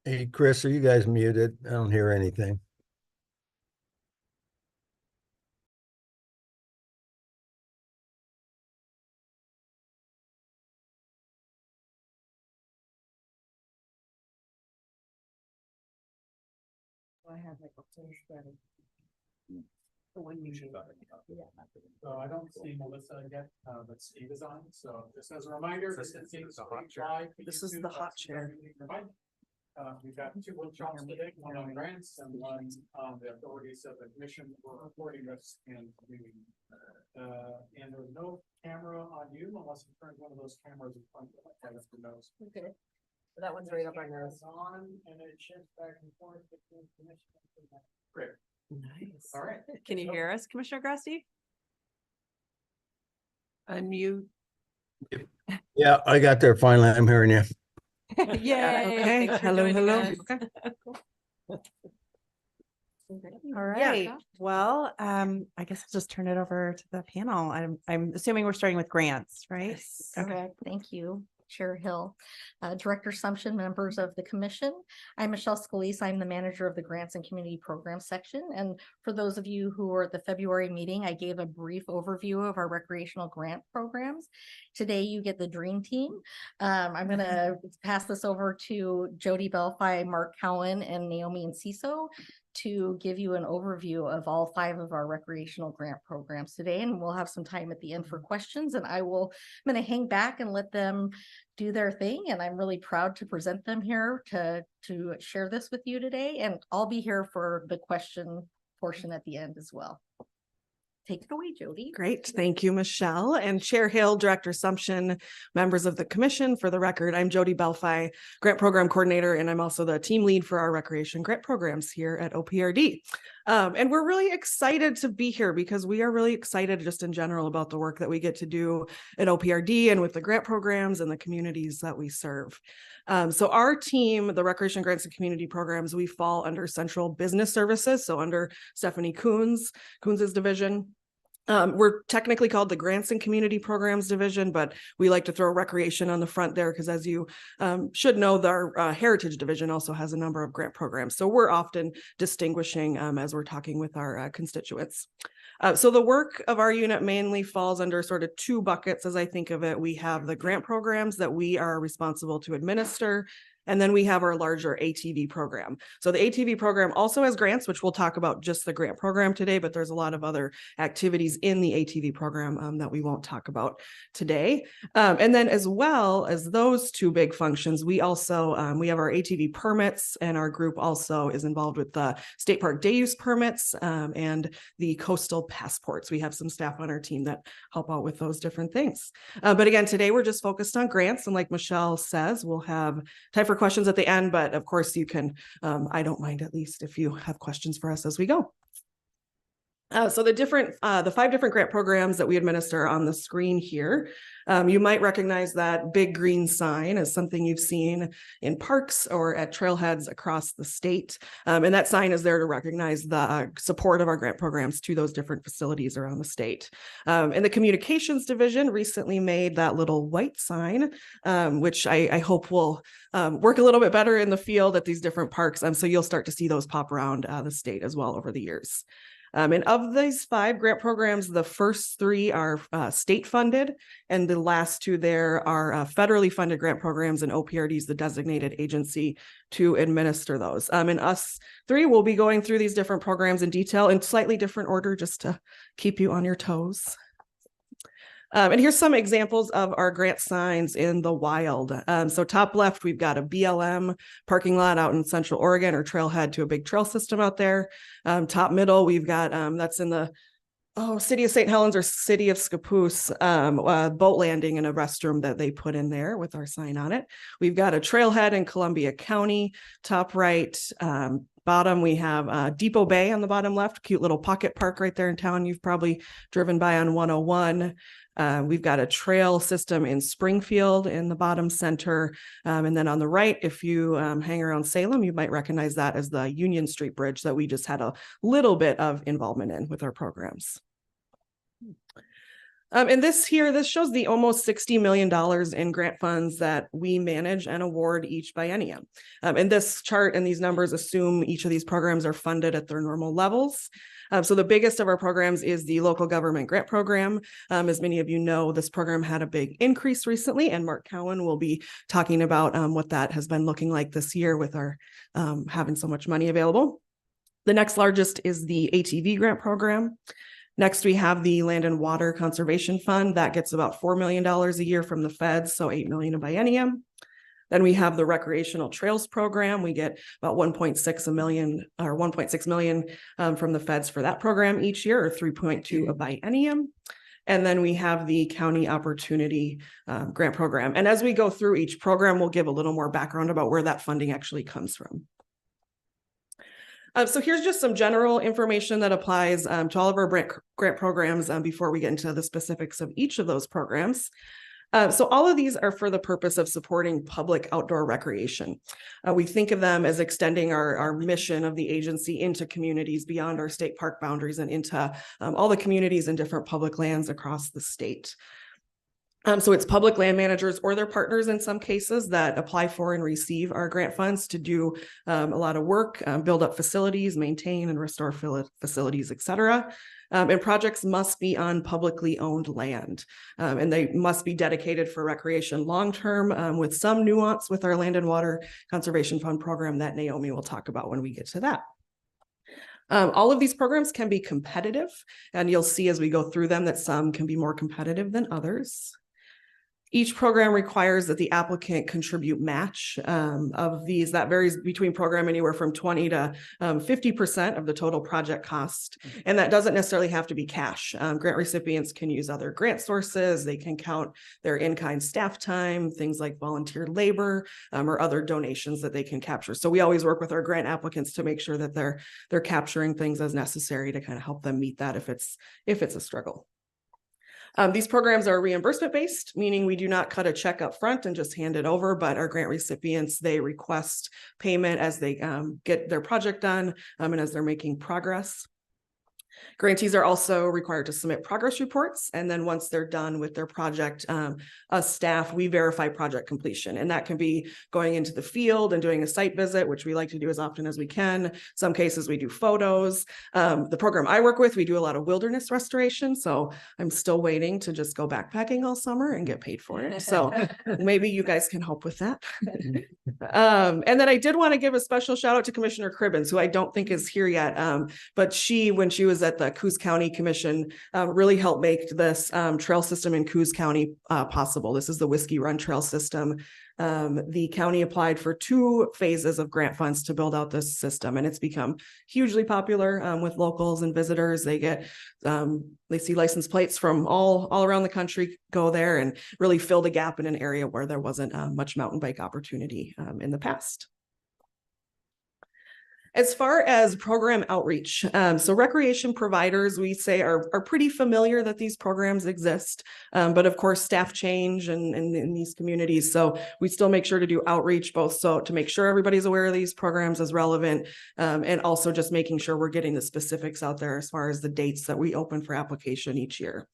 Hey, Chris, are you guys muted? I don't hear anything. I have like a full study. So I don't see Melissa yet, but Steve is on, so just as a reminder. This is the hot chair. We've got two workshops today, one on grants and one on the authorities of the commission for reporting this and community. And there's no camera on you unless you turn one of those cameras in front of the nose. Okay. So that one's right up our nose. On and it shifts back and forth between commission. Great. Nice. All right. Can you hear us, Commissioner Grasty? Unmute. Yeah, I got there finally. I'm hearing you. Yay. Okay. Thanks for Hello, joining hello. us. All right. Well, I guess I'll just turn it over to the panel. I'm assuming we're starting with grants, right? Yes, Okay. correct. Thank you, Chair Hill. Director Sumption, members of the commission. I'm Michelle Scalise. I'm the manager of the Grants and Community Programs section. And for those of you who were at the February meeting, I gave a brief overview of our recreational grant programs. Today, you get the dream team. I'm going to pass this over to Jody Belfi, Mark Cowan, and Naomi Enciso to give you an overview of all 5 of our recreational grant programs today. And we'll have some time at the end for questions, and I'm going to hang back and let them do their thing. And I'm really proud to present them here to share this with you today. And I'll be here for the question portion at the end as well. Take it away, Jody. Great. Thank you, Michelle. And Chair Hill, Director Sumption, members of the commission. For the record, I'm Jody Belfi, Grant Program Coordinator, and I'm also the team lead for our recreation grant programs here at OPRD. And we're really excited to be here because we are really excited just in general about the work that we get to do at OPRD and with the grant programs and the communities that we serve. So our team, the Recreation Grants and Community Programs, we fall under Central Business Services, so under Stephanie Coons's division. We're technically called the Grants and Community Programs Division, but we like to throw recreation on the front there because, as you should know, our Heritage Division also has a number of grant programs. So we're often distinguishing as we're talking with our constituents. So the work of our unit mainly falls under sort of 2 buckets as I think of it. We have the grant programs that we are responsible to administer, and then we have our larger ATV program. So the ATV program also has grants, which we'll talk about just the grant program today, but there's a lot of other activities in the ATV program that we won't talk about today. And then as well as those 2 big functions, we also, we have our ATV permits, and our group also is involved with the state park day use permits and the coastal passports. We have some staff on our team that help out with those different things. But again, today we're just focused on grants. And like Michelle says, we'll have time for questions at the end, but of course you can, I don't mind at least if you have questions for us as we go. So the 5 different grant programs that we administer on the screen here, you might recognize that big green sign as something you've seen in parks or at trailheads across the state. And that sign is there to recognize the support of our grant programs to those different facilities around the state. And the Communications Division recently made that little white sign, which I hope will work a little bit better in the field at these different parks. So you'll start to see those pop around the state as well over the years. And of these 5 grant programs, the first 3 are state funded, and the last 2 there are federally funded grant programs, and OPRD is the designated agency to administer those. And us 3 will be going through these different programs in detail in slightly different order just to keep you on your toes. And here's some examples of our grant signs in the wild. So top left, we've got a BLM parking lot out in Central Oregon, or trailhead to a big trail system out there. Top middle, we've got, that's in the city of St. Helens or city of Scappoose, boat landing and a restroom that they put in there with our sign on it. We've got a trailhead in Columbia County. Top right, bottom, we have Depot Bay on the bottom left, cute little pocket park right there in town. You've probably driven by on 101. We've got a trail system in Springfield in the bottom center. And then on the right, if you hang around Salem, you might recognize that as the Union Street Bridge that we just had a little bit of involvement in with our programs. And this shows the almost $60 million in grant funds that we manage and award each biennium. And this chart and these numbers assume each of these programs are funded at their normal levels. So the biggest of our programs is the local government grant program. As many of you know, this program had a big increase recently, and Mark Cowan will be talking about what that has been looking like this year with our having so much money available. The next largest is the ATV grant program. Next, we have the Land and Water Conservation Fund that gets about $4 million a year from the feds, so $8 million a biennium. Then we have the Recreational Trails Program. We get about 1.6 million from the feds for that program each year, or 3.2 a biennium. And then we have the County Opportunity Grant Program. And as we go through each program, we'll give a little more background about where that funding actually comes from. So here's just some general information that applies to all of our grant programs before we get into the specifics of each of those programs. So all of these are for the purpose of supporting public outdoor recreation. We think of them as extending our mission of the agency into communities beyond our state park boundaries and into all the communities and different public lands across the state. So it's public land managers or their partners in some cases that apply for and receive our grant funds to do a lot of work, build up facilities, maintain and restore facilities, et cetera. And projects must be on publicly owned land, and they must be dedicated for recreation long-term with some nuance with our Land and Water Conservation Fund program that Naomi will talk about when we get to that. All of these programs can be competitive, and you'll see as we go through them that some can be more competitive than others. Each program requires that the applicant contribute match of these. That varies between program anywhere from 20 to 50% of the total project cost. And that doesn't necessarily have to be cash. Grant recipients can use other grant sources. They can count their in-kind staff time, things like volunteer labor, or other donations that they can capture. So we always work with our grant applicants to make sure that they're capturing things as necessary to kind of help them meet that if it's a struggle. These programs are reimbursement based, meaning we do not cut a check up front and just hand it over, but our grant recipients, they request payment as they get their project done and as they're making progress. Grantees are also required to submit progress reports. And then once they're done with their project, us staff, we verify project completion. And that can be going into the field and doing a site visit, which we like to do as often as we can. Some cases we do photos. The program I work with, we do a lot of wilderness restoration. So I'm still waiting to just go backpacking all summer and get paid for it. So maybe you guys can help with that. And then I did want to give a special shout out to Commissioner Cribbins, who I don't think is here yet. But when she was at the Coos County Commission, really helped make this trail system in Coos County possible. This is the Whiskey Run Trail System. The county applied for 2 phases of grant funds to build out this system, and it's become hugely popular with locals and visitors. They see license plates from all around the country go there and really filled a gap in an area where there wasn't much mountain bike opportunity in the past. As far as program outreach, so recreation providers, we say are pretty familiar that these programs exist, but of course staff change in these communities. So we still make sure to do outreach, both so to make sure everybody's aware of these programs as relevant, and also just making sure we're getting the specifics out there as far as the dates that we open for application each year.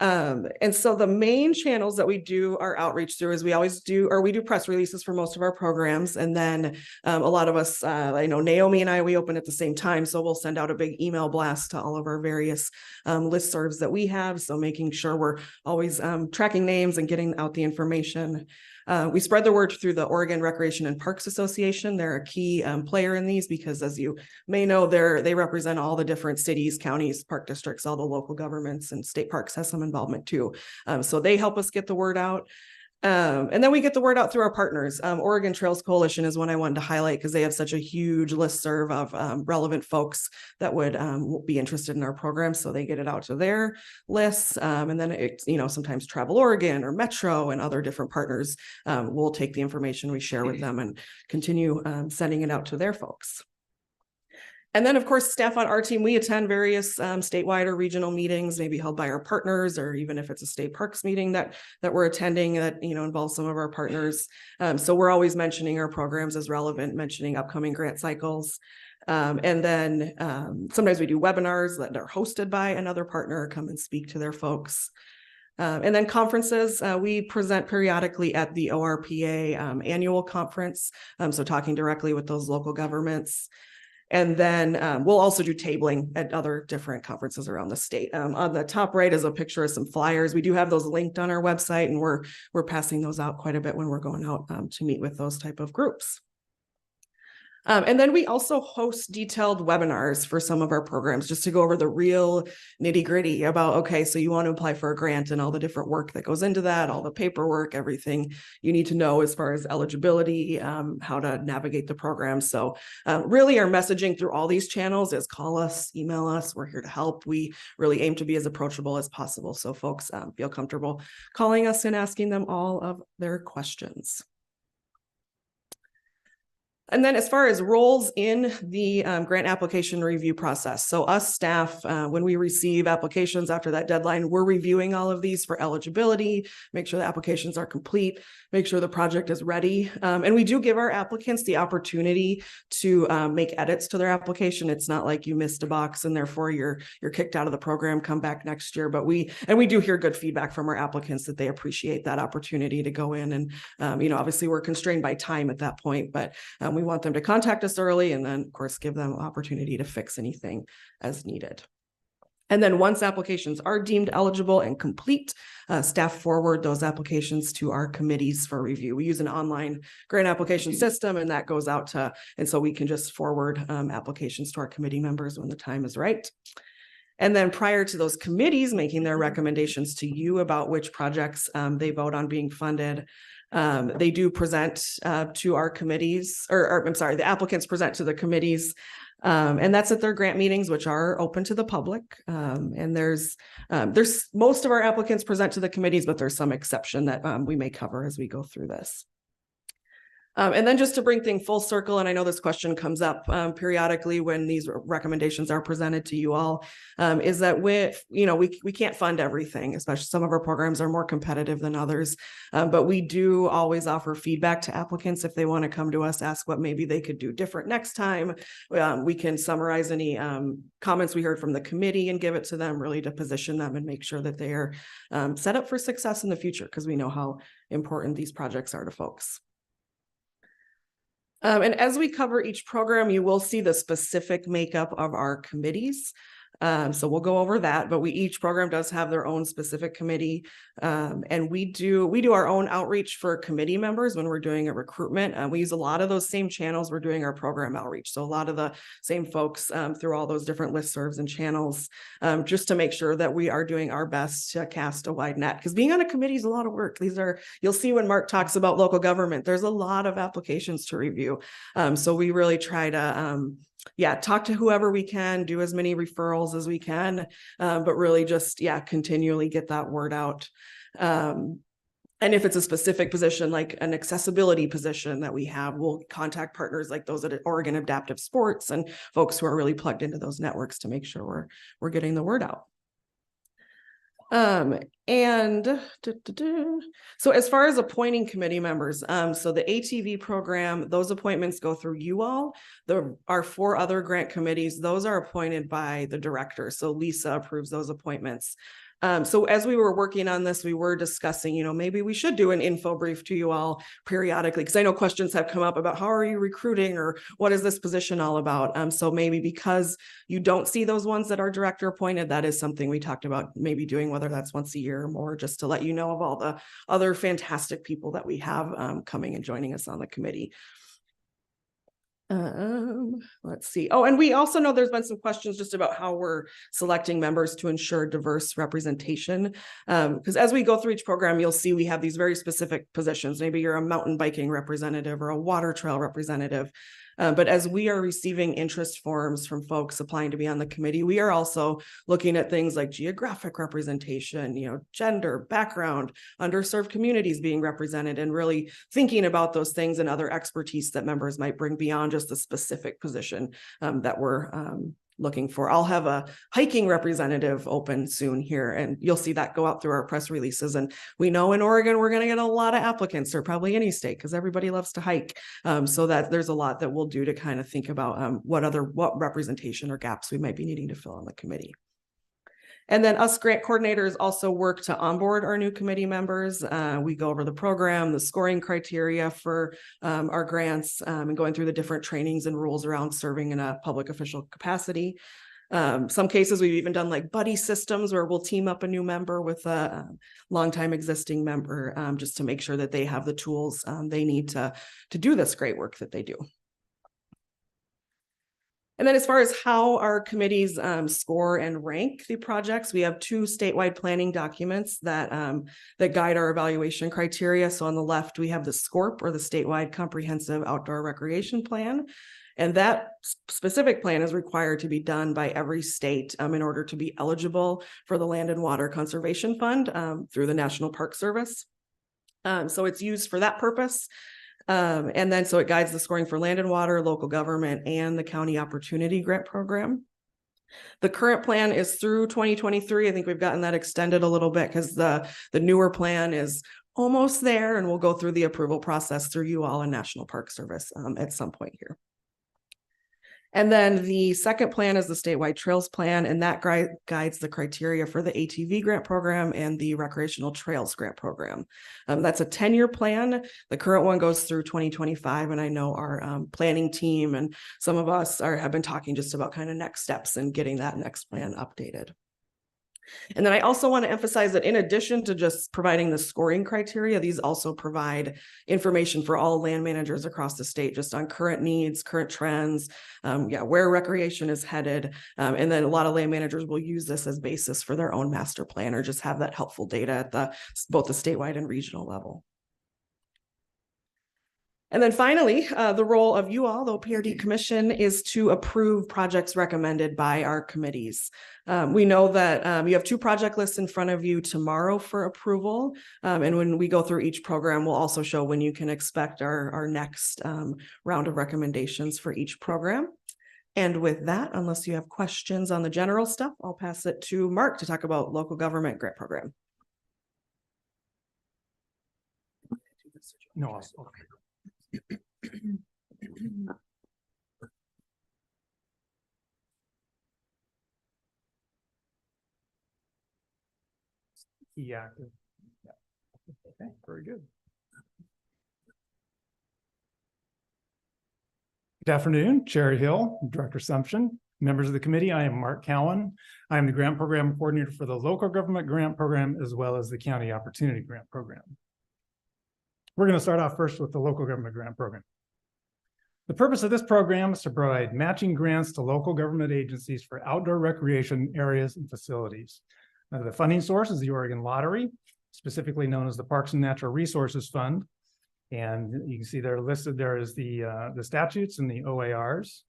And so the main channels that we do our outreach through is we do press releases for most of our programs. And then a lot of us, I know Naomi and I, we open at the same time. So we'll send out a big email blast to all of our various listservs that we have. So making sure we're always tracking names and getting out the information. We spread the word through the Oregon Recreation and Parks Association. They're a key player in these because, as you may know, they represent all the different cities, counties, park districts, all the local governments, and state parks has some involvement too. So they help us get the word out. And then we get the word out through our partners. Oregon Trails Coalition is one I wanted to highlight because they have such a huge listserv of relevant folks that would be interested in our program. So they get it out to their lists. And then it's, sometimes Travel Oregon or Metro and other different partners will take the information we share with them and continue sending it out to their folks. And then, of course, staff on our team, we attend various statewide or regional meetings, maybe held by our partners, or even if it's a state parks meeting that we're attending that, involves some of our partners. So we're always mentioning our programs as relevant, mentioning upcoming grant cycles. And then sometimes we do webinars that are hosted by another partner, come and speak to their folks. And then conferences, we present periodically at the ORPA annual conference. So talking directly with those local governments. And then we'll also do tabling at other different conferences around the state. On the top right is a picture of some flyers. We do have those linked on our website, and we're passing those out quite a bit when we're going out to meet with those type of groups. And then we also host detailed webinars for some of our programs, just to go over the real nitty gritty about, okay, so you want to apply for a grant and all the different work that goes into that, all the paperwork, everything you need to know as far as eligibility, how to navigate the program. So really our messaging through all these channels is call us, email us, we're here to help. We really aim to be as approachable as possible. So folks feel comfortable calling us and asking them all of their questions. And then as far as roles in the grant application review process, so us staff, when we receive applications after that deadline, we're reviewing all of these for eligibility, make sure the applications are complete, make sure the project is ready. And we do give our applicants the opportunity to make edits to their application. It's not like you missed a box and therefore you're kicked out of the program, come back next year. But we do hear good feedback from our applicants that they appreciate that opportunity to go in. And, obviously we're constrained by time at that point, but we want them to contact us early and then of course give them an opportunity to fix anything as needed. And then once applications are deemed eligible and complete, staff forward those applications to our committees for review. We use an online grant application system, and that goes out to, and so we can just forward applications to our committee members when the time is right. And then prior to those committees making their recommendations to you about which projects they vote on being funded, they do present to our committees, or I'm sorry, the applicants present to the committees, and that's at their grant meetings, which are open to the public. And there's most of our applicants present to the committees, but there's some exception that we may cover as we go through this. And then just to bring things full circle, and I know this question comes up periodically when these recommendations are presented to you all, is that we can't fund everything, especially some of our programs are more competitive than others. But we do always offer feedback to applicants if they want to come to us, ask what maybe they could do different next time. We can summarize any comments we heard from the committee and give it to them, really to position them and make sure that they are set up for success in the future, because we know how important these projects are to folks. And as we cover each program, you will see the specific makeup of our committees. So we'll go over that, but each program does have their own specific committee. And we do our own outreach for committee members when we're doing a recruitment. We use a lot of those same channels we're doing our program outreach. So a lot of the same folks through all those different listservs and channels, just to make sure that we are doing our best to cast a wide net. Because being on a committee is a lot of work. You'll see when Mark talks about local government, there's a lot of applications to review. So we really try to talk to whoever we can, do as many referrals as we can, but really just, continually get that word out. And if it's a specific position, like an accessibility position that we have, we'll contact partners like those at Oregon Adaptive Sports and folks who are really plugged into those networks to make sure we're getting the word out. So as far as appointing committee members, so the ATV program, those appointments go through you all. Our 4 other grant committees, those are appointed by the director. So Lisa approves those appointments. So as we were working on this, we were discussing, maybe we should do an info brief to you all periodically, because I know questions have come up about how are you recruiting or what is this position all about? So maybe because you don't see those ones that are director appointed, that is something we talked about maybe doing, whether that's once a year or more, just to let you know of all the other fantastic people that we have coming and joining us on the committee. Let's see. Oh, and we also know there's been some questions just about how we're selecting members to ensure diverse representation. Because as we go through each program, you'll see we have these very specific positions. Maybe you're a mountain biking representative or a water trail representative. But as we are receiving interest forms from folks applying to be on the committee, we are also looking at things like geographic representation, gender, background, underserved communities being represented, and really thinking about those things and other expertise that members might bring beyond just the specific position that we're looking for. I'll have a hiking representative open soon here, and you'll see that go out through our press releases. And we know in Oregon, we're going to get a lot of applicants, or probably any state, because everybody loves to hike. So that there's a lot that we'll do to kind of think about what representation or gaps we might be needing to fill on the committee. And then us grant coordinators also work to onboard our new committee members. We go over the program, the scoring criteria for our grants, and going through the different trainings and rules around serving in a public official capacity. Some cases we've even done like buddy systems where we'll team up a new member with a longtime existing member, just to make sure that they have the tools they need to do this great work that they do. And then as far as how our committees score and rank the projects, we have 2 statewide planning documents that guide our evaluation criteria. So on the left, we have the SCORP, or the Statewide Comprehensive Outdoor Recreation Plan. And that specific plan is required to be done by every state in order to be eligible for the Land and Water Conservation Fund through the National Park Service. So it's used for that purpose. And then so it guides the scoring for land and water, local government, and the County Opportunity Grant Program. The current plan is through 2023. I think we've gotten that extended a little bit because the newer plan is almost there, and we'll go through the approval process through you all and National Park Service at some point here. And then the second plan is the statewide trails plan, and that guides the criteria for the ATV grant program and the recreational trails grant program. That's a 10-year plan. The current one goes through 2025, and I know our planning team and some of us have been talking just about kind of next steps and getting that next plan updated. And then I also want to emphasize that in addition to just providing the scoring criteria, these also provide information for all land managers across the state, just on current needs, current trends, where recreation is headed. And then a lot of land managers will use this as basis for their own master plan, or just have that helpful data at both the statewide and regional level. And then finally, the role of you all, the OPRD Commission, is to approve projects recommended by our committees. We know that you have 2 project lists in front of you tomorrow for approval. And when we go through each program, we'll also show when you can expect our next round of recommendations for each program. And with that, unless you have questions on the general stuff, I'll pass it to Mark to talk about local government grant program. No, okay. Yeah. Okay, very good. Good afternoon, Cherry Hill, Director Sumption, members of the committee. I am Mark Cowan. I am the grant program coordinator for the local government grant program, as well as the county opportunity grant program. We're going to start off first with the local government grant program. The purpose of this program is to provide matching grants to local government agencies for outdoor recreation areas and facilities. The funding source is the Oregon Lottery, specifically known as the Parks and Natural Resources Fund. And you can see they're listed there as the statutes and the OARs.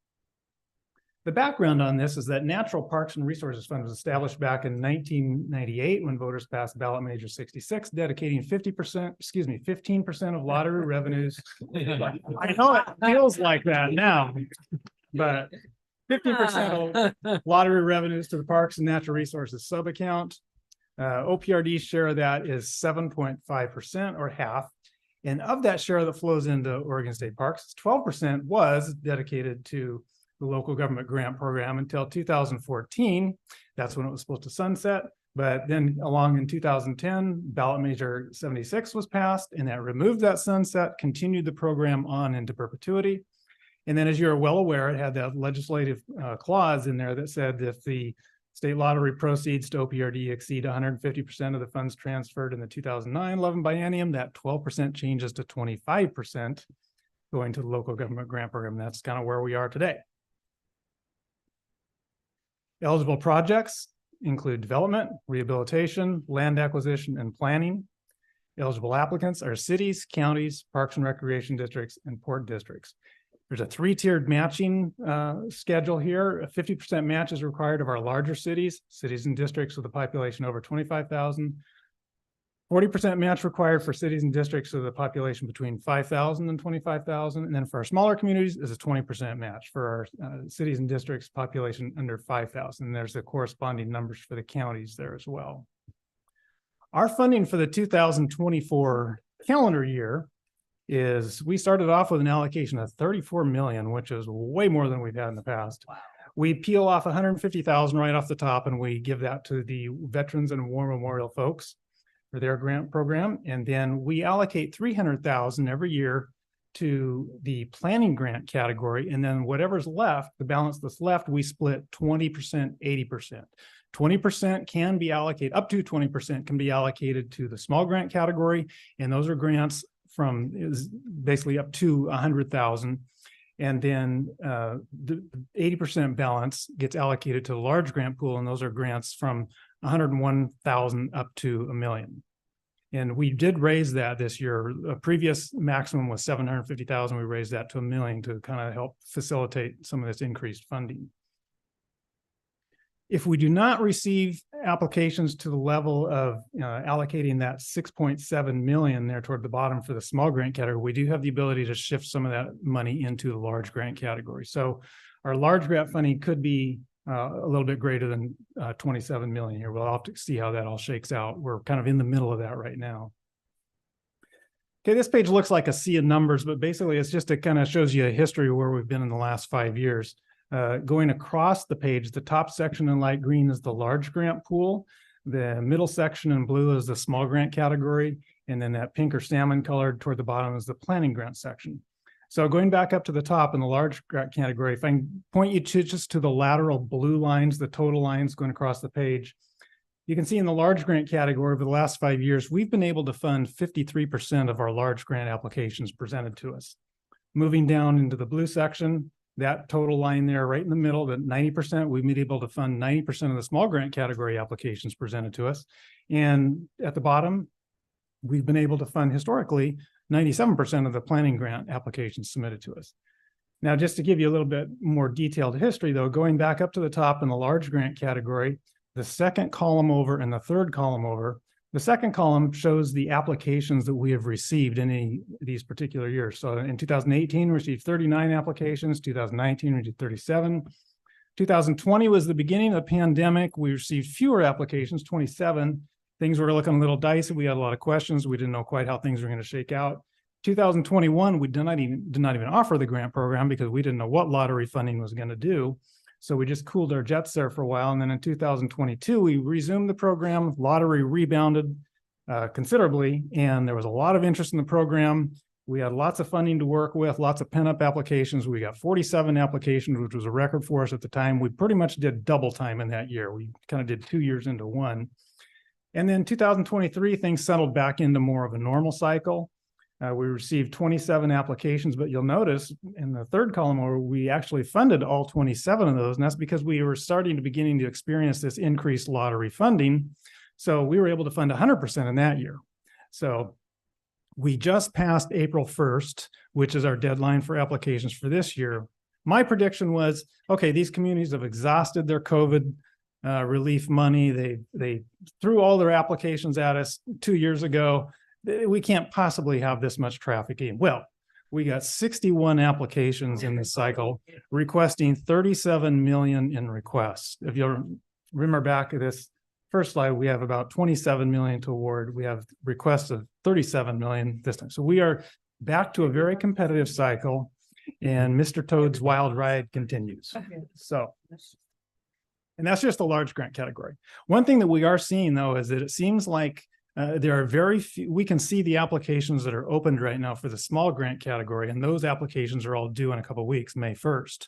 The background on this is that Natural Parks and Resources Fund was established back in 1998 when voters passed Ballot Measure 66, dedicating 15% of lottery revenues. I know it feels like that now, but 15% of lottery revenues to the Parks and Natural Resources sub-account. OPRD's share of that is 7.5%, or half. And of that share that flows into Oregon State Parks, 12% was dedicated to the local government grant program until 2014. That's when it was supposed to sunset. But then along in 2010, Ballot Measure 76 was passed, and that removed that sunset, continued the program on into perpetuity. And then, as you're well aware, it had that legislative clause in there that said if the state lottery proceeds to OPRD exceed 150% of the funds transferred in the 2009-11 biennium, that 12% changes to 25% going to the local government grant program. That's kind of where we are today. Eligible projects include development, rehabilitation, land acquisition, and planning. Eligible applicants are cities, counties, parks and recreation districts, and port districts. There's a 3-tiered matching schedule here. A 50% match is required of our larger cities and districts with a population over 25,000. 40% match required for cities and districts of the population between 5,000 and 25,000. And then for our smaller communities is a 20% match for our cities and districts population under 5,000. There's the corresponding numbers for the counties there as well. Our funding for the 2024 calendar year is, we started off with an allocation of 34 million, which is way more than we've had in the past. Wow. We peel off 150,000 right off the top, and we give that to the Veterans and War Memorial folks for their grant program. And then we allocate 300,000 every year to the planning grant category. And then whatever's left, the balance that's left, we split 20%, 80%. 20% can be allocated, up to 20% can be allocated to the small grant category. And those are grants from basically up to 100,000. And then the 80% balance gets allocated to the large grant pool. And those are grants from 101,000 up to $1 million. And we did raise that this year. A previous maximum was 750,000. We raised that to $1 million to kind of help facilitate some of this increased funding. If we do not receive applications to the level of allocating that 6.7 million there toward the bottom for the small grant category, we do have the ability to shift some of that money into the large grant category. So our large grant funding could be a little bit greater than 27 million here. We'll have to see how that all shakes out. We're kind of in the middle of that right now. Okay, this page looks like a sea of numbers, but basically it's just, it kind of shows you a history of where we've been in the last 5 years. Going across the page, the top section in light green is the large grant pool. The middle section in blue is the small grant category. And then that pink or salmon colored toward the bottom is the planning grant section. So going back up to the top in the large grant category, if I can point you to just to the lateral blue lines, the total lines going across the page, you can see in the large grant category over the last 5 years, we've been able to fund 53% of our large grant applications presented to us. Moving down into the blue section, that total line there right in the middle, that 90%, we've been able to fund 90% of the small grant category applications presented to us. And at the bottom, we've been able to fund historically 97% of the planning grant applications submitted to us. Now, just to give you a little bit more detailed history though, going back up to the top in the large grant category, the second column over and the third column over, the second column shows the applications that we have received in these particular years. So in 2018, we received 39 applications, 2019, we did 37. 2020 was the beginning of the pandemic. We received fewer applications, 27. Things were looking a little dicey. We had a lot of questions. We didn't know quite how things were going to shake out. 2021, we did not even offer the grant program because we didn't know what lottery funding was going to do. So we just cooled our jets there for a while. And then in 2022, we resumed the program. Lottery rebounded considerably, and there was a lot of interest in the program. We had lots of funding to work with, lots of pent-up applications. We got 47 applications, which was a record for us at the time. We pretty much did double time in that year. We kind of did 2 years into one. And then 2023, things settled back into more of a normal cycle. We received 27 applications, but you'll notice in the third column where we actually funded all 27 of those, and that's because we were beginning to experience this increased lottery funding. So we were able to fund 100% in that year. So we just passed April 1st, which is our deadline for applications for this year. My prediction was, okay, these communities have exhausted their COVID relief money. They threw all their applications at us 2 years ago. We can't possibly have this much trafficking. Well, we got 61 applications in this cycle, requesting 37 million in requests. If you'll remember back at this first slide, we have about 27 million to award. We have requests of 37 million this time. So we are back to a very competitive cycle, and Mr. Toad's wild ride continues. So, and that's just the large grant category. One thing that we are seeing though, is that it seems like there are very few, we can see the applications that are opened right now for the small grant category, and those applications are all due in a couple of weeks, May 1st.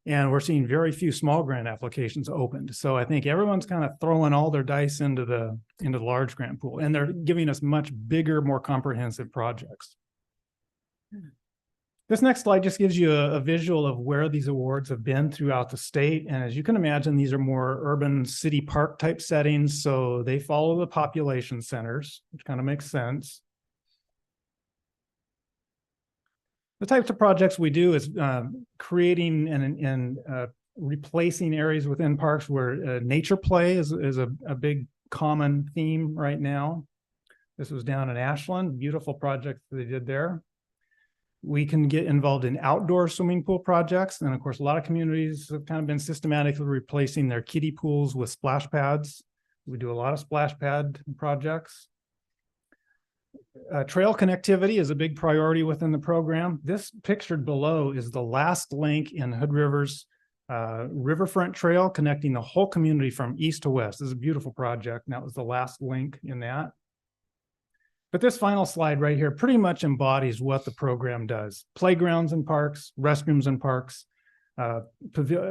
And we're seeing very few small grant applications opened. So I think everyone's kind of throwing all their dice into the large grant pool, and they're giving us much bigger, more comprehensive projects. This next slide just gives you a visual of where these awards have been throughout the state. And as you can imagine, these are more urban city park type settings. So they follow the population centers, which kind of makes sense. The types of projects we do is creating and replacing areas within parks where nature play is a big common theme right now. This was down in Ashland, beautiful project they did there. We can get involved in outdoor swimming pool projects. And of course, a lot of communities have kind of been systematically replacing their kiddie pools with splash pads. We do a lot of splash pad projects. Trail connectivity is a big priority within the program. This pictured below is the last link in Hood River's Riverfront Trail, connecting the whole community from east to west. This is a beautiful project, and that was the last link in that. But this final slide right here pretty much embodies what the program does. Playgrounds and parks, restrooms and parks,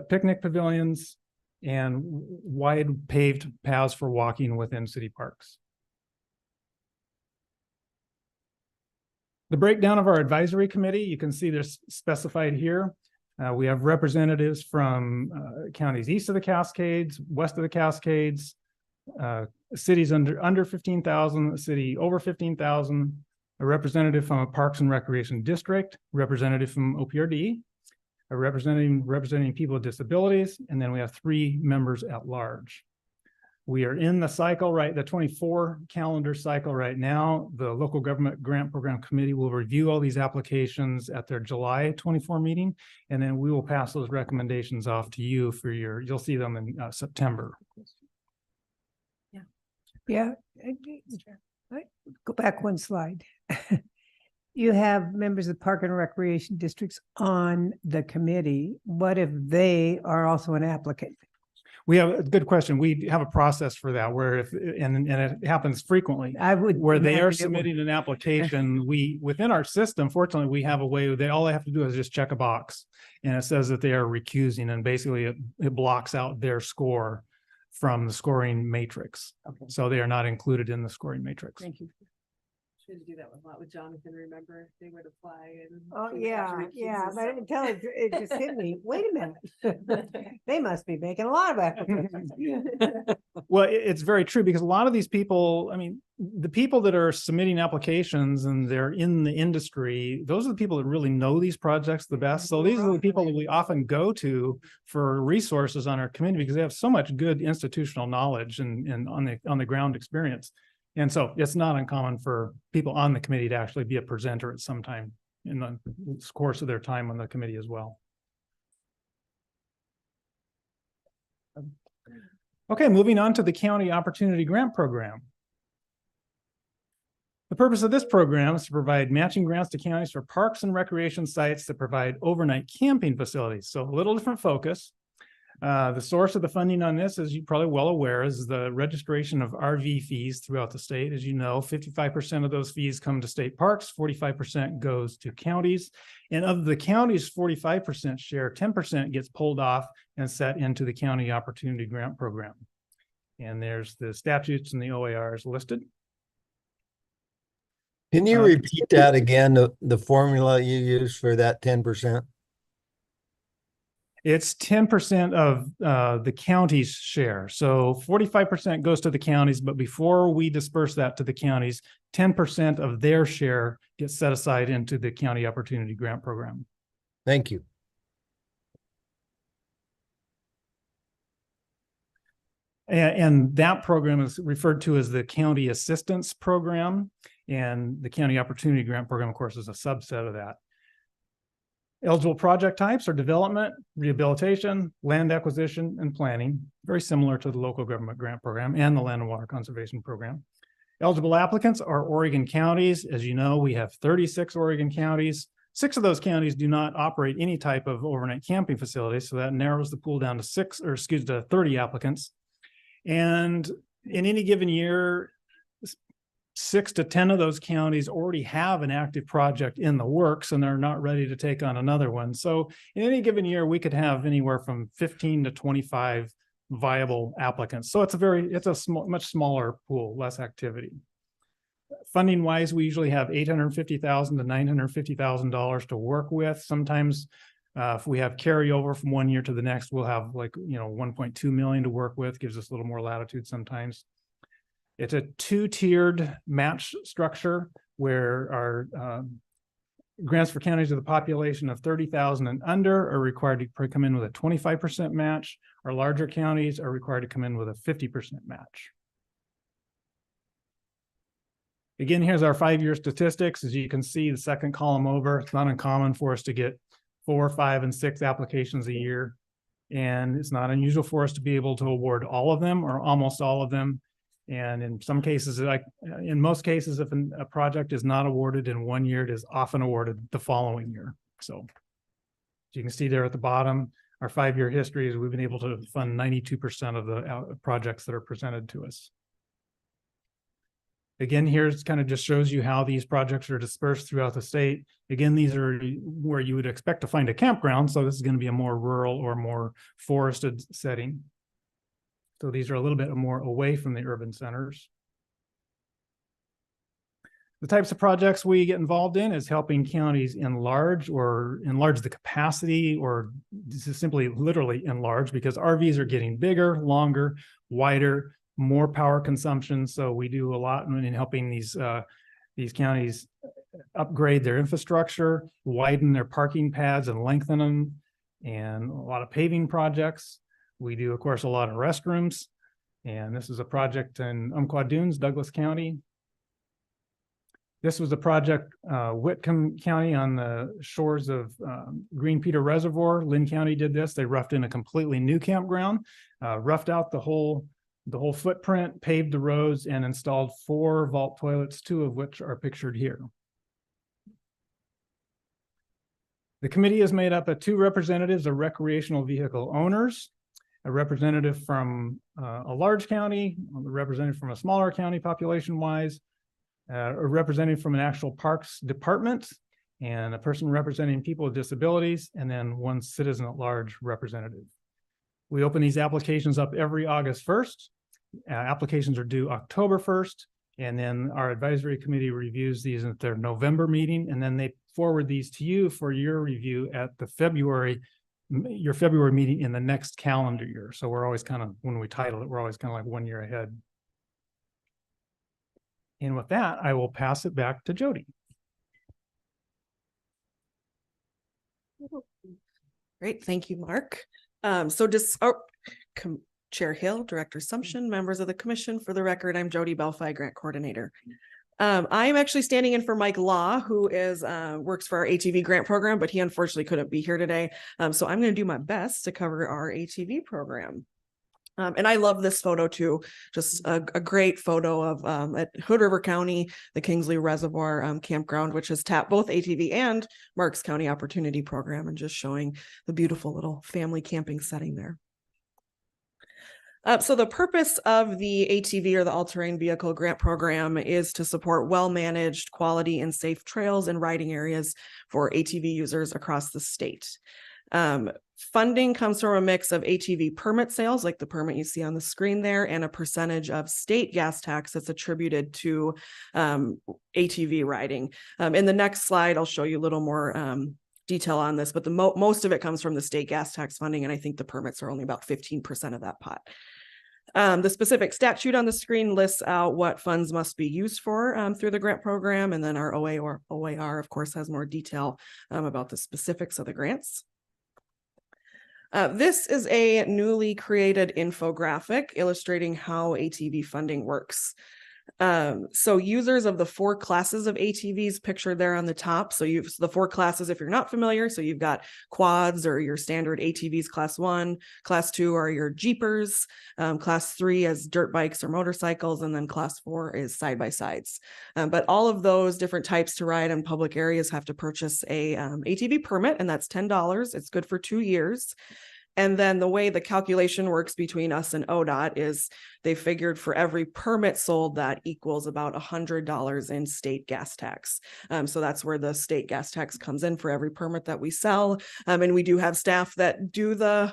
picnic pavilions, and wide paved paths for walking within city parks. The breakdown of our advisory committee, you can see they're specified here. We have representatives from counties east of the Cascades, west of the Cascades, cities under 15,000, a city over 15,000, a representative from a Parks and Recreation District, representative from OPRD, a representing people with disabilities, and then we have 3 members at large. We are in the cycle, right, the 24 calendar cycle right now. The Local Government Grant Program Committee will review all these applications at their July 24 meeting, and then we will pass those recommendations off to you for you'll see them in September. Yeah, go back one slide. You have members of Park and Recreation Districts on the committee. What if they are also an applicant? We have a good question. We have a process for that where and it happens frequently. I would. Where they are imagine it would- submitting an application, within our system, fortunately, we have a way all they have to do is just check a box. And it says that they are recusing, and basically it blocks out their score from the scoring matrix. Okay. So they are not included in the scoring matrix. Thank you. Should do that with a lot with Jonathan, remember, they would apply and. Oh, he would have to yeah, recuse but himself. until it just hit me, wait a minute. They must be making a lot of applications. Well, it's very true because a lot of these people, I mean, the people that are submitting applications and they're in the industry, those are the people that really know these projects the best. So these are the people that we often go to for resources on our community because they have so much good institutional knowledge and on the ground experience. And so it's not uncommon for people on the committee to actually be a presenter at some time in the course of their time on the committee as well. Okay, moving on to the County Opportunity Grant Program. The purpose of this program is to provide matching grants to counties for parks and recreation sites that provide overnight camping facilities. So a little different focus. The source of the funding on this, as you're probably well aware, is the registration of RV fees throughout the state. As you know, 55% of those fees come to state parks, 45% goes to counties. And of the county's 45% share, 10% gets pulled off and set into the County Opportunity Grant Program. And there's the statutes and the OARs listed. Can you repeat that again, the formula you use for that 10%? It's 10% of the county's share. So 45% goes to the counties, but before we disperse that to the counties, 10% of their share gets set aside into the County Opportunity Grant Program. Thank you. And that program is referred to as the County Assistance Program. And the County Opportunity Grant Program, of course, is a subset of that. Eligible project types are development, rehabilitation, land acquisition, and planning, very similar to the Local Government Grant Program and the Land and Water Conservation Program. Eligible applicants are Oregon counties. As you know, we have 36 Oregon counties. 6 of those counties do not operate any type of overnight camping facilities, so that narrows the pool down to 30 applicants. And in any given year, 6 to 10 of those counties already have an active project in the works and they're not ready to take on another one. So in any given year, we could have anywhere from 15 to 25 viable applicants. So it's a much smaller pool, less activity. Funding wise, we usually have $850,000 to $950,000 to work with. Sometimes if we have carryover from one year to the next, we'll have $1.2 million to work with, gives us a little more latitude sometimes. It's a 2-tiered match structure where our grants for counties with a population of 30,000 and under are required to come in with a 25% match. Our larger counties are required to come in with a 50% match. Again, here's our 5-year statistics. As you can see, the second column over, it's not uncommon for us to get 4, 5, and 6 applications a year. And it's not unusual for us to be able to award all of them or almost all of them. And in some cases, like in most cases, if a project is not awarded in 1 year, it is often awarded the following year. So as you can see there at the bottom, our 5-year history is we've been able to fund 92% of the projects that are presented to us. Again, here's kind of just shows you how these projects are dispersed throughout the state. Again, these are where you would expect to find a campground. So this is going to be a more rural or more forested setting. So these are a little bit more away from the urban centers. The types of projects we get involved in is helping counties enlarge the capacity, or just simply literally enlarge, because RVs are getting bigger, longer, wider, more power consumption. So we do a lot in helping these counties upgrade their infrastructure, widen their parking pads and lengthen them, and a lot of paving projects. We do, of course, a lot of restrooms. And this is a project in Umpqua Dunes, Douglas County. This was a project, Whitcomb County on the shores of Green Peter Reservoir. Lynn County did this. They roughed in a completely new campground, roughed out the whole footprint, paved the roads, and installed 4 vault toilets, 2 of which are pictured here. The committee is made up of 2 representatives of recreational vehicle owners, a representative from a large county, a representative from a smaller county population-wise, a representative from an actual parks department, and a person representing people with disabilities, and then 1 citizen at large representative. We open these applications up every August 1st. Applications are due October 1st, and then our advisory committee reviews these at their November meeting, and then they forward these to you for your review at your February meeting in the next calendar year. So we're always kind of, when we title it, we're always kind of like 1 year ahead. And with that, I will pass it back to Jody. Great, thank you, Mark. Chair Hill, Director Sumption, members of the commission, for the record, I'm Jody Belfi, Grant Coordinator. I am actually standing in for Mike Law, who is works for our ATV grant program, but he unfortunately couldn't be here today. So I'm going to do my best to cover our ATV program. And I love this photo too, just a great photo of at Hood River County, the Kingsley Reservoir campground, which has tapped both ATV and Marks County Opportunity Program, and just showing the beautiful little family camping setting there. So the purpose of the ATV, or the all-terrain vehicle grant program, is to support well-managed, quality, and safe trails and riding areas for ATV users across the state. Funding comes from a mix of ATV permit sales, like the permit you see on the screen there, and a percentage of state gas tax that's attributed to ATV riding. In the next slide, I'll show you a little more detail on this, but the most of it comes from the state gas tax funding, and I think the permits are only about 15% of that pot. The specific statute on the screen lists out what funds must be used for through the grant program, and then our OAR, of course, has more detail about the specifics of the grants. This is a newly created infographic illustrating how ATV funding works. So users of the 4 classes of ATVs pictured there on the top. So you've the 4 classes, if you're not familiar. So you've got quads, or your standard ATVs, class 1, class 2 are your Jeepers, class 3 is dirt bikes or motorcycles, and then class 4 is side-by-sides. But all of those different types to ride in public areas have to purchase a ATV permit, and that's $10. It's good for 2 years. And then the way the calculation works between us and ODOT is they figured for every permit sold, that equals about $100 in state gas tax. So that's where the state gas tax comes in for every permit that we sell. And we do have staff that do the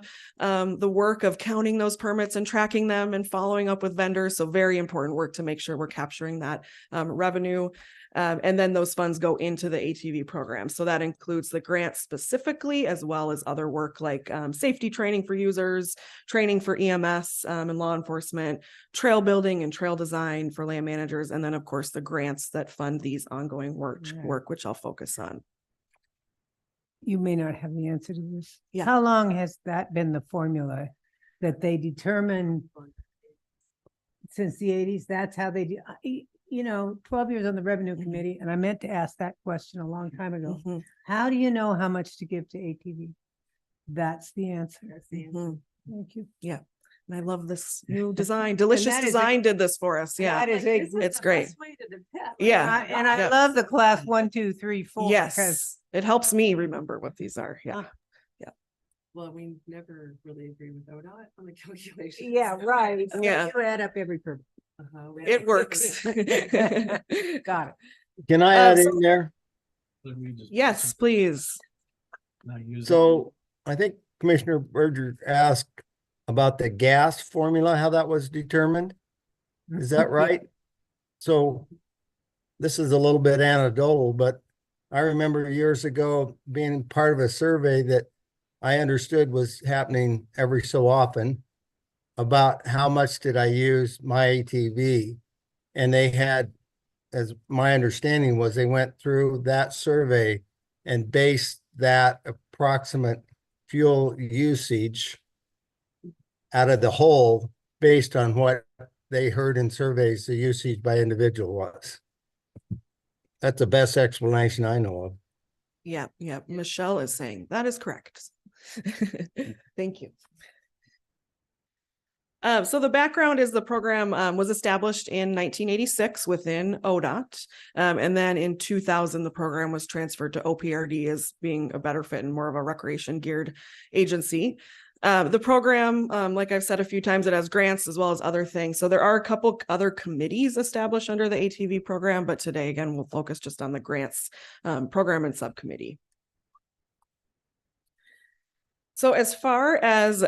work of counting those permits and tracking them and following up with vendors. So very important work to make sure we're capturing that revenue. And then those funds go into the ATV program. So that includes the grant specifically, as well as other work like safety training for users, training for EMS and law enforcement, trail building and trail design for land managers, and then of course the grants that fund these ongoing work, which I'll focus on. You may not have the answer to this. Yeah. How long has that been the formula that they determine since the 80s? That's how they do. you know, 12 years on the revenue Mhm. committee, and I meant to ask that question a long time ago. Mhm, How do you know how much to give to ATV? That's the answer. That's the answer. mhm. Thank you. And I love this new design. Delicious that is a- Design did this for us. Yeah. That is Like, a, this is It's the great. best way to depend. Yeah. and I Yep. love the class 1, 2, 3, 4. because Yes. It helps me remember what these are. Yeah. Well, we never really agree with ODOT on the calculation. Yeah, right. but Yeah. You add up every purpose. It works. Got it. Can I add so- in there? Yes, please. So I think Commissioner Berger asked about the gas formula, how that was determined. Is that right? So this is a little bit anecdotal, but I remember years ago being part of a survey that I understood was happening every so often about how much did I use my ATV? And they had, as my understanding was, they went through that survey and based that approximate fuel usage out of the whole based on what they heard in surveys the usage by individual was. That's the best explanation I know of. Yeah. Michelle is saying that is correct. Thank you. So the background is the program was established in 1986 within ODOT. And then in 2000, the program was transferred to OPRD as being a better fit and more of a recreation geared agency. The program, like I've said a few times, it has grants as well as other things. So there are a couple other committees established under the ATV program, but today, again, we'll focus just on the grants program and subcommittee. So as far as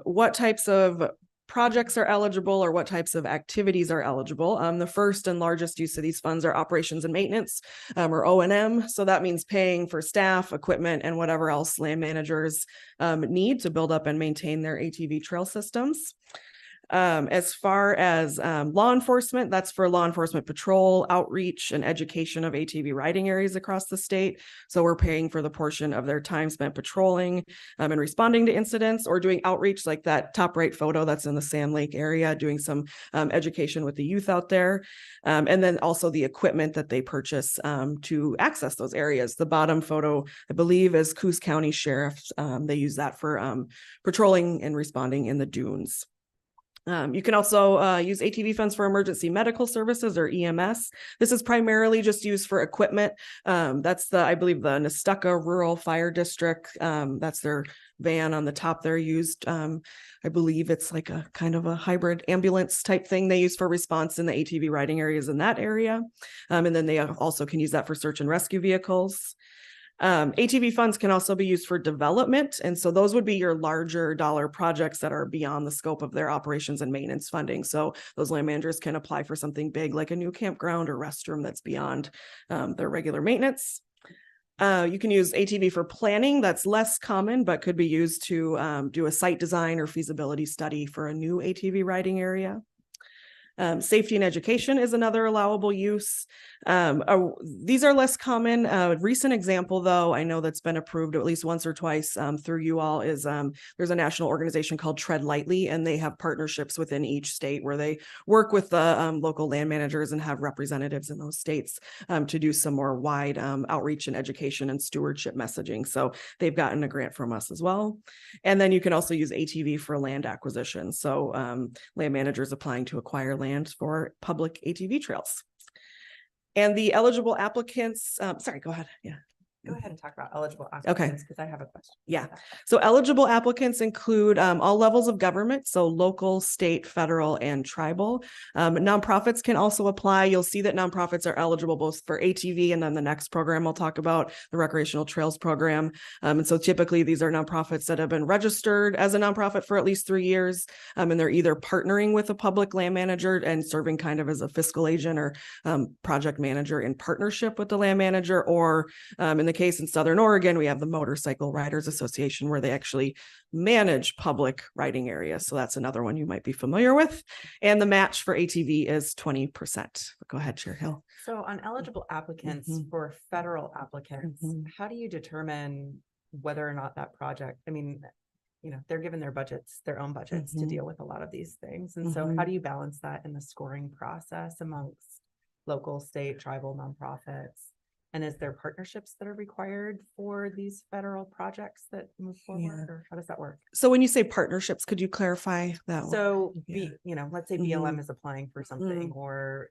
what types of projects are eligible or what types of activities are eligible, the first and largest use of these funds are operations and maintenance, or O&M. So that means paying for staff, equipment, and whatever else land managers need to build up and maintain their ATV trail systems. As far as law enforcement, that's for law enforcement patrol, outreach, and education of ATV riding areas across the state. So we're paying for the portion of their time spent patrolling and responding to incidents or doing outreach like that top right photo that's in the Sand Lake area, doing some education with the youth out there. And then also the equipment that they purchase to access those areas. The bottom photo, I believe, is Coos County Sheriff. They use that for patrolling and responding in the dunes. You can also use ATV funds for emergency medical services or EMS. This is primarily just used for equipment. That's I believe the Nestucca Rural Fire District. That's their van on the top there used. I believe it's like a kind of a hybrid ambulance type thing they use for response in the ATV riding areas in that area. And then they also can use that for search and rescue vehicles. ATV funds can also be used for development. And so those would be your larger dollar projects that are beyond the scope of their operations and maintenance funding. So those land managers can apply for something big like a new campground or restroom that's beyond their regular maintenance. You can use ATV for planning. That's less common, but could be used to do a site design or feasibility study for a new ATV riding area. Safety and education is another allowable use. These are less common. A recent example, though, I know that's been approved at least once or twice through you all is there's a national organization called Tread Lightly, and they have partnerships within each state where they work with the local land managers and have representatives in those states to do some more wide outreach and education and stewardship messaging. So they've gotten a grant from us as well. And then you can also use ATV for land acquisition. So land managers applying to acquire land for public ATV trails. And the eligible applicants, sorry, go ahead. Yeah. Go ahead and talk about eligible applicants because I have a question. Yeah. So eligible applicants include all levels of government, so local, state, federal, and tribal. Nonprofits can also apply. You'll see that nonprofits are eligible both for ATV and then the next program I'll talk about, the Recreational Trails Program. And so typically these are nonprofits that have been registered as a nonprofit for at least 3 years. And they're either partnering with a public land manager and serving kind of as a fiscal agent or project manager in partnership with the land manager, or in the case in Southern Oregon, we have the Motorcycle Riders Association where they actually manage public riding areas. So that's another one you might be familiar with. And the match for ATV is 20%. Go ahead, Chair Hill. So on eligible applicants for federal applicants, how do you determine whether or not that project, I mean, you know, they're given their budgets, their own budgets to deal with a lot of these things. And so how do you balance that in the scoring process amongst local, state, tribal nonprofits? And is there partnerships that are required for these federal projects that move forward, or how does that work? So when you say partnerships, could you clarify that? one? So Yeah. let's say BLM is applying for something, or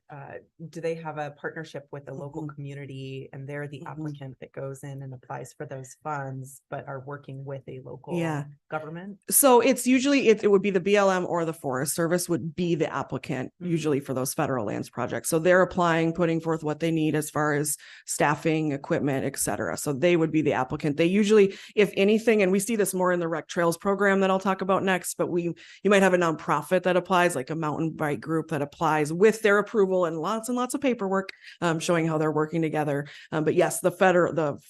do they have a partnership with the local community and they're the applicant that goes in and applies for those funds, but are working with a local government? So it's usually, it would be the BLM or the Forest Service would be the applicant usually for those federal lands projects. So they're applying, putting forth what they need as far as staffing, equipment, et cetera. So they would be the applicant. They usually, if anything, and we see this more in the Rec Trails program that I'll talk about next, but you might have a nonprofit that applies, like a mountain bike group that applies with their approval and lots of paperwork showing how they're working together. But yes, the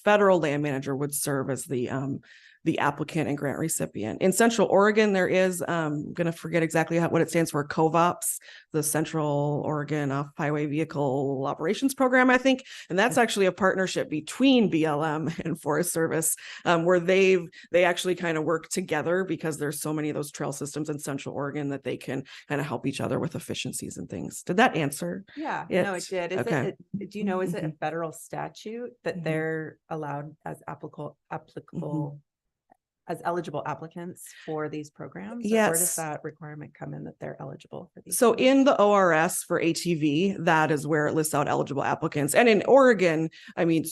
federal land manager would serve as the applicant and grant recipient. In Central Oregon, there is, I'm going to forget exactly what it stands for, COVOPS, the Central Oregon Off-Highway Vehicle Operations Program, I think. And that's actually a partnership between BLM and Forest Service, where they actually kind of work together because there's so many of those trail systems in Central Oregon that they can kind of help each other with efficiencies and things. Did that answer? Yeah, it? no, it did. Is Okay. Do you know, is it a federal statute that they're allowed as applicable as eligible applicants for these programs? Or where does Yes. that requirement come in that they're eligible for these? So programs? in the ORS for ATV, that is where it lists out eligible applicants. And in Oregon, I mean,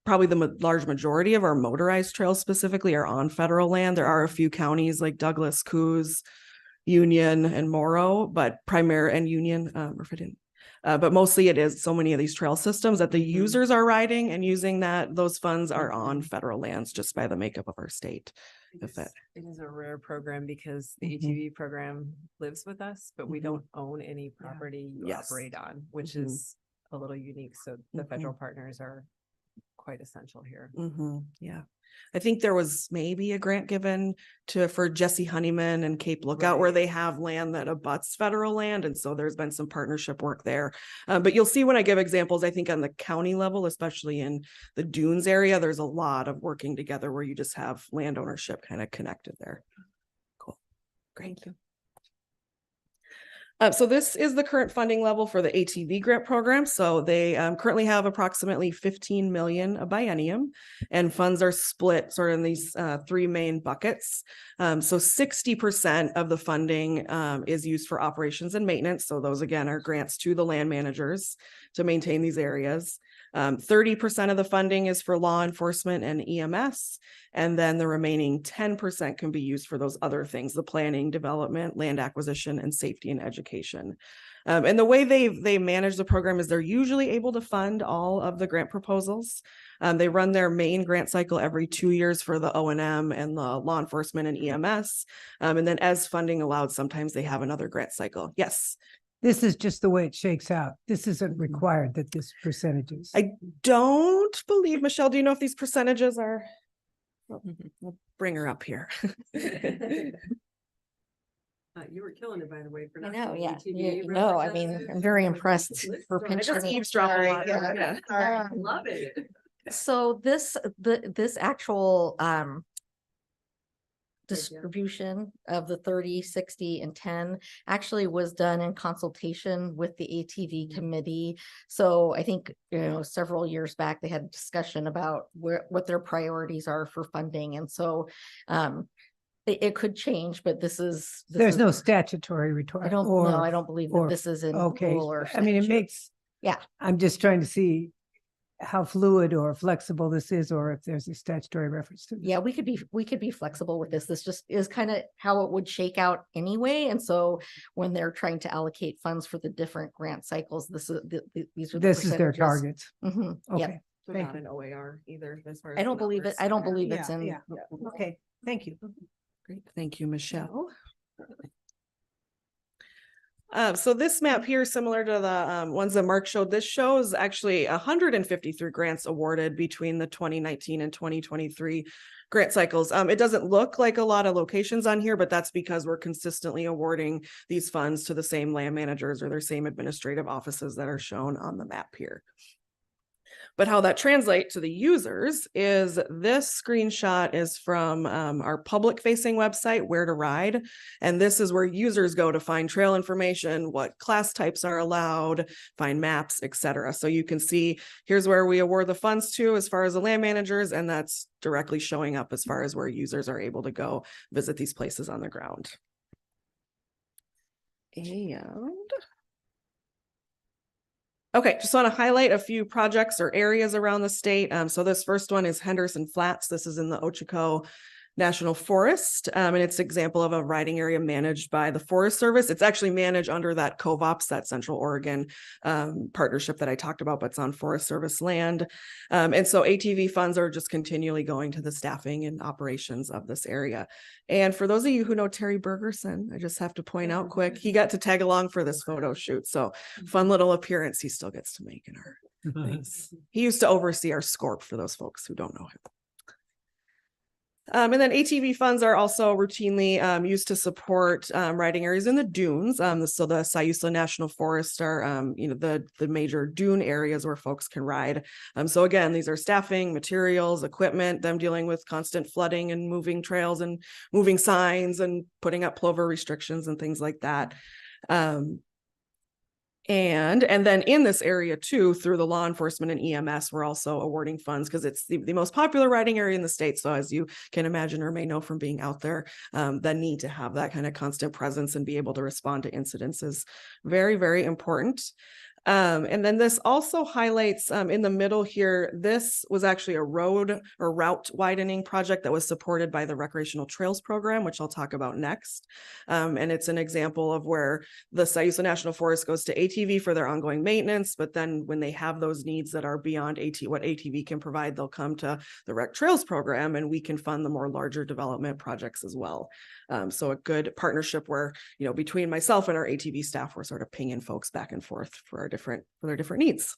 probably the large majority of our motorized trails specifically are on federal land. There are a few counties like Douglas, Coos, Union, and Morrow, but Union, but mostly it is so many of these trail systems that the users are riding and using that those funds are on federal lands just by the makeup of our state. It is a rare program because the ATV program lives with us, but we don't own any property you Yes. operate on, which is a little unique. So the federal partners are quite essential here. Yeah. I think there was maybe a grant given for Jesse Honeyman and Cape Lookout where they have land that abuts federal land. And so there's been some partnership work there. But you'll see when I give examples, I think on the county level, especially in the Dunes area, there's a lot of working together where you just have land ownership kind of connected there. Cool. Great. Thank you. So this is the current funding level for the ATV grant program. So they currently have approximately 15 million a biennium, and funds are split sort of in these three main buckets. So 60% of the funding is used for operations and maintenance. So those again are grants to the land managers to maintain these areas. 30% of the funding is for law enforcement and EMS. And then the remaining 10% can be used for those other things, the planning, development, land acquisition, and safety and education. And the way they manage the program is they're usually able to fund all of the grant proposals. They run their main grant cycle every 2 years for the O&M and the law enforcement and EMS. And then as funding allowed, sometimes they have another grant cycle. Yes. This is just the way it shakes out. This isn't required that this percentages. I don't believe, Michelle, do you know if these percentages are? We'll bring her up here. You were killing it, by the way. For I not know, being yeah. ATV No, I mean, representative. I'm very impressed for So- I just pinching. eavesdrop a lot. Yeah. Yeah. Love it. So this actual distribution of the 30, 60, and 10 actually was done in consultation with the ATV committee. So I think, several years back, they had a discussion about what their priorities are for funding. And so it could change, but There's no statutory requirement. I don't believe that or- this is in Okay, rule or I mean, it statute. makes. Yeah. I'm just trying to see how fluid or flexible this is, or if there's a statutory reference to this. Yeah, we could be flexible with this. This just is kind of how it would shake out anyway. And so when they're trying to allocate funds for the different grant cycles, these are the This is their percentages. targets. Mhm, yep. Okay, So Thank not an OAR either, as far as. I don't the believe it. numbers. I don't believe it's Yeah, in. yeah. Okay, thank you. Great. Thank you, Michelle. So this map here, similar to the ones that Mark showed, this shows actually 153 grants awarded between the 2019 and 2023 grant cycles. It doesn't look like a lot of locations on here, but that's because we're consistently awarding these funds to the same land managers or their same administrative offices that are shown on the map here. But how that translates to the users is this screenshot is from our public facing website, Where to Ride. And this is where users go to find trail information, what class types are allowed, find maps, etc. So you can see here's where we award the funds to as far as the land managers, and that's directly showing up as far as where users are able to go visit these places on the ground. And okay, just want to highlight a few projects or areas around the state. So this first one is Henderson Flats. This is in the Ochoco National Forest, and it's an example of a riding area managed by the Forest Service. It's actually managed under that COVOPS, that Central Oregon partnership that I talked about, but it's on Forest Service land. And so ATV funds are just continually going to the staffing and operations of this area. And for those of you who know Terry Bergerson, I just have to point out quick, he got to tag along for this photo shoot. So fun little appearance he still gets to make in our things. He used to oversee our SCORP for those folks who don't know him. And then ATV funds are also routinely used to support riding areas in the dunes. So the Siuslaw National Forest are, the major dune areas where folks can ride. So again, these are staffing, materials, equipment, them dealing with constant flooding and moving trails and moving signs and putting up plover restrictions and things like that. And then in this area too, through the law enforcement and EMS, we're also awarding funds because it's the most popular riding area in the state. So as you can imagine or may know from being out there, the need to have that kind of constant presence and be able to respond to incidents is very, very important. And then this also highlights in the middle here, this was actually a road or route widening project that was supported by the Recreational Trails Program, which I'll talk about next. And it's an example of where the Siuslaw National Forest goes to ATV for their ongoing maintenance, but then when they have those needs that are beyond what ATV can provide, they'll come to the Rec Trails Program and we can fund the more larger development projects as well. So a good partnership where, between myself and our ATV staff, we're sort of pinging folks back and forth for their different needs.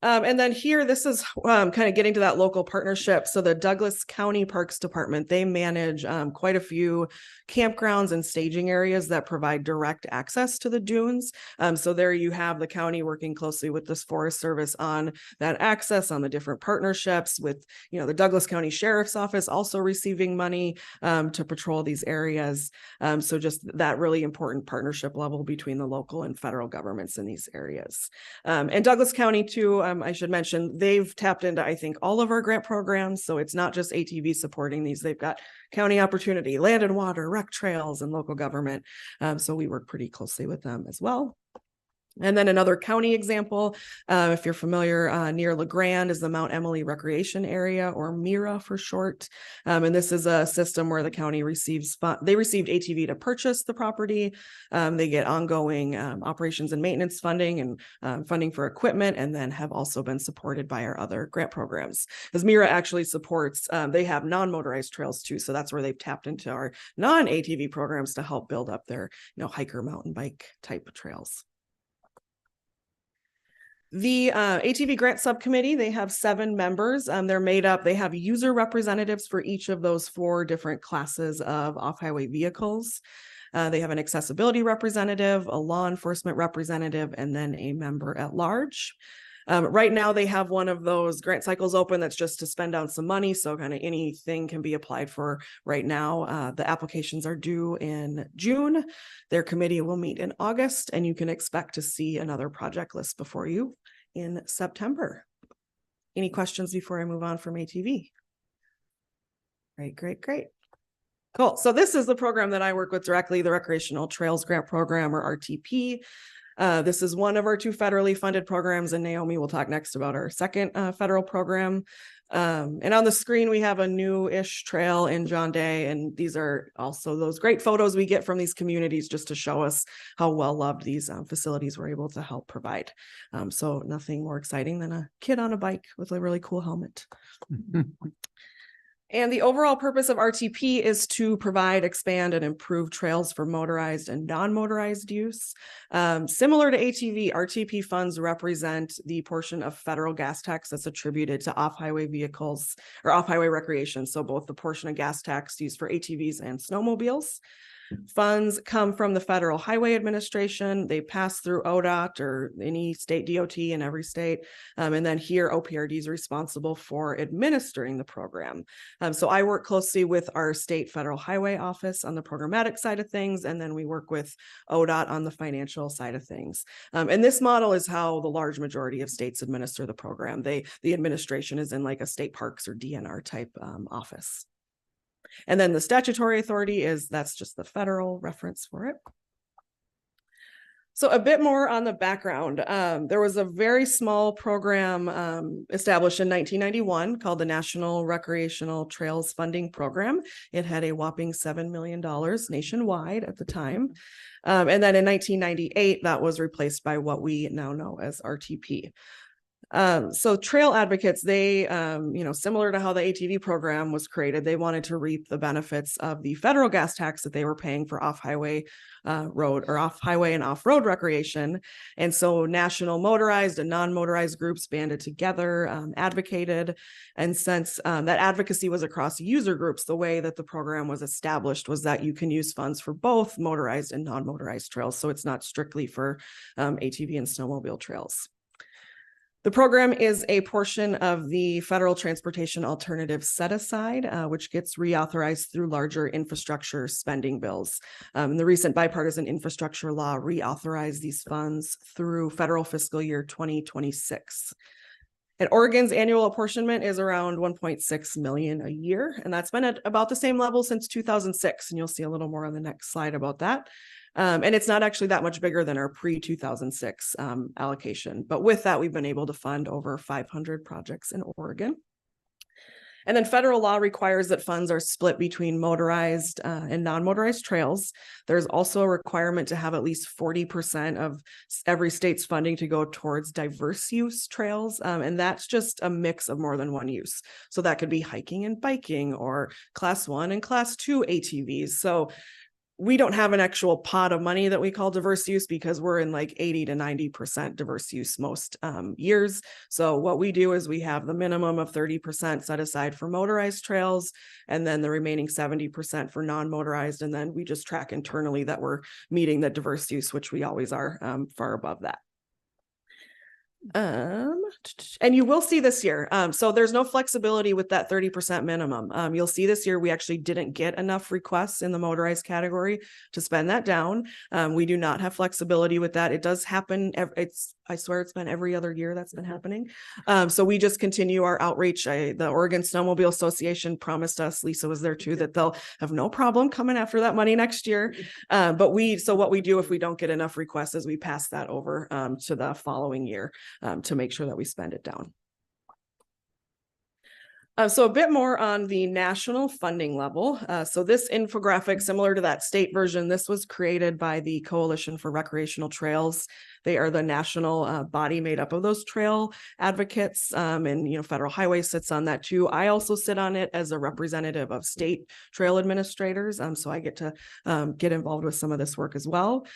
And then here, this is kind of getting to that local partnership. So the Douglas County Parks Department, they manage quite a few campgrounds and staging areas that provide direct access to the dunes. So there you have the county working closely with this Forest Service on that access, on the different partnerships with, the Douglas County Sheriff's Office also receiving money to patrol these areas. So just that really important partnership level between the local and federal governments in these areas. And Douglas County too, I should mention, they've tapped into, I think, all of our grant programs. So it's not just ATV supporting these. They've got county opportunity, land and water, rec trails, and local government. So we work pretty closely with them as well. And then another county example, if you're familiar, near LeGrand is the Mount Emily Recreation Area, or MIRA for short. And this is a system where the county received ATV to purchase the property. They get ongoing operations and maintenance funding and funding for equipment, and then have also been supported by our other grant programs. Because MIRA actually supports, they have non-motorized trails too. So that's where they've tapped into our non-ATV programs to help build up their, hiker mountain bike type of trails. The ATV Grant Subcommittee, they have 7 members. They have user representatives for each of those 4 different classes of off-highway vehicles. They have an accessibility representative, a law enforcement representative, and then a member at large. Right now, they have one of those grant cycles open that's just to spend down some money. So kind of anything can be applied for right now. The applications are due in June. Their committee will meet in August, and you can expect to see another project list before you in September. Any questions before I move on from ATV? Great. Cool. So this is the program that I work with directly, the Recreational Trails Grant Program, or RTP. This is one of our 2 federally funded programs, and Naomi will talk next about our second federal program. And on the screen, we have a new-ish trail in John Day, and these are also those great photos we get from these communities just to show us how well-loved these facilities were able to help provide. So nothing more exciting than a kid on a bike with a really cool helmet. And the overall purpose of RTP is to provide, expand, and improve trails for motorized and non-motorized use. Similar to ATV, RTP funds represent the portion of federal gas tax that's attributed to off-highway vehicles or off-highway recreation. So both the portion of gas tax used for ATVs and snowmobiles. Funds come from the Federal Highway Administration. They pass through ODOT or any state DOT in every state. And then here OPRD is responsible for administering the program. So I work closely with our state Federal Highway Office on the programmatic side of things, and then we work with ODOT on the financial side of things. And this model is how the large majority of states administer the program. The administration is in like a state parks or DNR type office. And then the statutory authority that's just the federal reference for it. So a bit more on the background. There was a very small program established in 1991 called the National Recreational Trails Funding Program. It had a whopping $7 million nationwide at the time. And then in 1998, that was replaced by what we now know as RTP. So trail advocates, they, similar to how the ATV program was created, they wanted to reap the benefits of the federal gas tax that they were paying for off-highway road or off-highway and off-road recreation. And so national motorized and non-motorized groups banded together, advocated. And since that advocacy was across user groups, the way that the program was established was that you can use funds for both motorized and non-motorized trails. So it's not strictly for ATV and snowmobile trails. The program is a portion of the Federal Transportation Alternative Set Aside, which gets reauthorized through larger infrastructure spending bills. The recent bipartisan infrastructure law reauthorized these funds through federal fiscal year 2026. And Oregon's annual apportionment is around 1.6 million a year, and that's been at about the same level since 2006. And you'll see a little more on the next slide about that. And it's not actually that much bigger than our pre-2006 allocation. But with that, we've been able to fund over 500 projects in Oregon. And then federal law requires that funds are split between motorized and non-motorized trails. There's also a requirement to have at least 40% of every state's funding to go towards diverse use trails. And that's just a mix of more than one use. So that could be hiking and biking or class 1 and class 2 ATVs. So we don't have an actual pot of money that we call diverse use because we're in like 80 to 90% diverse use most years. So what we do is we have the minimum of 30% set aside for motorized trails, and then the remaining 70% for non-motorized. And then we just track internally that we're meeting the diverse use, which we always are far above that. And you will see this year. So there's no flexibility with that 30% minimum. You'll see this year, we actually didn't get enough requests in the motorized category to spend that down. We do not have flexibility with that. It does happen. I swear it's been every other year that's been happening. So we just continue our outreach. The Oregon Snowmobile Association promised us, Lisa was there too, that they'll have no problem coming after that money next year. So what we do if we don't get enough requests is we pass that over to the following year to make sure that we spend it down. So a bit more on the national funding level. So this infographic, similar to that state version, this was created by the Coalition for Recreational Trails. They are the national body made up of those trail advocates, and Federal Highway sits on that too. I also sit on it as a representative of state trail administrators, so I get to get involved with some of this work as well.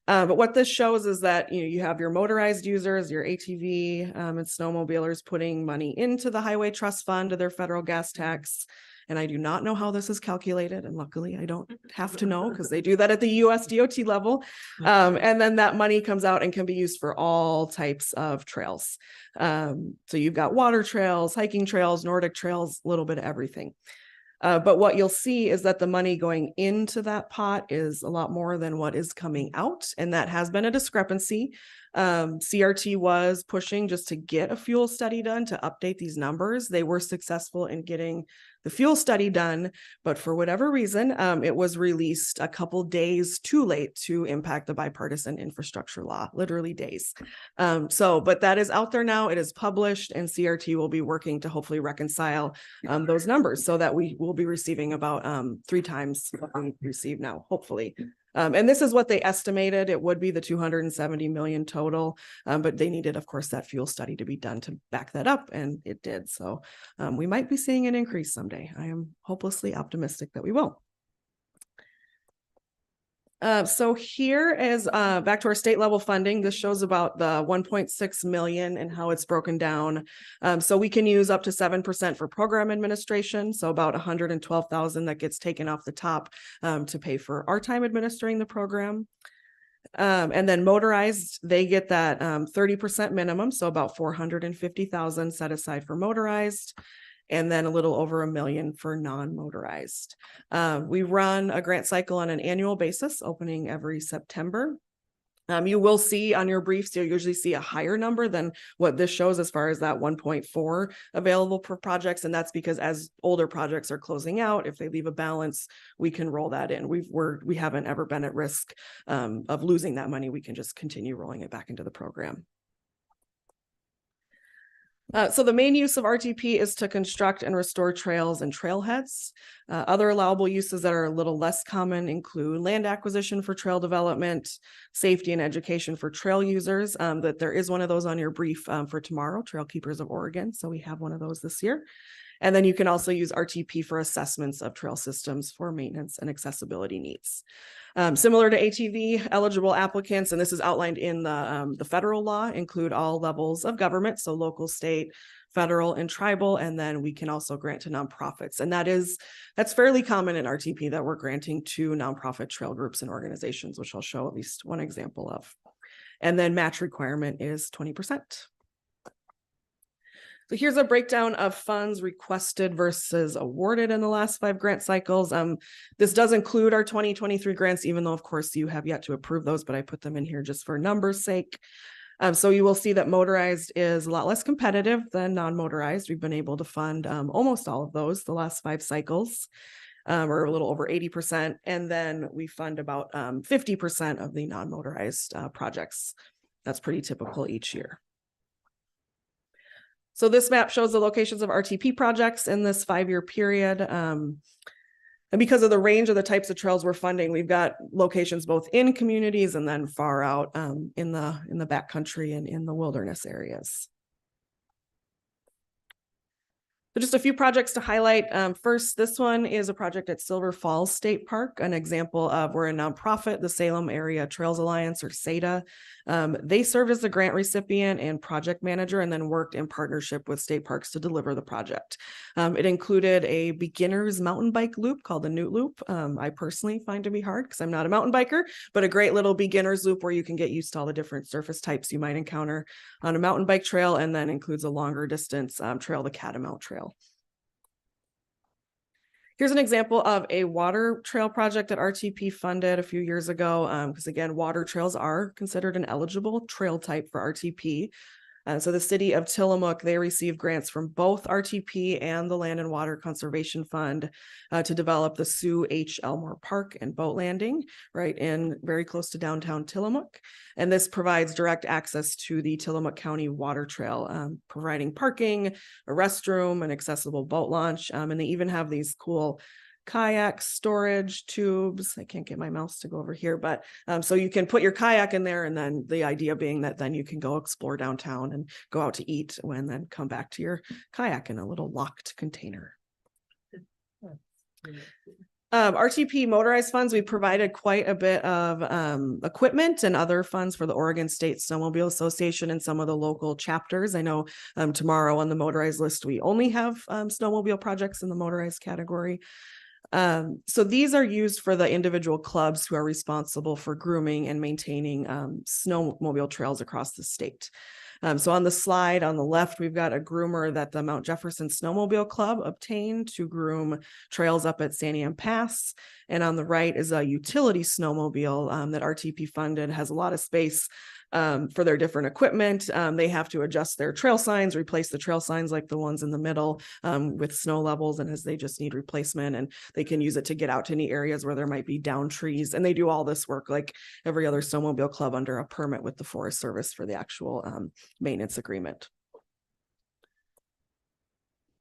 But what this shows is that you have your motorized users, your ATV and snowmobilers putting money into the Highway Trust Fund to their federal gas tax. And I do not know how this is calculated. And luckily I don't have to know because they do that at the US DOT level. And then that money comes out and can be used for all types of trails. So you've got water trails, hiking trails, Nordic trails, a little bit of everything. But what you'll see is that the money going into that pot is a lot more than what is coming out. And that has been a discrepancy. CRT was pushing just to get a fuel study done to update these numbers. They were successful in getting the fuel study done, but for whatever reason, it was released a couple days too late to impact the bipartisan infrastructure law, literally days. But that is out there now. It is published, and CRT will be working to hopefully reconcile those numbers so that we will be receiving about 3 times what we receive now, hopefully. And this is what they estimated. It would be the 270 million total, but they needed, of course, that fuel study to be done to back that up, and it did. So we might be seeing an increase someday. I am hopelessly optimistic that we will. So here is back to our state level funding. This shows about the 1.6 million and how it's broken down. So we can use up to 7% for program administration. So about 112,000 that gets taken off the top to pay for our time administering the program. And then motorized, they get that 30% minimum. So about 450,000 set aside for motorized. And then a little over $1 million for non-motorized. We run a grant cycle on an annual basis, opening every September. You will see on your briefs, you'll usually see a higher number than what this shows as far as that 1.4 available per projects. And that's because as older projects are closing out, if they leave a balance, we can roll that in. We haven't ever been at risk of losing that money. We can just continue rolling it back into the program. So the main use of RTP is to construct and restore trails and trailheads. Other allowable uses that are a little less common include land acquisition for trail development, safety and education for trail users. That there is one of those on your brief for tomorrow, Trail Keepers of Oregon. So we have one of those this year. And then you can also use RTP for assessments of trail systems for maintenance and accessibility needs. Similar to ATV, eligible applicants, and this is outlined in the federal law, include all levels of government, so local, state, federal, and tribal, and then we can also grant to nonprofits. And that's fairly common in RTP that we're granting to nonprofit trail groups and organizations, which I'll show at least one example of. And then match requirement is 20%. So here's a breakdown of funds requested versus awarded in the last 5 grant cycles. This does include our 2023 grants, even though of course you have yet to approve those, but I put them in here just for numbers sake. So you will see that motorized is a lot less competitive than non-motorized. We've been able to fund almost all of those the last 5 cycles, or a little over 80%. And then we fund about 50% of the non-motorized projects. That's pretty typical each year. So this map shows the locations of RTP projects in this 5-year period. And because of the range of the types of trails we're funding, we've got locations both in communities and then far out in the backcountry and in the wilderness areas. So just a few projects to highlight. First, this one is a project at Silver Falls State Park, an example of we're a nonprofit, the Salem Area Trails Alliance, or SATA. They served as the grant recipient and project manager and then worked in partnership with state parks to deliver the project. It included a beginner's mountain bike loop called the Newt Loop. I personally find to be hard because I'm not a mountain biker, but a great little beginner's loop where you can get used to all the different surface types you might encounter on a mountain bike trail, and then includes a longer distance trail, the Catamount Trail. Here's an example of a water trail project that RTP funded a few years ago, because again, water trails are considered an eligible trail type for RTP. So the city of Tillamook, they received grants from both RTP and the Land and Water Conservation Fund to develop the Sue H. Elmore Park and boat landing right in very close to downtown Tillamook. And this provides direct access to the Tillamook County Water Trail, providing parking, a restroom, an accessible boat launch. And they even have these cool kayak storage tubes. I can't get my mouse to go over here, but so you can put your kayak in there, and then the idea being that then you can go explore downtown and go out to eat and then come back to your kayak in a little locked container. RTP motorized funds, we provided quite a bit of equipment and other funds for the Oregon State Snowmobile Association and some of the local chapters. I know tomorrow on the motorized list, we only have snowmobile projects in the motorized category. So these are used for the individual clubs who are responsible for grooming and maintaining snowmobile trails across the state. So on the slide on the left, we've got a groomer that the Mount Jefferson Snowmobile Club obtained to groom trails up at Santiam Pass. And on the right is a utility snowmobile that RTP funded, has a lot of space for their different equipment. They have to adjust their trail signs, replace the trail signs like the ones in the middle with snow levels, and as they just need replacement, and they can use it to get out to any areas where there might be down trees. And they do all this work like every other snowmobile club under a permit with the Forest Service for the actual maintenance agreement.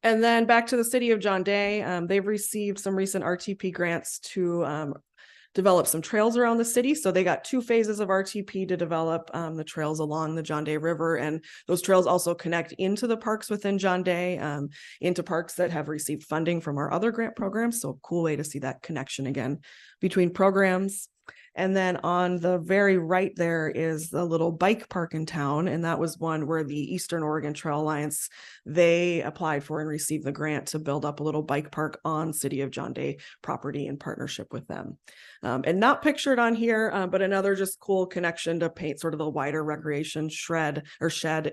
And then back to the city of John Day, they've received some recent RTP grants to develop some trails around the city. So they got 2 phases of RTP to develop the trails along the John Day River. And those trails also connect into the parks within John Day, into parks that have received funding from our other grant programs. So a cool way to see that connection again between programs. And then on the very right there is the little bike park in town. And that was one where the Eastern Oregon Trail Alliance, they applied for and received the grant to build up a little bike park on City of John Day property in partnership with them. And not pictured on here, but another just cool connection to paint sort of the wider recreation shed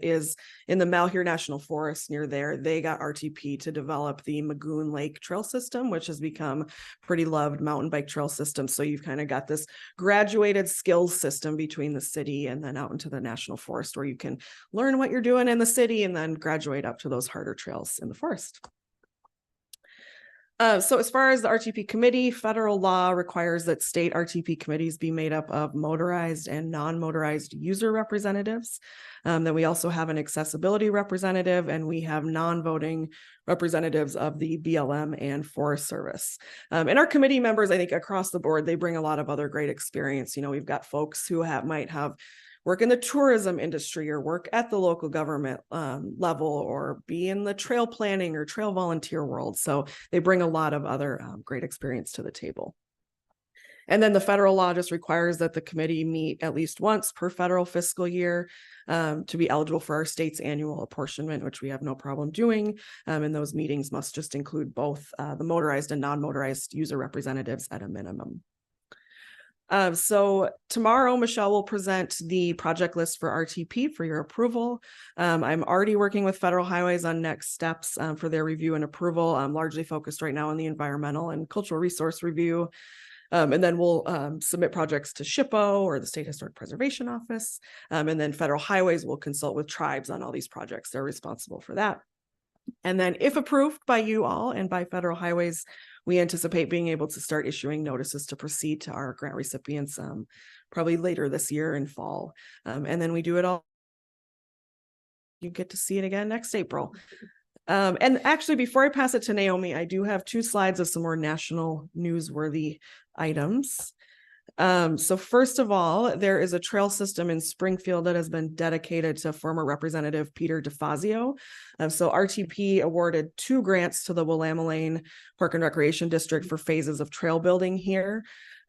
is in the Malheur National Forest near there. They got RTP to develop the Magoon Lake Trail System, which has become pretty loved mountain bike trail system. So you've kind of got this graduated skills system between the city and then out into the national forest where you can learn what you're doing in the city and then graduate up to those harder trails in the forest. So as far as the RTP committee, federal law requires that state RTP committees be made up of motorized and non-motorized user representatives. Then we also have an accessibility representative, and we have non-voting representatives of the BLM and Forest Service. And our committee members, I think across the board, they bring a lot of other great experience. You know, we've got folks who might have work in the tourism industry or work at the local government level or be in the trail planning or trail volunteer world. So they bring a lot of other great experience to the table. And then the federal law just requires that the committee meet at least once per federal fiscal year to be eligible for our state's annual apportionment, which we have no problem doing. And those meetings must just include both the motorized and non-motorized user representatives at a minimum. So tomorrow, Michelle will present the project list for RTP for your approval. I'm already working with Federal Highways on next steps for their review and approval. I'm largely focused right now on the environmental and cultural resource review. And then we'll submit projects to SHPO or the State Historic Preservation Office. And then Federal Highways will consult with tribes on all these projects. They're responsible for that. And then if approved by you all and by Federal Highways, we anticipate being able to start issuing notices to proceed to our grant recipients probably later this year in fall. And then we do it all. You get to see it again next April. And actually, before I pass it to Naomi, I do have 2 slides of some more national newsworthy items. So first of all, there is a trail system in Springfield that has been dedicated to former Representative Peter DeFazio. So RTP awarded 2 grants to the Willamette Park and Recreation District for phases of trail building here.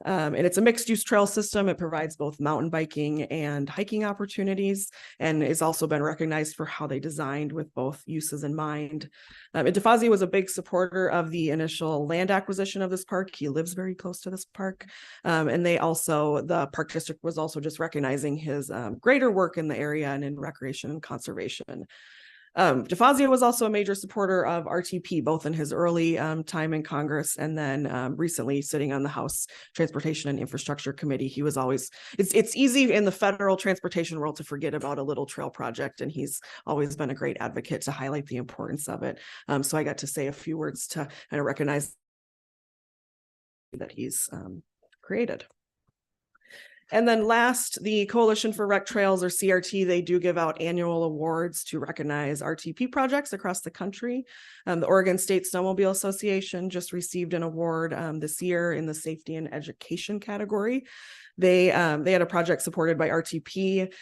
And it's a mixed-use trail system. It provides both mountain biking and hiking opportunities, and has also been recognized for how they designed with both uses in mind. DeFazio was a big supporter of the initial land acquisition of this park. He lives very close to this park. And the Park District was also just recognizing his greater work in the area and in recreation and conservation. DeFazio was also a major supporter of RTP, both in his early time in Congress and then recently sitting on the House Transportation and Infrastructure Committee. He was always, it's easy in the federal transportation world to forget about a little trail project, and he's always been a great advocate to highlight the importance of it. So I got to say a few words to kind of recognize that he's created. And then last, the Coalition for Rec Trails, or CRT, they do give out annual awards to recognize RTP projects across the country. The Oregon State Snowmobile Association just received an award this year in the safety and education category. They had a project supported by RTP,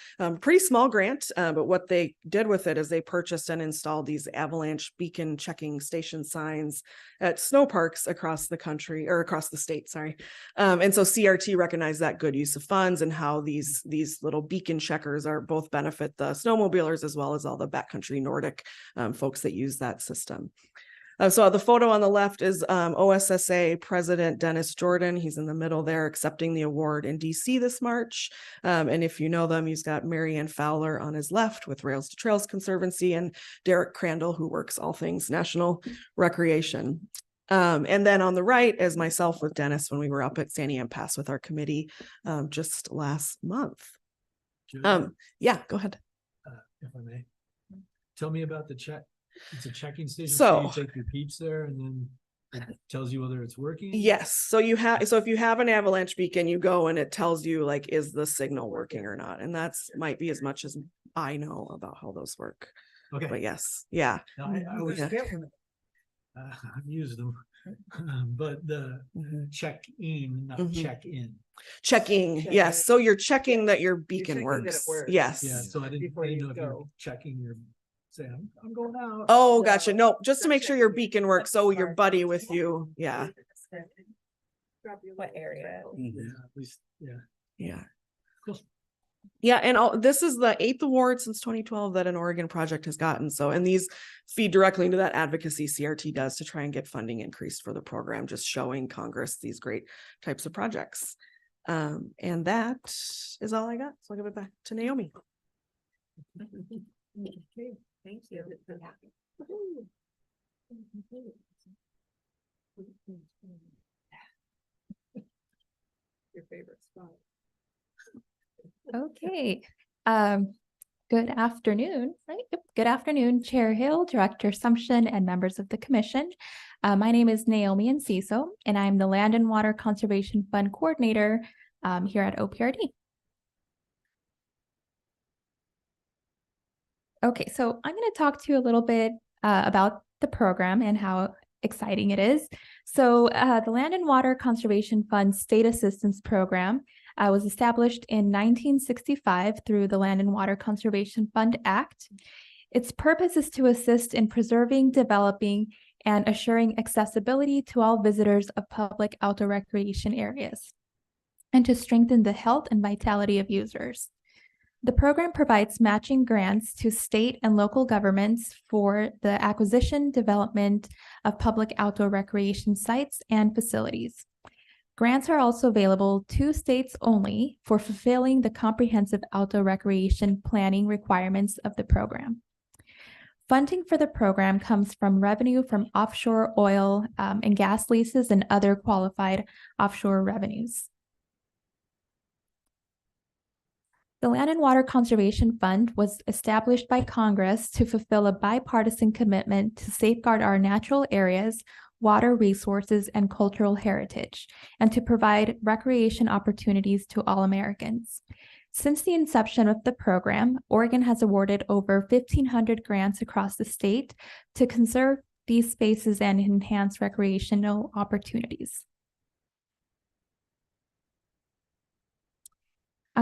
pretty small grant, but what they did with it is they purchased and installed these avalanche beacon checking station signs at snow parks across the country, or across the state, sorry. And so CRT recognized that good use of funds and how these little beacon checkers are both benefit the snowmobilers as well as all the backcountry Nordic folks that use that system. So the photo on the left is OSSA President Dennis Jordan. He's in the middle there accepting the award in DC this March. And if you know them, he's got Marianne Fowler on his left with Rails to Trails Conservancy and Derek Crandall, who works all things national recreation. And then on the right is myself with Dennis when we were up at Santiam Pass with our committee just last month. Yeah, go ahead. If I may, tell me about the check. It's a checking station. So you take your peeps there and then it tells you whether it's working. Yes. So if you have an avalanche beacon, you go and it tells you like, is the signal working or not? And that's might be as much as I know about how those work. Okay. But yes. Yeah. Now, I was, I've used them, but the check-in, not check-in. Checking. Yes. So you're checking that your beacon works. Yes. Yeah. So I didn't know if you're checking your, say, I'm going out. Oh, gotcha. No, just to make sure your beacon works. So your buddy with you. Yeah. What area? Yeah, at least, yeah. Yeah. Cool. Yeah, and this is the 8th award since 2012 that an Oregon project has gotten. So, and these feed directly into that advocacy CRT does to try and get funding increased for the program, just showing Congress these great types of projects. And that is all I got. So I'll give it back to Naomi. Okay, thank you. Your favorite spot. Okay. Good afternoon, right? Yep. Good afternoon, Chair Hill, Director Sumption, and members of the Commission. My name is Naomi Enciso, and I'm the Land and Water Conservation Fund Coordinator here at OPRD. Okay, so I'm going to talk to you a little bit about the program and how exciting it is. So the Land and Water Conservation Fund State Assistance Program was established in 1965 through the Land and Water Conservation Fund Act. Its purpose is to assist in preserving, developing, and assuring accessibility to all visitors of public outdoor recreation areas, and to strengthen the health and vitality of users. The program provides matching grants to state and local governments for the acquisition, development of public outdoor recreation sites and facilities. Grants are also available to states only for fulfilling the comprehensive outdoor recreation planning requirements of the program. Funding for the program comes from revenue from offshore oil and gas leases and other qualified offshore revenues. The Land and Water Conservation Fund was established by Congress to fulfill a bipartisan commitment to safeguard our natural areas, water resources, and cultural heritage, and to provide recreation opportunities to all Americans. Since the inception of the program, Oregon has awarded over 1,500 grants across the state to conserve these spaces and enhance recreational opportunities.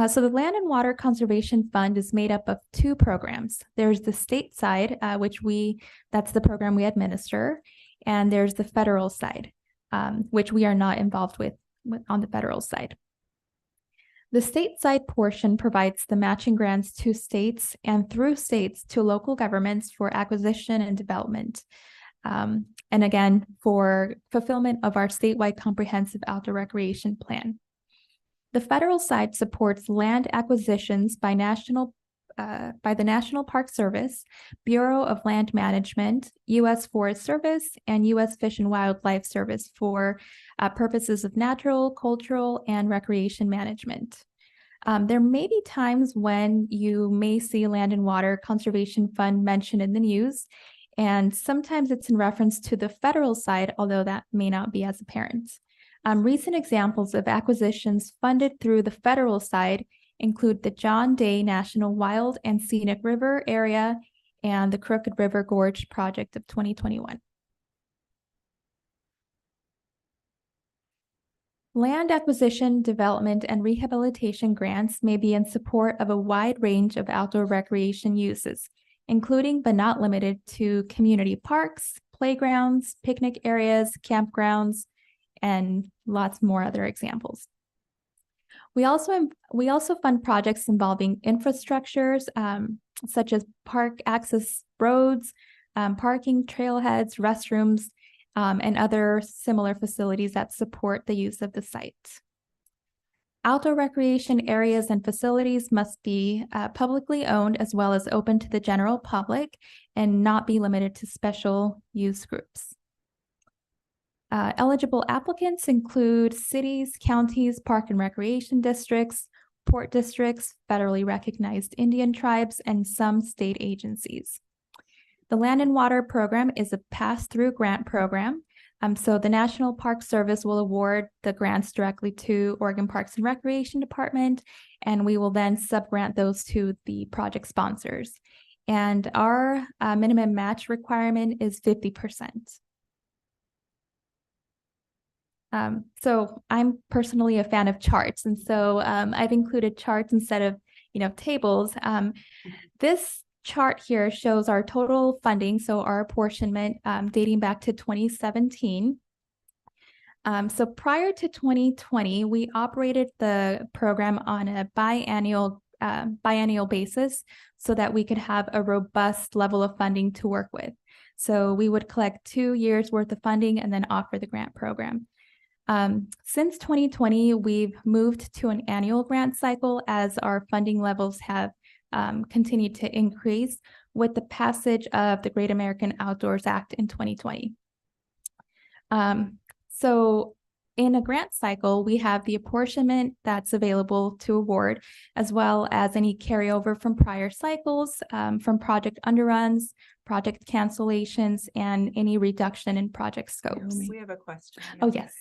So the Land and Water Conservation Fund is made up of two programs. There's the state side, that's the program we administer, and there's the federal side, which we are not involved with on the federal side. The state side portion provides the matching grants to states and through states to local governments for acquisition and development. And again, for fulfillment of our statewide comprehensive outdoor recreation plan. The federal side supports land acquisitions by the National Park Service, Bureau of Land Management, U.S. Forest Service, and U.S. Fish and Wildlife Service for purposes of natural, cultural, and recreation management. There may be times when you may see Land and Water Conservation Fund mentioned in the news, and sometimes it's in reference to the federal side, although that may not be as apparent. Recent examples of acquisitions funded through the federal side include the John Day National Wild and Scenic River Area and the Crooked River Gorge project of 2021. Land acquisition, development, and rehabilitation grants may be in support of a wide range of outdoor recreation uses, including but not limited to community parks, playgrounds, picnic areas, campgrounds, and lots more other examples. We also fund projects involving infrastructures such as park access roads, parking trailheads, restrooms, and other similar facilities that support the use of the site. Outdoor recreation areas and facilities must be publicly owned as well as open to the general public and not be limited to special use groups. Eligible applicants include cities, counties, park and recreation districts, port districts, federally recognized Indian tribes, and some state agencies. The Land and Water Program is a pass-through grant program. So the National Park Service will award the grants directly to Oregon Parks and Recreation Department, and we will then subgrant those to the project sponsors. And our minimum match requirement is 50%. So I'm personally a fan of charts, and so I've included charts instead of tables. This chart here shows our total funding, so our apportionment dating back to 2017. So prior to 2020, we operated the program on a biannual basis so that we could have a robust level of funding to work with. So we would collect 2 years worth of funding and then offer the grant program. Since 2020, we've moved to an annual grant cycle as our funding levels have continued to increase with the passage of the Great American Outdoors Act in 2020. So in a grant cycle, we have the apportionment that's available to award, as well as any carryover from prior cycles, from project underruns, project cancellations, and any reduction in project scopes. We have a question. Oh, yes.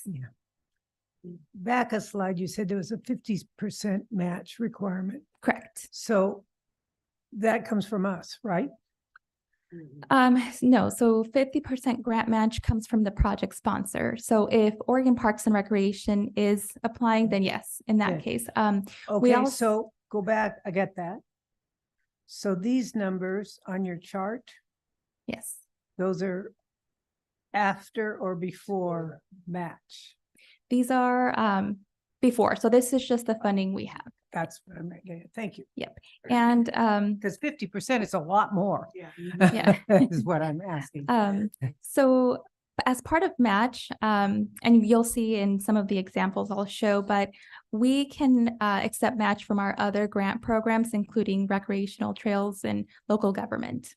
Back a slide, you said there was a 50% match requirement. Correct. So that comes from us, right? No, so 50% grant match comes from the project sponsor. So if Oregon Parks and Recreation is applying, then yes, in that Okay. case. Okay, also- so go back, I get that. So these numbers on your chart, Yes. those are after or before match? These are before. So this is just the funding we have. That's what I'm getting. Thank you. And Because 50% is a lot more. Yeah. Yeah. Is what I'm asking. so as part of match, and you'll see in some of the examples I'll show, but we can accept match from our other grant programs, including recreational trails and local government.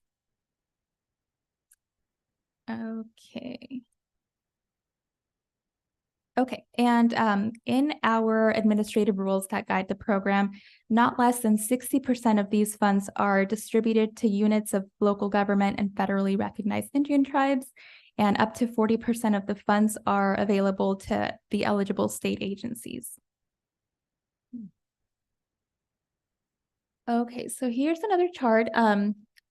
Okay. Okay, and in our administrative rules that guide the program, not less than 60% of these funds are distributed to units of local government and federally recognized Indian tribes, and up to 40% of the funds are available to the eligible state agencies. Okay, so here's another chart.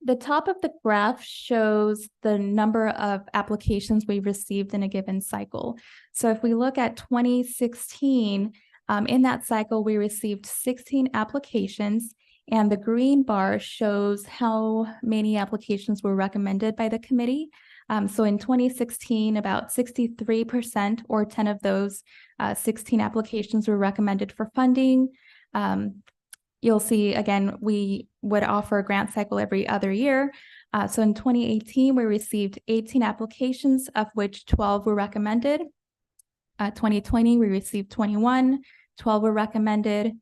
The top of the graph shows the number of applications we received in a given cycle. So if we look at 2016, in that cycle, we received 16 applications, and the green bar shows how many applications were recommended by the committee. So in 2016, about 63% or 10 of those 16 applications were recommended for funding. You'll see, again, we would offer a grant cycle every other year. So in 2018, we received 18 applications, of which 12 were recommended. 2020, we received 21, 12 were recommended.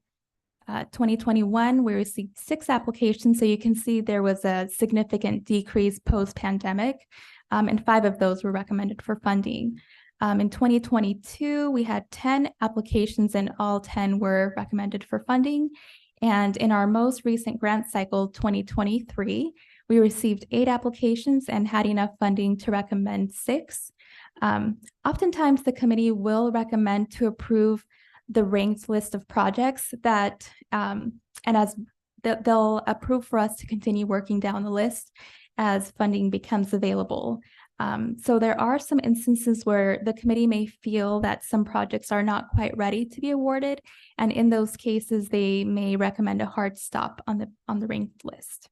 2021, we received 6 applications. So you can see there was a significant decrease post-pandemic, and 5 of those were recommended for funding. In 2022, we had 10 applications and all 10 were recommended for funding. And in our most recent grant cycle, 2023, we received 8 applications and had enough funding to recommend 6. Oftentimes, the committee will recommend to approve the ranked list of projects that, and as they'll approve for us to continue working down the list as funding becomes available. So there are some instances where the committee may feel that some projects are not quite ready to be awarded, and in those cases, they may recommend a hard stop on the ranked list.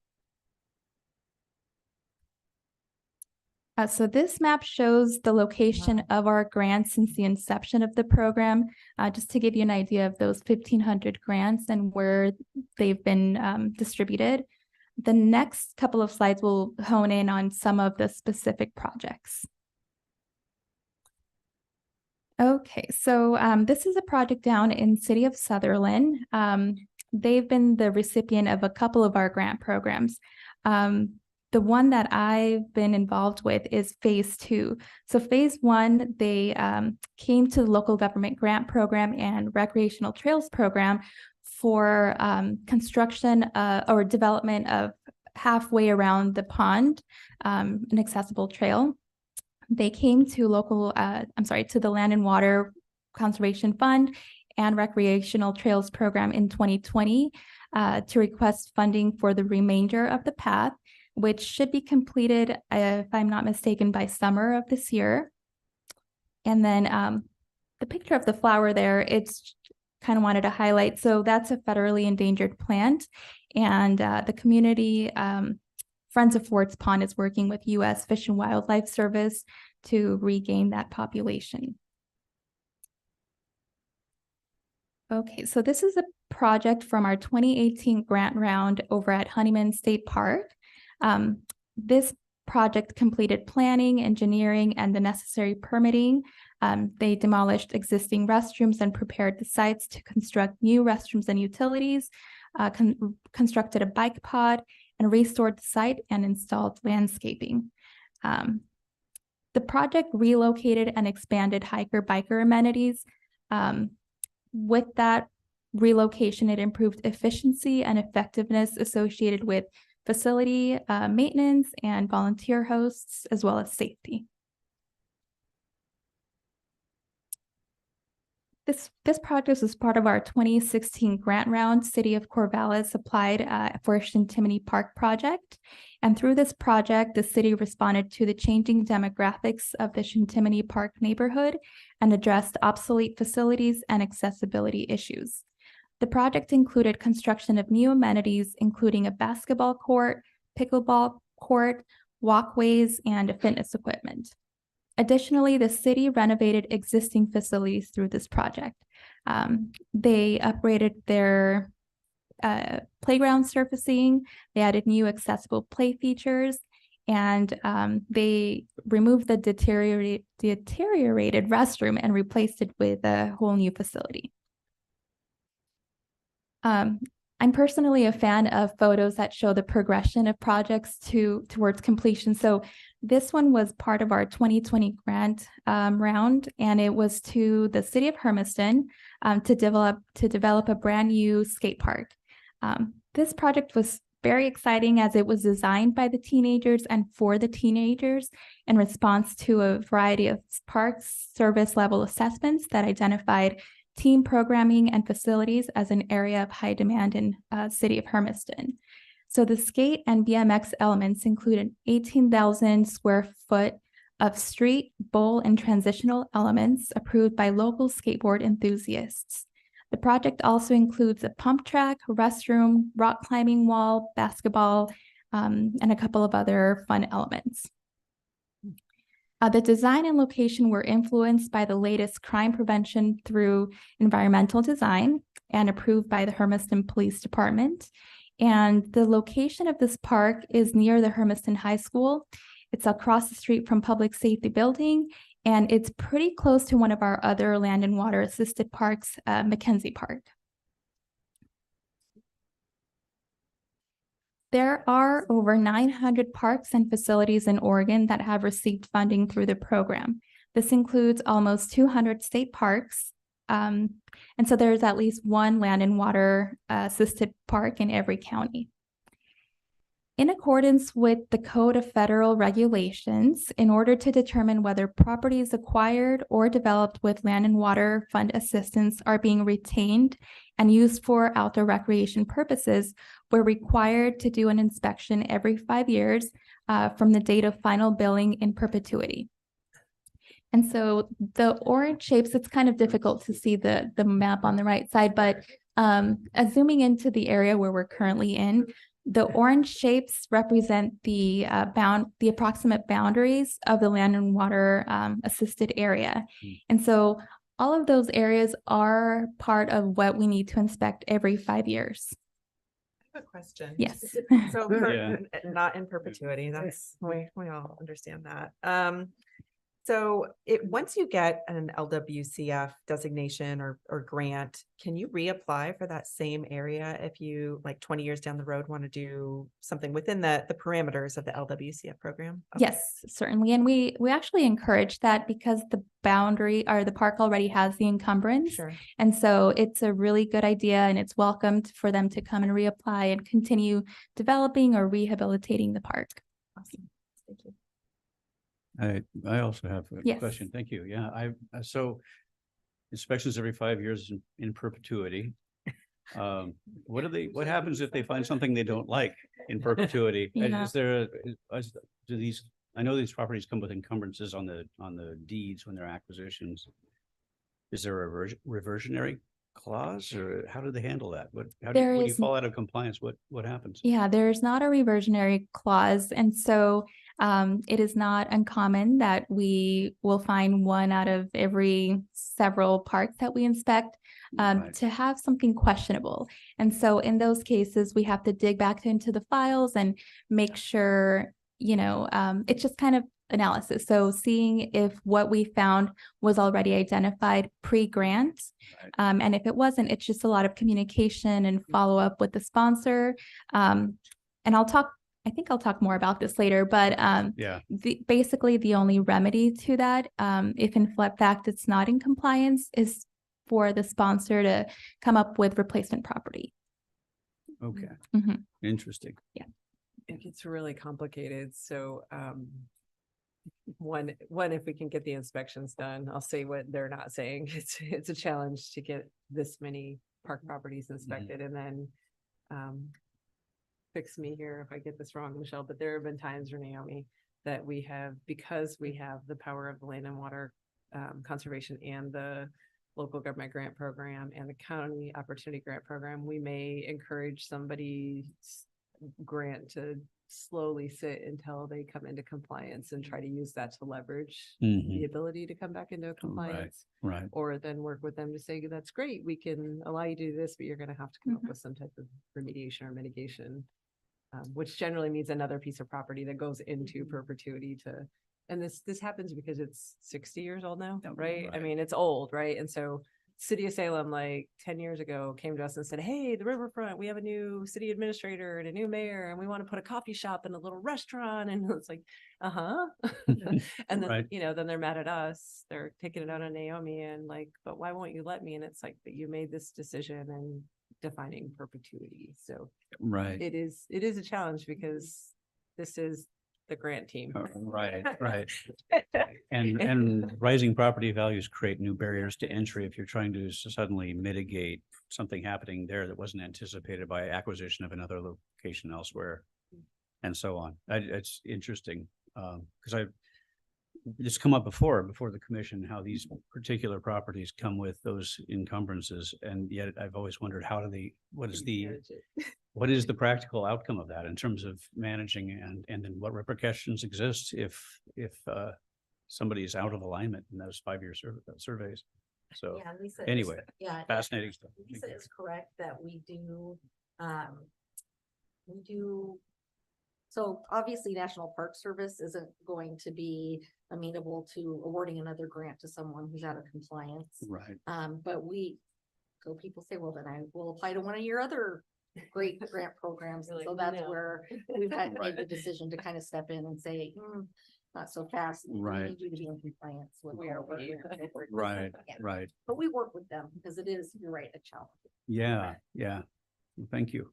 So this map shows the location of our grants since the inception of the program, just to give you an idea of those 1,500 grants and where they've been distributed. The next couple of slides will hone in on some of the specific projects. Okay, so this is a project down in City of Sutherland. They've been the recipient of a couple of our grant programs. The one that I've been involved with is phase 2. So phase 1, they came to the local government grant program and recreational trails program for construction or development of halfway around the pond, an accessible trail. They came to to the Land and Water Conservation Fund and Recreational Trails Program in 2020 to request funding for the remainder of the path, which should be completed, if I'm not mistaken, by summer of this year. And then the picture of the flower there, it's kind of wanted to highlight. So that's a federally endangered plant, and the community Friends of Forts Pond is working with U.S. Fish and Wildlife Service to regain that population. Okay, so this is a project from our 2018 grant round over at Honeyman State Park. This project completed planning, engineering, and the necessary permitting. They demolished existing restrooms and prepared the sites to construct new restrooms and utilities, constructed a bike pod, and restored the site and installed landscaping. The project relocated and expanded hiker-biker amenities. With that relocation, it improved efficiency and effectiveness associated with facility maintenance and volunteer hosts, as well as safety. This project was part of our 2016 grant round. City of Corvallis applied for a Shintimony Park project. And through this project, the city responded to the changing demographics of the Shintimony Park neighborhood and addressed obsolete facilities and accessibility issues. The project included construction of new amenities, including a basketball court, pickleball court, walkways, and fitness equipment. Additionally, the city renovated existing facilities through this project. They upgraded their playground surfacing, they added new accessible play features, and they removed the deteriorated restroom and replaced it with a whole new facility. I'm personally a fan of photos that show the progression of projects towards completion. So this one was part of our 2020 grant round, and it was to the city of Hermiston to develop a brand new skate park. This project was very exciting as it was designed by the teenagers and for the teenagers in response to a variety of park service level assessments that identified team programming and facilities as an area of high demand in city of Hermiston. So the skate and BMX elements included 18,000 square foot of street, bowl, and transitional elements approved by local skateboard enthusiasts. The project also includes a pump track, restroom, rock climbing wall, basketball, and a couple of other fun elements. The design and location were influenced by the latest crime prevention through environmental design and approved by the Hermiston Police Department. And the location of this park is near the Hermiston High School. It's across the street from Public Safety Building, and it's pretty close to one of our other land and water assisted parks, Mackenzie Park. There are over 900 parks and facilities in Oregon that have received funding through the program. This includes almost 200 state parks. And so there's at least one land and water assisted park in every county. In accordance with the Code of Federal Regulations, in order to determine whether properties acquired or developed with land and water fund assistance are being retained and used for outdoor recreation purposes, we're required to do an inspection every 5 years from the date of final billing in perpetuity. And so the orange shapes, it's kind of difficult to see the map on the right side, but zooming into the area where we're currently in, the orange shapes represent the approximate boundaries of the land and water assisted area. And so all of those areas are part of what we need to inspect every 5 years. I have a question. Yes. So for, not in perpetuity, that's we all understand that. So once you get an LWCF designation or grant, can you reapply for that same area if you, like 20 years down the road, want to do something within the parameters of the LWCF program? Okay. Yes, certainly. And we actually encourage that because the boundary or the park already has the encumbrance. Sure. And so it's a really good idea and it's welcomed for them to come and reapply and continue developing or rehabilitating the park. Awesome. Thank you. I also have a Yes. question. Thank you. Yeah, so inspections every 5 years in perpetuity. What happens if they find something they don't like in perpetuity? Yeah. Do these, I know these properties come with encumbrances on the deeds when they're acquisitions. Is there a reversionary clause, or how do they handle that? When you fall out of compliance, what happens? Yeah, there's not a reversionary clause. And so it is not uncommon that we will find one out of every several parks that we inspect. Right. to have something questionable. And so in those cases, we have to dig back into the files and make sure, it's just kind of analysis. So seeing if what we found was already identified pre-grant. Right. And if it wasn't, it's just a lot of communication and follow up with the sponsor. And I think I'll talk more about this later, but Yeah. basically the only remedy to that, if in fact it's not in compliance, is for the sponsor to come up with replacement property. Okay. Mhm. Interesting. It gets really complicated, so one, if we can get the inspections done, I'll say what they're not saying. It's a challenge to get this many park properties inspected, and then fix me here if I get this wrong, Michelle, but there have been times, or Naomi, that we have, because we have the power of the land and water conservation and the local government grant program and the county opportunity grant program, we may encourage somebody's grant to slowly sit until they come into compliance and try to use that to leverage the ability to come back into compliance. Right. Or then work with them to say, that's great, we can allow you to do this, but you're going to have to come up with some type of remediation or mitigation, which generally means another piece of property that goes into perpetuity to, and this happens because it's 60 years old now, right? I Right. mean, it's old, right? And so City of Salem, like 10 years ago, came to us and said, hey, the riverfront, we have a new city administrator and a new mayor, and we want to put a coffee shop and a little restaurant. And it's like, and then, Right. then they're mad at us. They're taking it out on Naomi and like, but why won't you let me? And it's like, but you made this decision and defining perpetuity. So Right. it is a challenge because this is the grant team. Right. And rising property values create new barriers to entry if you're trying to suddenly mitigate something happening there that wasn't anticipated by acquisition of another location elsewhere, and so on. It's interesting, because it's come up before the commission, how these particular properties come with those encumbrances, and yet I've always wondered what is the practical outcome of that in terms of managing and then what repercussions exist if somebody's out of alignment in those 5-year surveys. So Yeah, Lisa. anyway, Yeah. fascinating stuff. Lisa is correct that we do. So obviously National Park Service isn't going to be amenable to awarding another grant to someone who's out of compliance. Right. But so people say, well, then I will apply to one of your other great grant programs. And so that's where we've had made the decision to kind of step in and say, not so fast. We Right. need you to be in compliance with We are all of your- Right. Yeah. Right. But we work with them because it is, you're right, a challenge. Yeah. Well, thank you.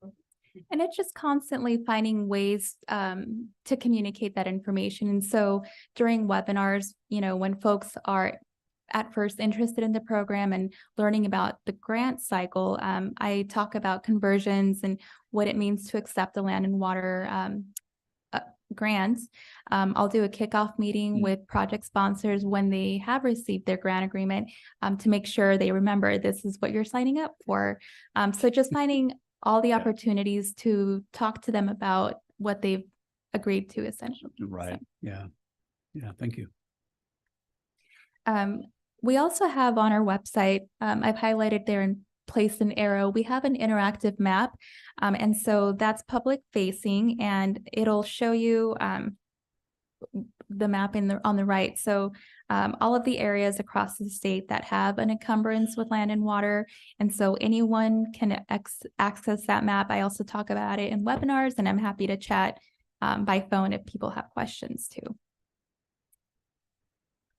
And it's just constantly finding ways to communicate that information. And so during webinars, when folks are at first interested in the program and learning about the grant cycle, I talk about conversions and what it means to accept the land and water grants. I'll do a kickoff meeting with project sponsors when they have received their grant agreement to make sure they remember this is what you're signing up for. So just finding all the opportunities to talk to them about what they've agreed to, essentially. Right. So. Yeah. Thank you. We also have on our website, I've highlighted there and placed an arrow. We have an interactive map. And so that's public facing and it'll show you the map on the right. So all of the areas across the state that have an encumbrance with land and water. And so anyone can access that map. I also talk about it in webinars and I'm happy to chat by phone if people have questions too.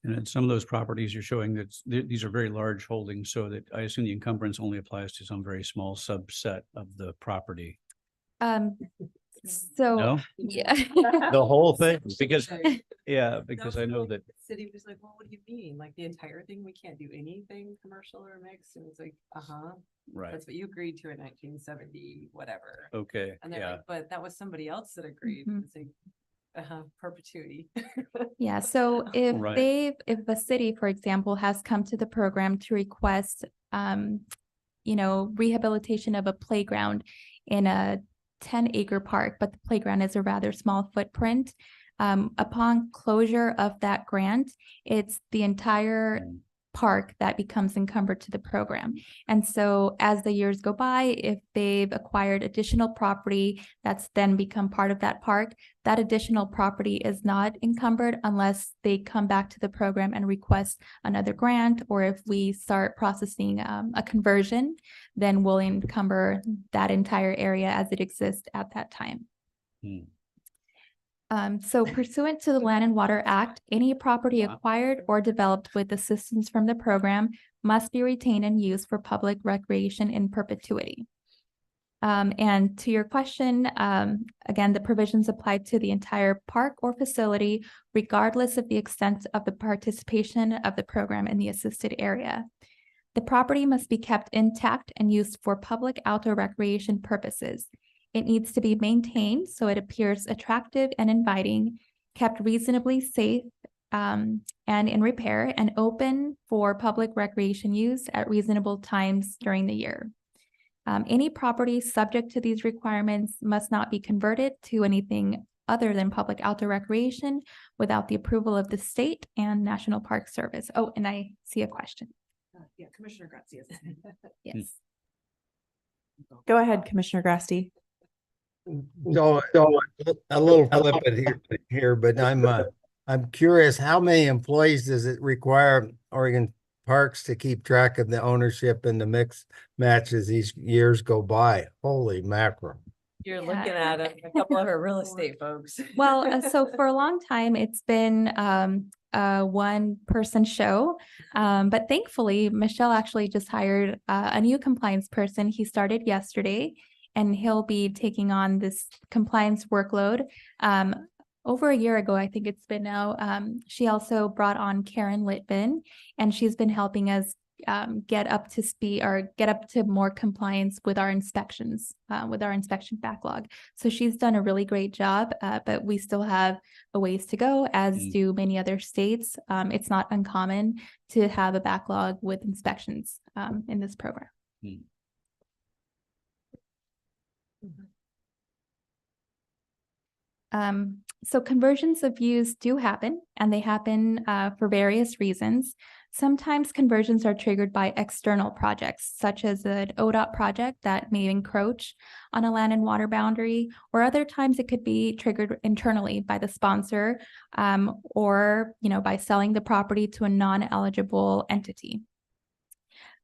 And in some of those properties you're showing that these are very large holdings, so that I assume the encumbrance only applies to some very small subset of the property. So No? yeah. The whole thing? Because I know that. The city was like, well, what do you mean? Like the entire thing, we can't do anything commercial or mixed? And it's like, Right. that's what you agreed to in 1970, whatever. Okay. And they're like, but that was somebody else that agreed. It's like, perpetuity. Yeah, so if Right. if a city, for example, has come to the program to request, rehabilitation of a playground in a 10-acre park, but the playground is a rather small footprint, upon closure of that grant, it's the entire park that becomes encumbered to the program. And so as the years go by, if they've acquired additional property that's then become part of that park, that additional property is not encumbered unless they come back to the program and request another grant, or if we start processing a conversion, then we'll encumber that entire area as it exists at that time. So pursuant to the Land and Water Act, any property acquired or developed with assistance from the program must be retained and used for public recreation in perpetuity. And to your question, again, the provisions apply to the entire park or facility, regardless of the extent of the participation of the program in the assisted area. The property must be kept intact and used for public outdoor recreation purposes. It needs to be maintained so it appears attractive and inviting, kept reasonably safe and in repair, and open for public recreation use at reasonable times during the year. Any property subject to these requirements must not be converted to anything other than public outdoor recreation without the approval of the state and National Park Service. Oh, and I see a question. Yeah, Commissioner Grazias. Yes. Go ahead, Commissioner Grasty. So a little flippant here, but I'm curious, how many employees does it require Oregon Parks to keep track of the ownership and the mix match as these years go by? Holy mackerel. You're Yeah. looking at a couple of our real estate folks. Well, so for a long time, it's been a one-person show. But thankfully, Michelle actually just hired a new compliance person. He started yesterday, and he'll be taking on this compliance workload. Over a year ago, I think it's been now, she also brought on Karen Litvin, and she's been helping us get up to speed or get up to more compliance with our inspections, with our inspection backlog. So she's done a really great job, but we still have a ways to go, as do many other states. It's not uncommon to have a backlog with inspections in this program. So conversions of use do happen, and they happen for various reasons. Sometimes conversions are triggered by external projects, such as an ODOT project that may encroach on a land and water boundary, or other times it could be triggered internally by the sponsor, or by selling the property to a non-eligible entity.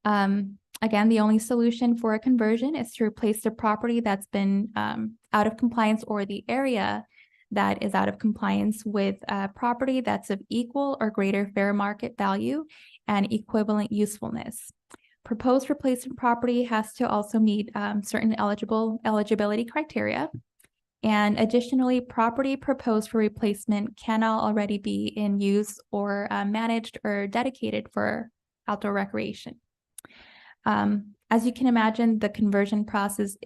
Again, the only solution for a conversion is to replace the property that's been out of compliance, or the area that is out of compliance, with a property that's of equal or greater fair market value and equivalent usefulness. Proposed replacement property has to also meet certain eligibility criteria. And additionally, property proposed for replacement cannot already be in use or managed or dedicated for outdoor recreation. As you can imagine, the conversion process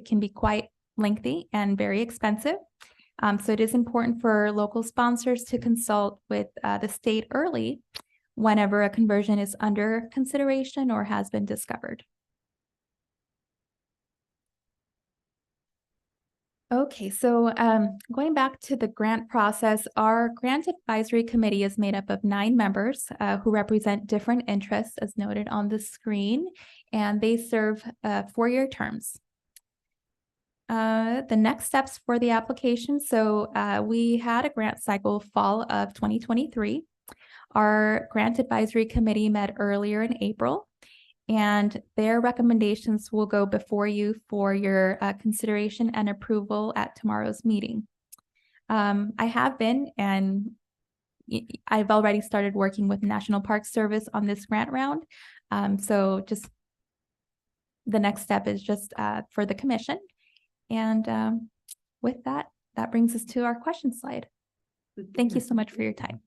can be quite lengthy and very expensive. So it is important for local sponsors to consult with the state early whenever a conversion is under consideration or has been discovered. Okay, so going back to the grant process, our grant advisory committee is made up of 9 members who represent different interests, as noted on the screen, and they serve 4-year terms. The next steps for the application. So we had a grant cycle fall of 2023. Our grant advisory committee met earlier in April, and their recommendations will go before you for your consideration and approval at tomorrow's meeting. I have been, and I've already started working with National Park Service on this grant round. So just the next step is just for the commission. And with that, that brings us to our question slide. Thank you so much for your time.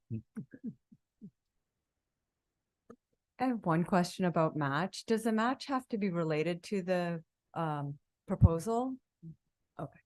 I have one question about match. Does the match have to be related to the proposal? Okay.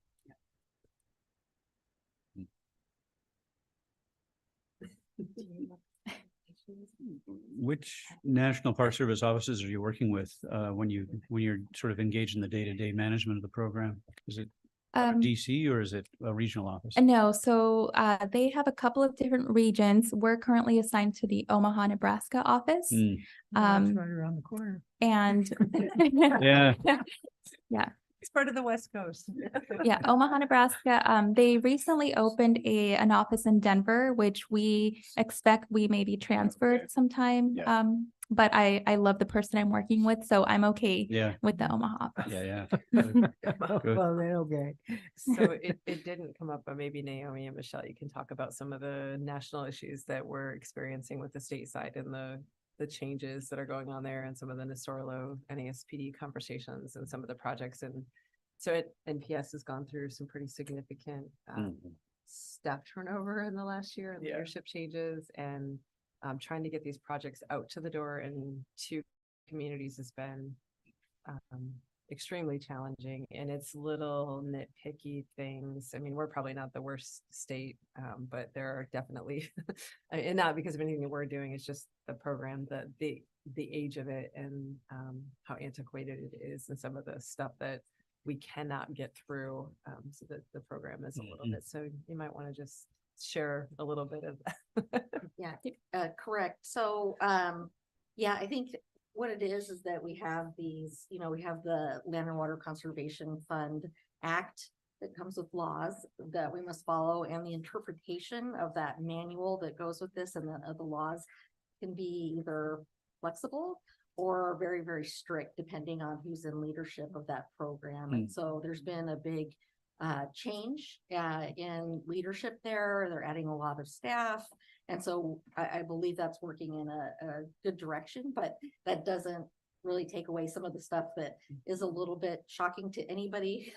Which National Park Service offices are you working with when you're sort of engaged in the day-to-day management of the program? Is it DC, or is it a regional office? No, so they have a couple of different regions. We're currently assigned to the Omaha, Nebraska office. Mm, That's right around the corner. And Yeah. yeah, It's part of the West Coast. yeah, Omaha, Nebraska. They recently opened an office in Denver, which we expect we may be transferred sometime. Yeah. But I love the person I'm working with, so I'm okay Yeah, with the Omaha office. yeah. Well, then, okay. So it didn't come up, but maybe Naomi and Michelle, you can talk about some of the national issues that we're experiencing with the state side and the changes that are going on there and some of the Nestorlo NASPD conversations and some of the projects. And so NPS has gone through some pretty significant staff turnover in the last year and Yeah. leadership changes, and trying to get these projects out to the door and to communities has been extremely challenging, and it's little nitpicky things. I mean, we're probably not the worst state, but there are definitely, and not because of anything that we're doing, it's just the program, the age of it, and how antiquated it is, and some of the stuff that we cannot get through, so that the program is a little bit. So you might want to just share a little bit of that. Yeah, correct. So, yeah, I think what it is that we have these, we have the Land and Water Conservation Fund Act that comes with laws that we must follow, and the interpretation of that manual that goes with this and the laws can be either flexible or very, very strict, depending on who's in leadership of that program. And so there's been a big change in leadership there. They're adding a lot of staff. And so I believe that's working in a good direction, but that doesn't really take away some of the stuff that is a little bit shocking to anybody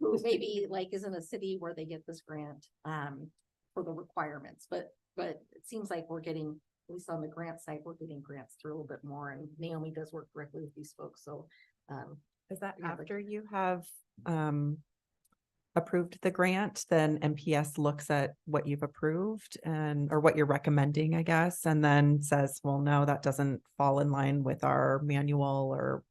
who maybe like is in a city where they get this grant for the requirements. But it seems like we're getting, at least on the grant side, we're getting grants through a little bit more, and Naomi does work directly with these folks. So Is that Yeah, but- after you have approved the grant, then NPS looks at what you've approved or what you're recommending, I guess, and then says, well, no, that doesn't fall in line with our manual, or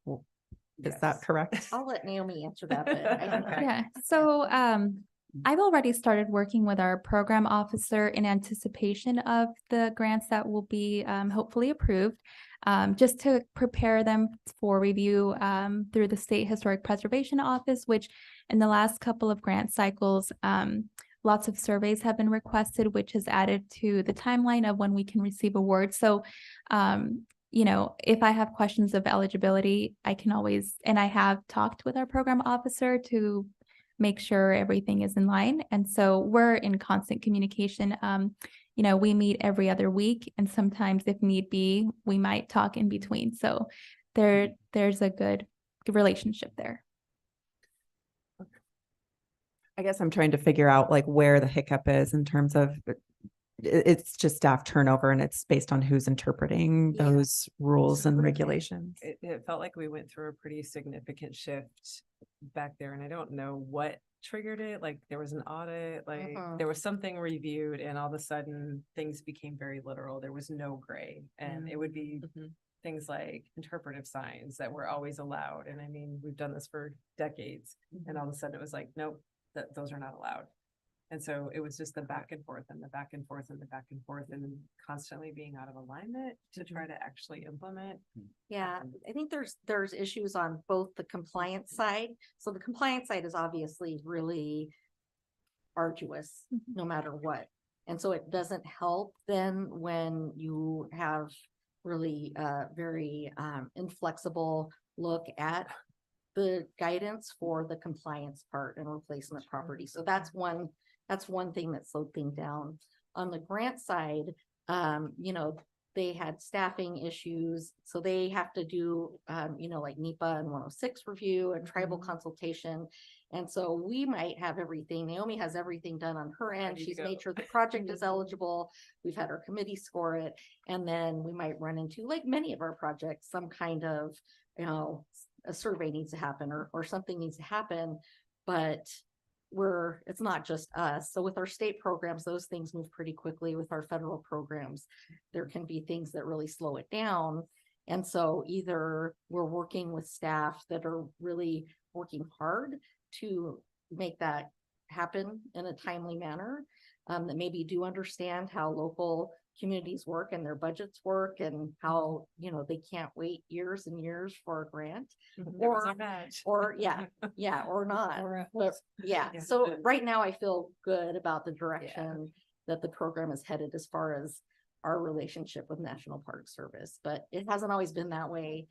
is that Yes. correct? I'll let Naomi answer that, but I think Yeah, so I've already started working with our program officer in anticipation of the grants that will be hopefully approved, just to prepare them for review through the State Historic Preservation Office, which in the last couple of grant cycles, lots of surveys have been requested, which has added to the timeline of when we can receive awards. So if I have questions of eligibility, I can always, and I have talked with our program officer to make sure everything is in line. And so we're in constant communication. We meet every other week, and sometimes if need be, we might talk in between. So there's a good relationship there. I guess I'm trying to figure out like where the hiccup is in terms of it's just staff turnover, and it's based on who's interpreting Yeah. those rules and regulations. It felt like we went through a pretty significant shift back there, and I don't know what triggered it. Like there was an audit, like there was something reviewed, and all of a sudden things became very literal. There was no gray, and it would be things like interpretive signs that were always allowed. And I mean, we've done this for decades, and all of a sudden it was like, nope, those are not allowed. And so it was just the back and forth and the back and forth and the back and forth, and constantly being out of alignment to try to actually implement. Yeah, I think there's issues on both the compliance side. So the compliance side is obviously really arduous, no matter what. And so it doesn't help then when you have really very inflexible look at the guidance for the compliance part and replacement property. So that's one thing that slowed things down. On the grant side, they had staffing issues, so they have to do, like NEPA and 106 review and tribal consultation. And so we might have everything. Naomi has everything done on her end. Ready to She's go. made sure the project is eligible. We've had our committee score it. And then we might run into, like many of our projects, some kind of, a survey needs to happen or something needs to happen, but it's not just us. So with our state programs, those things move pretty quickly. With our federal programs, there can be things that really slow it down. And so either we're working with staff that are really working hard to make that happen in a timely manner. That maybe do understand how local communities work and their budgets work and how, you know, they can't wait years and years for a grant. Or yeah, or not. But yeah, Yeah. so right now I feel good about the direction that the program is headed as far as our relationship with National Park Service, but it hasn't always been that way.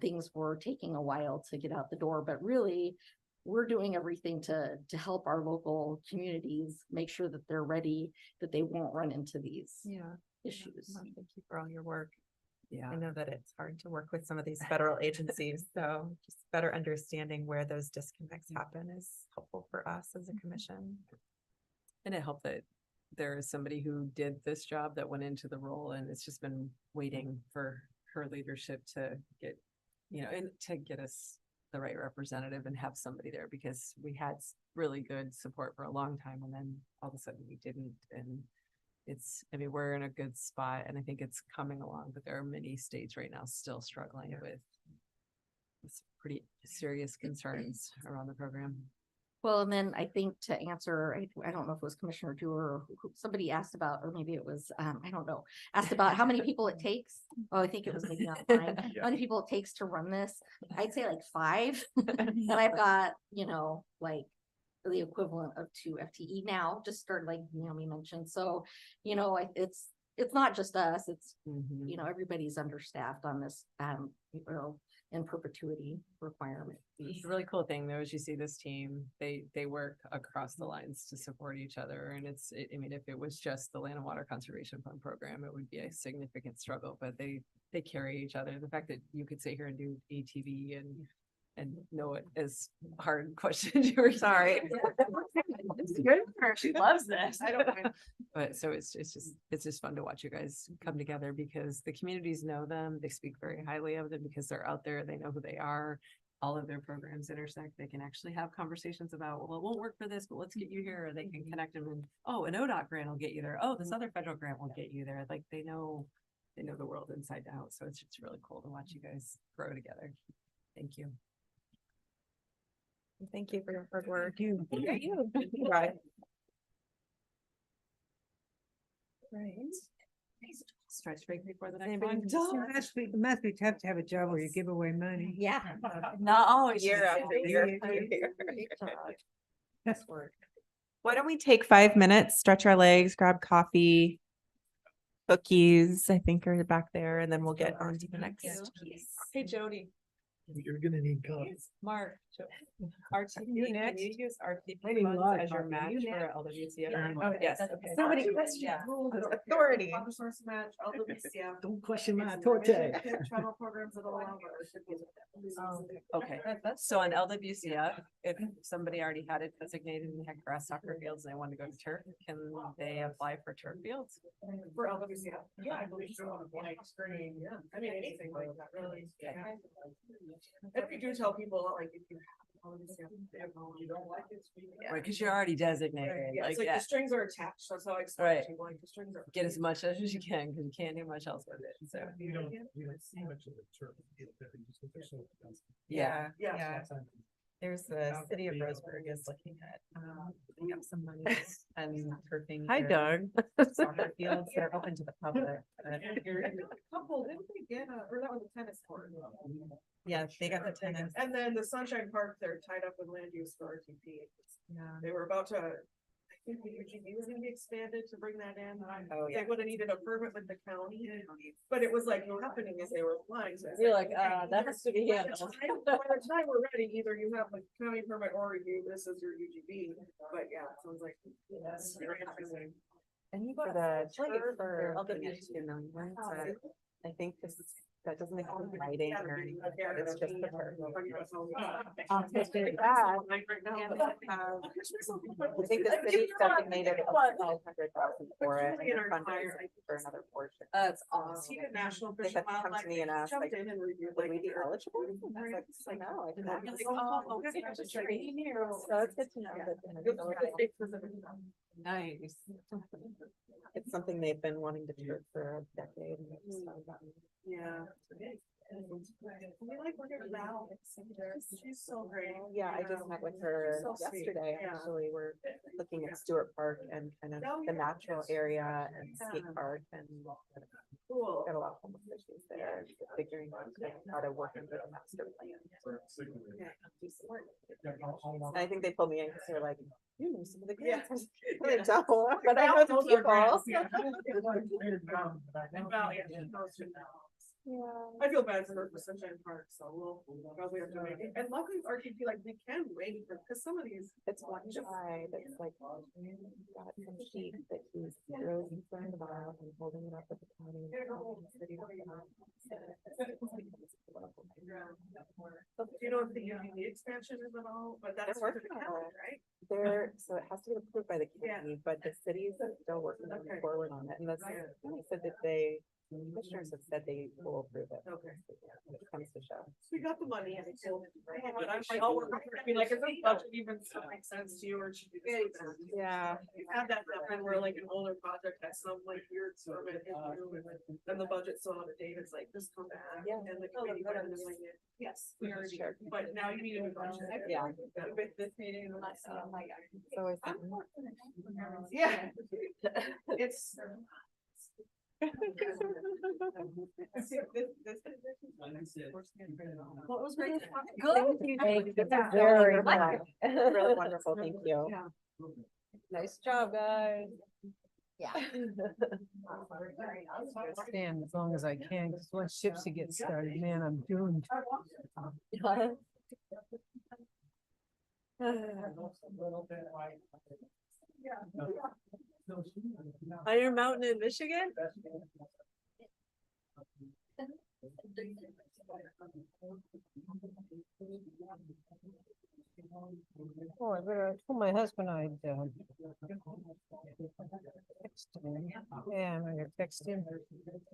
Things were taking a while to get out the door, but really we're doing everything to help our local communities make sure that they're ready, that they won't run into these issues. Thank you for all your work. Yeah. I know that it's hard to work with some of these federal agencies, so just better understanding where those disconnects happen is helpful for us as a commission. And it helped that there is somebody who did this job that went into the role, and it's just been waiting for her leadership to get, you know, and to get us the right representative and have somebody there, because we had really good support for a long time and then all of a sudden we didn't. And it's, I mean, we're in a good spot and I think it's coming along, but there are many states right now still struggling with pretty serious concerns around the program. Well, and then I think to answer, I don't know if it was Commissioner Dewar or somebody asked about, or maybe it was, I don't know, asked about how many people it takes. Oh, I think it was maybe online. How many people it takes to run this? I'd say like 5. And I've got, you know, like the equivalent of 2 FTE now, just started, like Naomi mentioned. So, you know, it's not just us, it's, you know, everybody's understaffed on this, you know, in perpetuity requirement. The really cool thing though is you see this team, they work across the lines to support each other. And I mean, if it was just the Land and Water Conservation Fund program, it would be a significant struggle, but they carry each other. The fact that you could sit here and do ATV and know it is hard question. You were sorry. It's good for her. She loves this. I don't mind. But so it's just fun to watch you guys come together because the communities know them. They speak very highly of them because they're out there. They know who they are. All of their programs intersect. They can actually have conversations about, well, it won't work for this, but let's get you here. Or they can connect them and, oh, an ODOT grant will get you there. Oh, this other federal grant will get you there. Like they know the world inside out. So it's really cool to watch you guys grow together. Thank you. Thank you for your hard work. Thank you. Right. Right. Stretch break before the next Anybody one. It must be tough to have a job where you give away money. Yeah. Not always. Year after year. That's work. Why don't we take 5 minutes, stretch our legs, grab coffee, cookies, I think are back there, and then we'll get on to the next piece. Hey, Jody. You're gonna need coffee. Mark. RTP, can you use RTP funds as your match for LWCF? Oh, yes, okay. Somebody question authority. Match, LWCF. Don't question my authority. Travel programs that allow. Okay, so on LWCF, if somebody already had it designated and had grass soccer fields and they want to go to turf, can they apply for turf fields? For LWCF, yeah, I believe so on a blank screen, yeah, I mean, anything like that, really. And we do tell people, like, if you you don't like it. Right, because you're already designated, Yeah, it's like, like the strings are attached, that's how I explain it to you, like, the strings are. get as much as you can, because you can't do much else with it, so. You don't see much of the turf. Yeah. Yeah. There's the city of Roseburg is looking at, they have some money and turfing. Hi, their Doug. Soccer fields, they're open to the public. but- Couple, didn't they get, or that was a tennis court? Yeah, they got the tennis. And then the Sunshine Park, they're tied up with land use for RTP. Yeah. They were about to, I think the UGB was gonna be expanded to bring that in. Oh, yeah. They would have needed a permit with the county, but it was like happening as they were applying. So it's You're like, okay, that has to be by the handled. by the time we're ready, either you have a county permit or you, this is your UGB, but yeah, it sounds like. Yes. And for the turf or LWC, I think this is, that doesn't include lighting or anything, it's just the turf. I think the city designated 500,000 for it, and they're funding for another portion. That's He did National They Fish had and to come Wildlife. to me and ask, Jumped like, in and reviewed, would like, we be their- eligible? And I was like, no, I did not. Like, So it's good to know that. nice. It's something they've been wanting to do for a decade. Yeah. She's so great. Yeah, I just met with her So sweet. yesterday, Yeah. actually, we're looking at Stewart Park and kind of the natural area and skate park and Cool. got a lot of homeless issues there, figuring out how to work into the master plan. Yeah. Do some work. And I think they pulled me in because they're like, you know some of the Yeah. grants. I was like, "Don't," but I know the Those are grants, people. yeah. And Valley, yeah, those two. Yeah. I feel bad for her for Sunshine Park, so we'll probably have to make it. And luckily RTP, like, they can wait, because some of these. It's one guy that's like, got some sheet that he's really concerned about and holding it up at the county. Do you know if the UND expansion is at all, but that's. They're for the working on county, it. Right? There, so it has to get approved by the Yeah. county, but the cities are still working Okay. forward on it, and that's, Yeah. they said that they, commissioners have said they will approve it. Okay. When it comes to show. So we got the money and it's still, but I'm like, oh, I mean, like, if this budget even still makes sense to you, or should we just leave it? Yeah. We've had that happen where like an older project has some like weird permit issue and then the budget's so out of date, it's like, just come back. Yeah. And the committee went and like, yes, we already, Sure. but now you need a new budget. Yeah. With this meeting and that's, So I yeah. It's. What was great? Thank you. This is Very wonderful. Really wonderful, thank you. Yeah. Nice job, guys. Yeah. Stand as long as I can, because once Gypsy gets started, man, I'm doomed. Iron Mountain in Michigan? Oh, I better, I told my husband I'd, text him. Yeah, I'm gonna text him.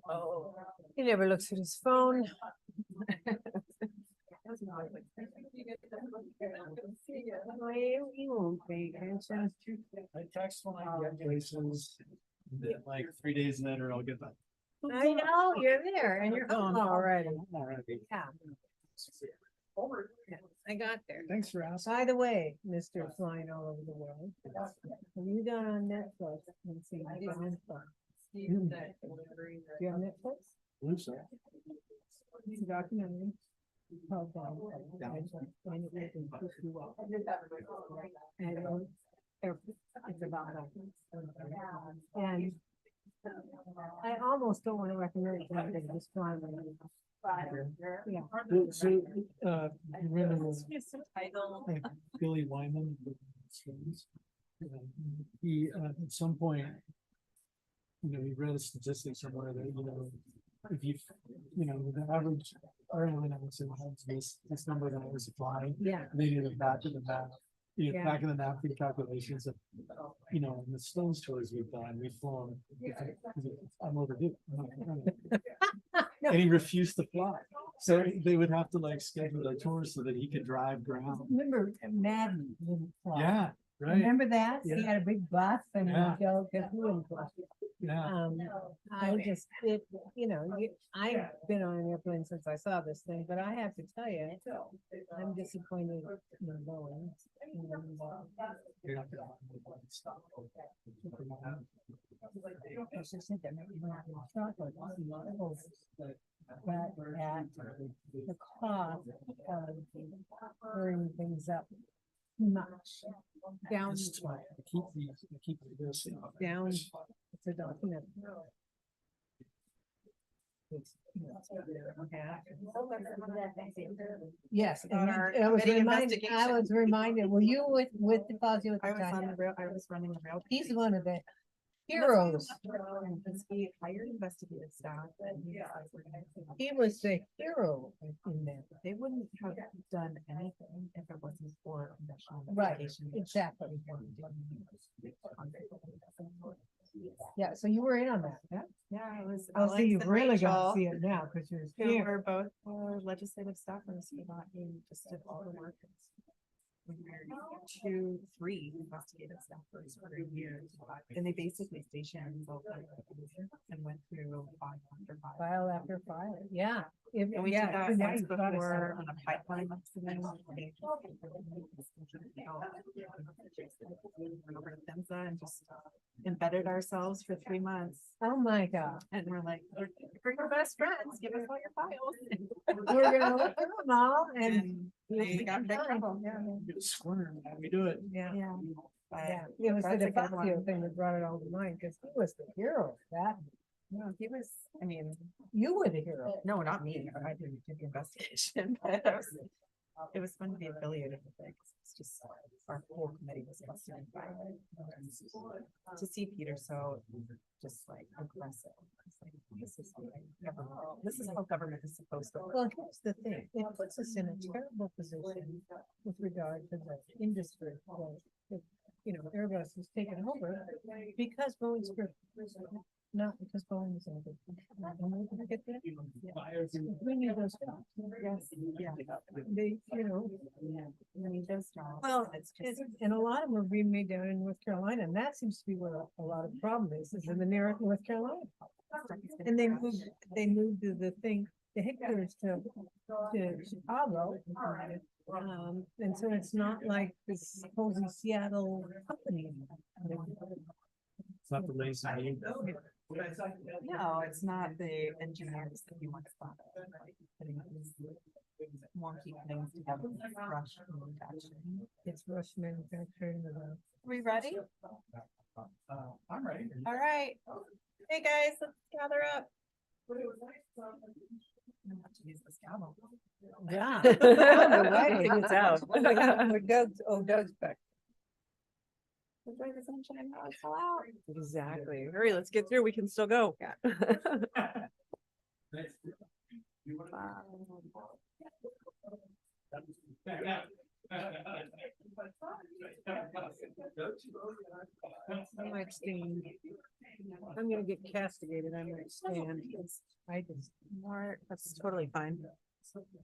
Oh, he never looks at his phone. He won't pay attention. I text when I get places, like 3 days later, I'll get back. I know, you're there and you're home already. Yeah. I got there. Thanks for asking. By the way, Mr. Flying All Over the World, have you done on Netflix? And seen Behind Bars? Do you have Netflix? Believe so. It's a documentary called Behind Bars, and it will push you up. And it's about that. And I almost don't want to recommend it, but they just find it. Yeah. So, remember like Billy Wyman? He, at some point, he read a statistic somewhere that, if the average airline, I would say, has this number that was applied. Yeah. They did it back in the back. Yeah. Back in the napkin calculations of, in the Stones tours we've done, we've flown. I'm overdue. And he refused to fly. So they would have to like schedule a tour so that he could drive ground. Remember Madden? didn't fly? Yeah, right. Remember that? He Yeah. had a big bus and Yeah. Joe kept doing fly. Yeah. I just, I've been on an airplane since I saw this thing, but I have to tell you, I'm disappointed in Boeing. You're not gonna stop. I just think that maybe not in chocolate, but at the cost of hurrying things up much. Down, It's smart. Keep this. down, it's a document. Yes, and Our I was committee reminded, were you with the Fozzie at I the was on the time? rail, I was running the rail. He's one of the heroes. Because he hired investigative staff. And He was the hero in there. they wouldn't have done anything if it wasn't for congressional Right, investigation. exactly. Yeah, so you were in on that, yeah? Yeah, I was. Oh, so Alex you've and really got Rachel, to see it now, because you're who here. were both legislative staffers for that, he just did all the work. 3 investigative staffers for a year. And they basically stationed both and went through file after file. Yeah. And we did that once before on a pipeline accident. Went over to PHMSA and just embedded ourselves for 3 months. Oh, my God. And we're like, we're your best friends, give us all your files. We're gonna look at them all And they got picked up. Squirm, how we do it. Yeah. Yeah. Yeah, it was the That's a good DeFazio one. thing that brought it all to mind, because he was the hero of that. No, he was, I mean, You were the hero. no, not me. I didn't do the investigation, but it was fun to be affiliated with it. 'Cause it's just our whole committee was busted by it. To see Peter so just like aggressive. It's like, this is like government. This is how government is supposed to work. Well, here's the thing, it puts us in a terrible position with regard to the industry. Airbus was taken over because Boeing's group. Not because Boeing is in a good. We need those jobs. Yes, yeah. They, We need those jobs. well, It's just. and a lot of them are being made down in North Carolina, and that seems to be where a lot of the problem is in the North Carolina. And they moved the thing, the headquarters to Chicago. And so it's not like this supposed Seattle company. It's not the lazy name. No, it's not the engineers that you want to thought of, like putting these wonky things together. Rush manufacturing. It's rush manufacturing. We ready? I'm ready. All right. Hey, guys, let's gather up. I'm gonna have to use this gavel. Yeah. It's out. Doug's back. Enjoy the sunshine while it's still out. Exactly. Hurry, let's get through. We can still go. I might stand. I'm gonna get castigated. I might stand. I just. More, that's totally fine.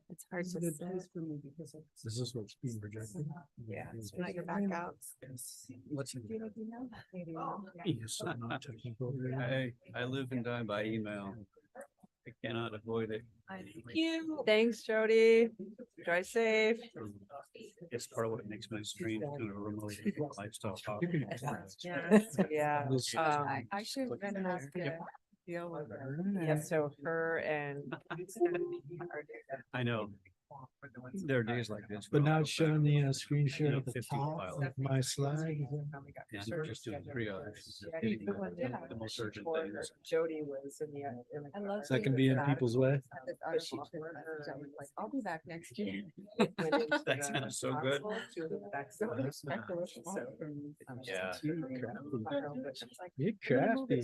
It's hard It's a to good say. place for me because of. Is this what's being projected? Yeah, it's not your back out. What's? Yes, I'm not technical. I live and die by email. I cannot avoid it. Thanks, Jody. Drive safe. It's part of what makes my stream kind of a remote lifestyle. Yeah. I should have been asked to deal with her. Yeah, so her and. I know. There are days like this. But where now I'll it's go showing back, the screen share at the 50 top files. of my slide. And I'm just doing triage. Yeah, getting the one that the most urgent before things. Jody was in the. I love That can be in people's way. This article, I was like, I'll be back next year. That sounds so good. Yeah. You're crafty.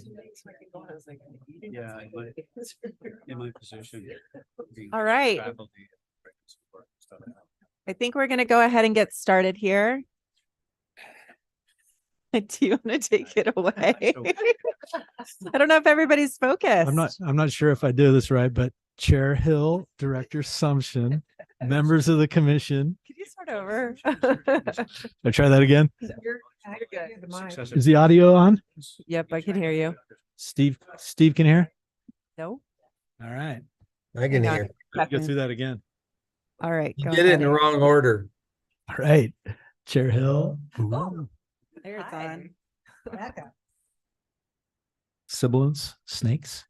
Yeah, in my position. being All right. travel the- stuff. I think we're gonna go ahead and get started here. Do you want to take it away? I don't know if everybody's focused. I'm not sure if I did this right, but Chair Hill, Director Sumption, members of the commission. Can you start over? I try that again. You're good. Successor- Is the audio on? Yep, I can hear you. Steve can hear? No? All right. I can hear. Go through that again. All right. You go did it in the ahead. wrong order. All right. Chair Hill. There it's on. Sibilants, snakes.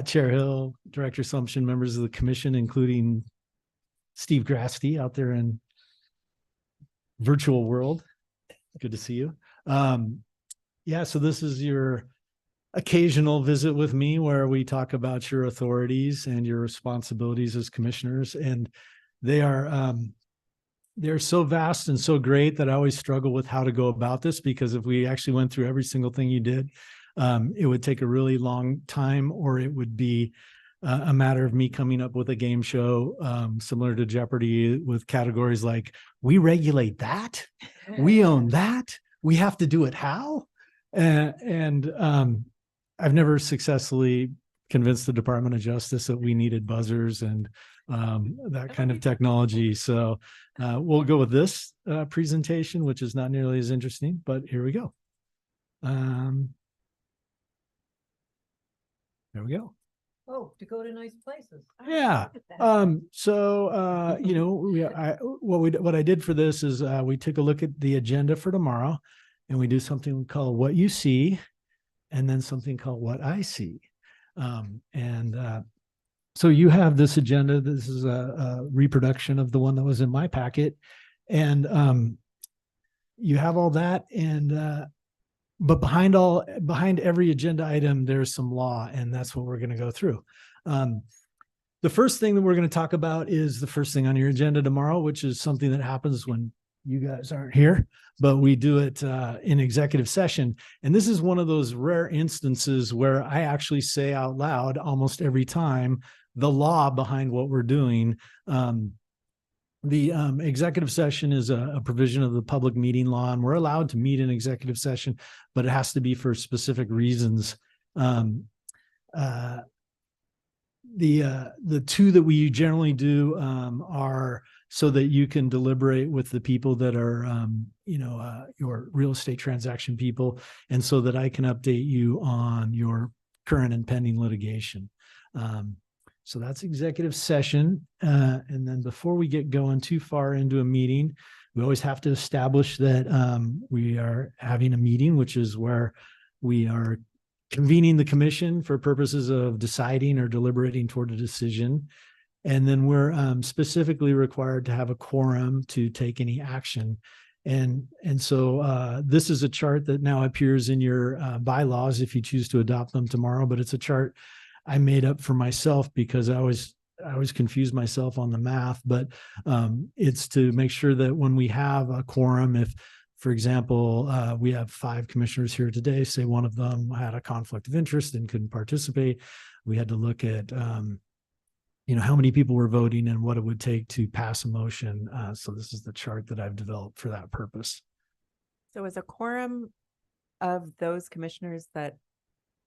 Chair Hill, Director Sumption, members of the commission, including Steve Grasty out there in virtual world. Good to see you. So this is your occasional visit with me where we talk about your authorities and your responsibilities as commissioners. And they're so vast and so great that I always struggle with how to go about this, because if we actually went through every single thing you did, it would take a really long time, or it would be a matter of me coming up with a game show similar to Jeopardy with categories like, we regulate that, we own that, we have to do it how? And I've never successfully convinced the Department of Justice that we needed buzzers and that kind of technology. So we'll go with this presentation, which is not nearly as interesting, but here we go. There we go. Oh, to go to nice places. Yeah. You know, what I did for this is we took a look at the agenda for tomorrow, and we do something called What You See, and then something called What I See. So you have this agenda. This is a reproduction of the one that was in my packet, and you have all that. And but behind every agenda item, there's some law, and that's what we're going to go through. The first thing that we're going to talk about is the first thing on your agenda tomorrow, which is something that happens when you guys aren't here, but we do it in executive session. And this is one of those rare instances where I actually say out loud almost every time the law behind what we're doing. The executive session is a provision of the public meeting law, and we're allowed to meet in executive session, but it has to be for specific reasons. The two that we generally do are so that you can deliberate with the people that are, your real estate transaction people, and so that I can update you on your current and pending litigation. So that's executive session. And then before we get going too far into a meeting, we always have to establish that we are having a meeting, which is where we are convening the commission for purposes of deciding or deliberating toward a decision. And then we're specifically required to have a quorum to take any action. And so this is a chart that now appears in your bylaws if you choose to adopt them tomorrow, but it's a chart I made up for myself because I always confuse myself on the math, but it's to make sure that when we have a quorum, if, for example, we have 5 commissioners here today, say one of them had a conflict of interest and couldn't participate, we had to look at, how many people were voting and what it would take to pass a motion. So this is the chart that I've developed for that purpose. So is a quorum of those commissioners that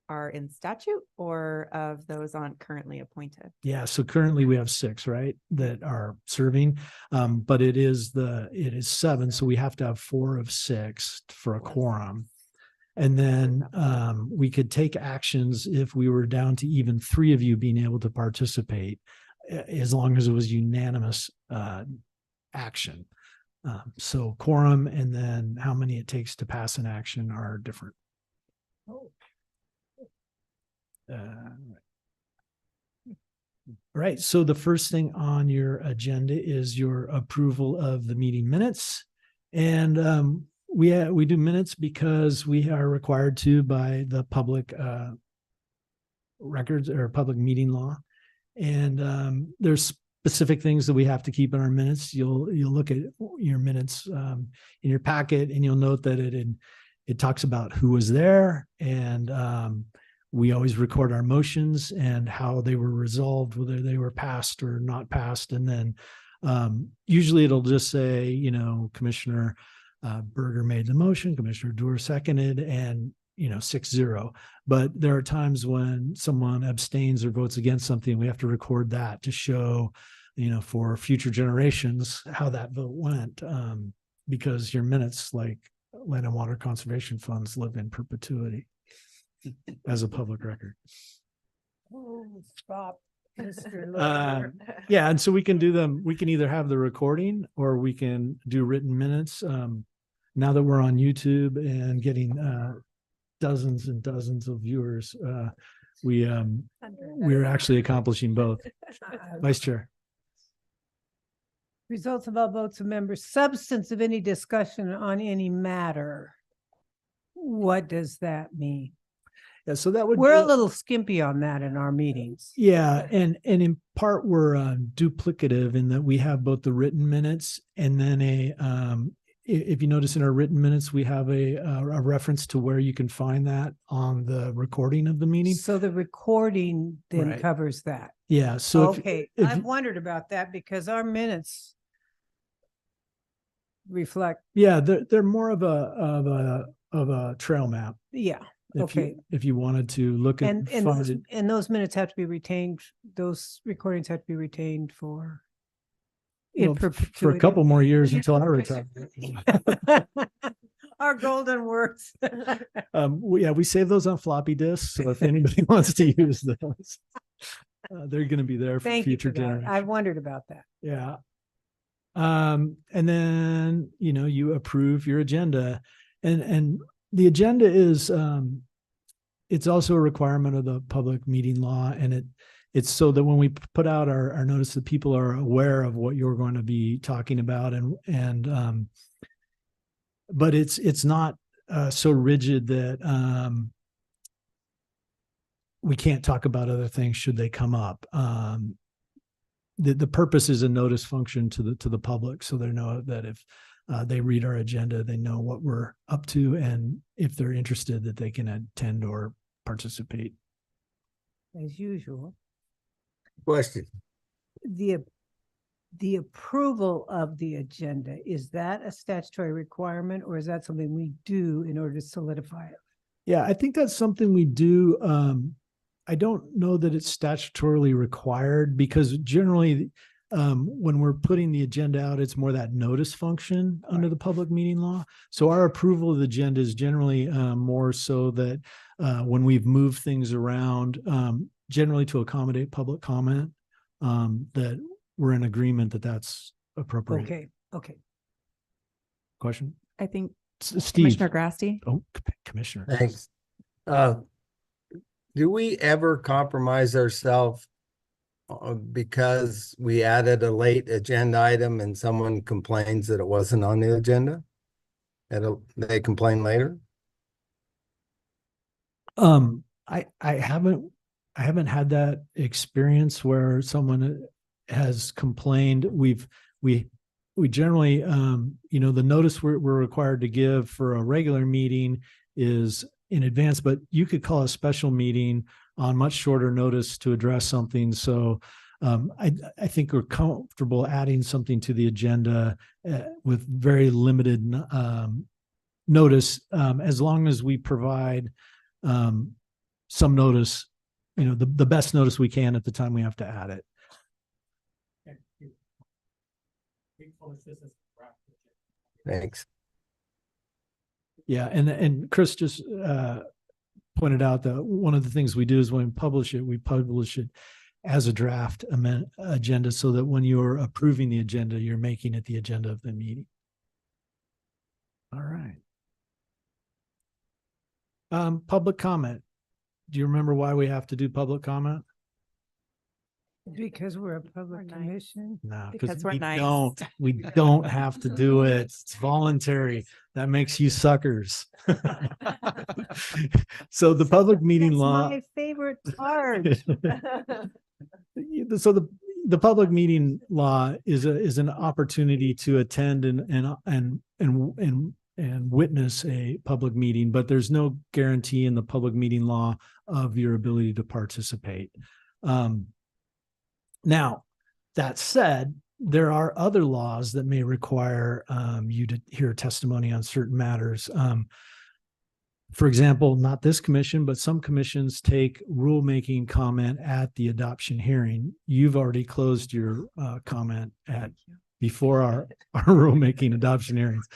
are in statute or of those on currently appointed? Yeah, so currently we have 6, right, that are serving, but it is 7, so we have to have 4 of 6 for a quorum. And then we could take actions if we were down to even 3 of you being able to participate, as long as it was unanimous action. So quorum and then how many it takes to pass an action are different. Right. So the first thing on your agenda is your approval of the meeting minutes. And we do minutes because we are required to by the public records or public meeting law. And there's specific things that we have to keep in our minutes. You'll look at your minutes in your packet, and you'll note that it talks about who was there, and we always record our motions and how they were resolved, whether they were passed or not passed. And then usually it'll just say, Commissioner Berger made the motion, Commissioner Doer seconded, and 6-0. But there are times when someone abstains or votes against something, we have to record that to show, for future generations how that vote went, because your minutes, like Land and Water Conservation Funds, live in perpetuity as a public record. Oh, stop. Yeah, and so we can do them. We can either have the recording or we can do written minutes. Now that we're on YouTube and getting dozens and dozens of viewers, we're actually accomplishing both. Vice Chair. Results of all votes of members, substance of any discussion on any matter. What does that mean? Yeah, so that would we're be a little skimpy on that in our meetings. Yeah, and in part we're duplicative in that we have both the written minutes and then if you notice in our written minutes we have a reference to where you can find that on the recording of the meeting. So the recording then Right. covers that. Yeah. So Okay, if I've wondered about that because our minutes reflect. yeah, they're more of a trail map. Yeah. Okay. If you wanted to look at. And those minutes have to be retained, those recordings have to be retained for. in For a perpetuity. couple more years until I retire. Our golden words. We save those on floppy disks. So if anybody wants to use those, they're going to be there for Thank you future for that. generations. I wondered about that. Yeah. And then, you approve your agenda, and the agenda is, it's also a requirement of the public meeting law. And it's so that when we put out our notice, that people are aware of what you're going to be talking about. But it's not so rigid that, we can't talk about other things should they come up. The purpose is a notice function to the public, so they know that if they read our agenda, they know what we're up to, and if they're interested, that they can attend or participate. As usual. Question. The approval of the agenda, is that a statutory requirement, or is that something we do in order to solidify it? Yeah, I think that's something we do. I don't know that it's statutorily required, because generally, when we're putting the agenda out, it's more that notice function under the public meeting law. So our approval of the agenda is generally more so that when we've moved things around, generally to accommodate public comment, that we're in agreement that that's appropriate. Okay. Question? I think Steve. Commissioner Grasty. Oh, Commissioner. Thanks. Do we ever compromise ourselves because we added a late agenda item and someone complains that it wasn't on the agenda? They complain later? I haven't had that experience where someone has complained. We generally, the notice we're required to give for a regular meeting is in advance, but you could call a special meeting on much shorter notice to address something. So I think we're comfortable adding something to the agenda with very limited notice, as long as we provide some notice, the best notice we can at the time we have to add it. Thanks. Yeah, and Chris just pointed out that one of the things we do is when we publish it as a draft agenda, so that when you're approving the agenda, you're making it the agenda of the meeting. All right. Public comment. Do you remember why we have to do public comment? Because we're a public commission? No, Because we're we nice. we don't have to do it. It's voluntary. That makes you suckers. So the public meeting That's law. my favorite part. So the public meeting law is an opportunity to attend and witness a public meeting, but there's no guarantee in the public meeting law of your ability to participate. Now, that said, there are other laws that may require you to hear testimony on certain matters. For example, not this commission, but some commissions take rulemaking comment at the adoption hearing. You've already closed your comment before our rulemaking adoption hearings.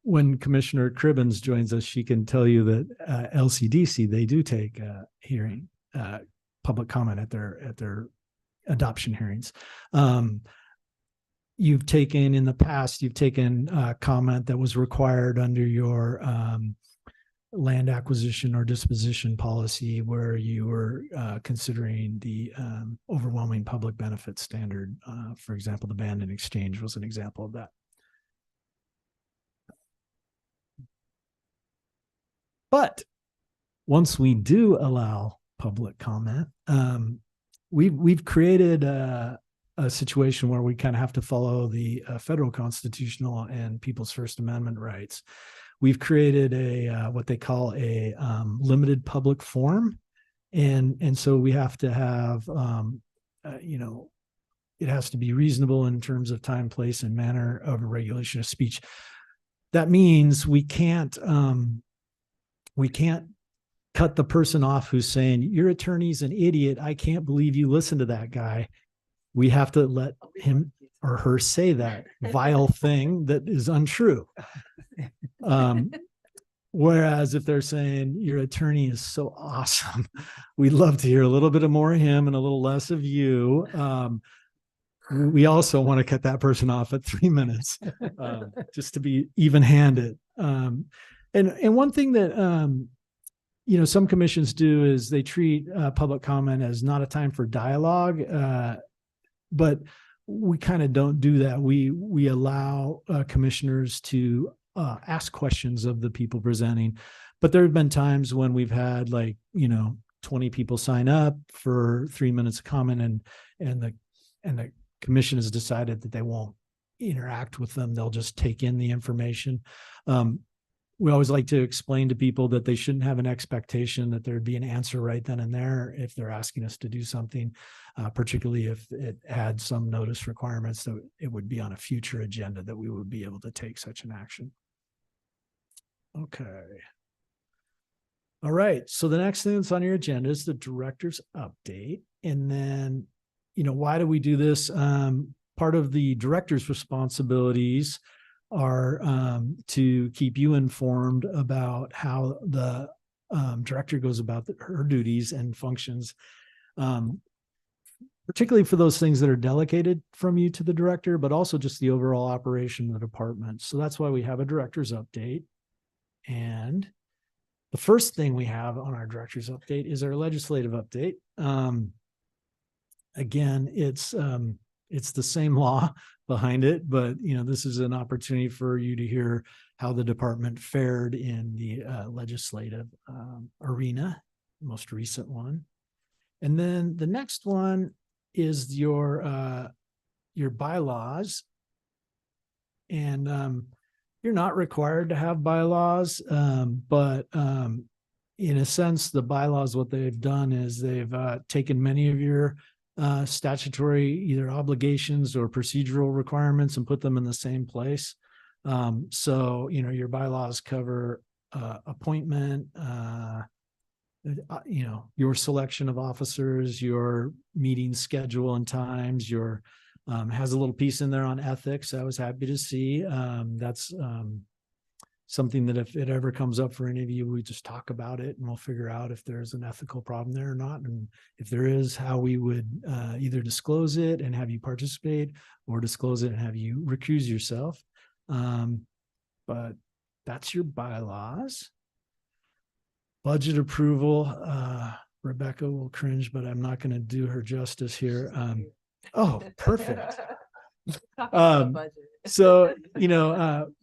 When Commissioner Cribbins joins us, she can tell you that LCDC, they do take hearing public comment at their adoption hearings. You've taken comment that was required under your land acquisition or disposition policy, where you were considering the overwhelming public benefit standard. For example, the ban and exchange was an example of that. But once we do allow public comment, we've created a situation where we kind of have to follow the federal constitutional and people's First Amendment rights. We've created what they call a limited public forum, and so we have to have it has to be reasonable in terms of time, place, and manner of a regulation of speech. That means we can't we can't cut the person off who's saying, your attorney's an idiot. I can't believe you listen to that guy. We have to let him or her say that vile thing that is untrue. Whereas if they're saying your attorney is so awesome, we'd love to hear a little bit more of him and a little less of you. We also want to cut that person off at 3 minutes, just to be even-handed. And one thing that some commissions do is they treat public comment as not a time for dialogue, but we kind of don't do that. We allow commissioners to ask questions of the people presenting, but there have been times when we've had 20 people sign up for 3 minutes of comment, and the commission has decided that they won't interact with them. They'll just take in the information. We always like to explain to people that they shouldn't have an expectation that there'd be an answer right then and there if they're asking us to do something, particularly if it had some notice requirements, that it would be on a future agenda that we would be able to take such an action. Okay. All right. So the next thing that's on your agenda is the director's update. And then, why do we do this? Part of the director's responsibilities are to keep you informed about how the director goes about her duties and functions, particularly for those things that are delegated from you to the director, but also just the overall operation of the department. So that's why we have a director's update. And the first thing we have on our director's update is our legislative update. Again, it's the same law behind it, but this is an opportunity for you to hear how the department fared in the legislative arena, most recent one. And then the next one is your bylaws. And you're not required to have bylaws, but in a sense, the bylaws, what they've done is they've taken many of your statutory either obligations or procedural requirements and put them in the same place. So, your bylaws cover appointment, your selection of officers, your meeting schedule and times, your has a little piece in there on ethics. I was happy to see. That's something that if it ever comes up for any of you, we just talk about it and we'll figure out if there's an ethical problem there or not. And if there is, how we would either disclose it and have you participate, or disclose it and have you recuse yourself. But that's your bylaws. Budget approval. Rebecca will cringe, but I'm not going to do her justice here. Oh, perfect. So,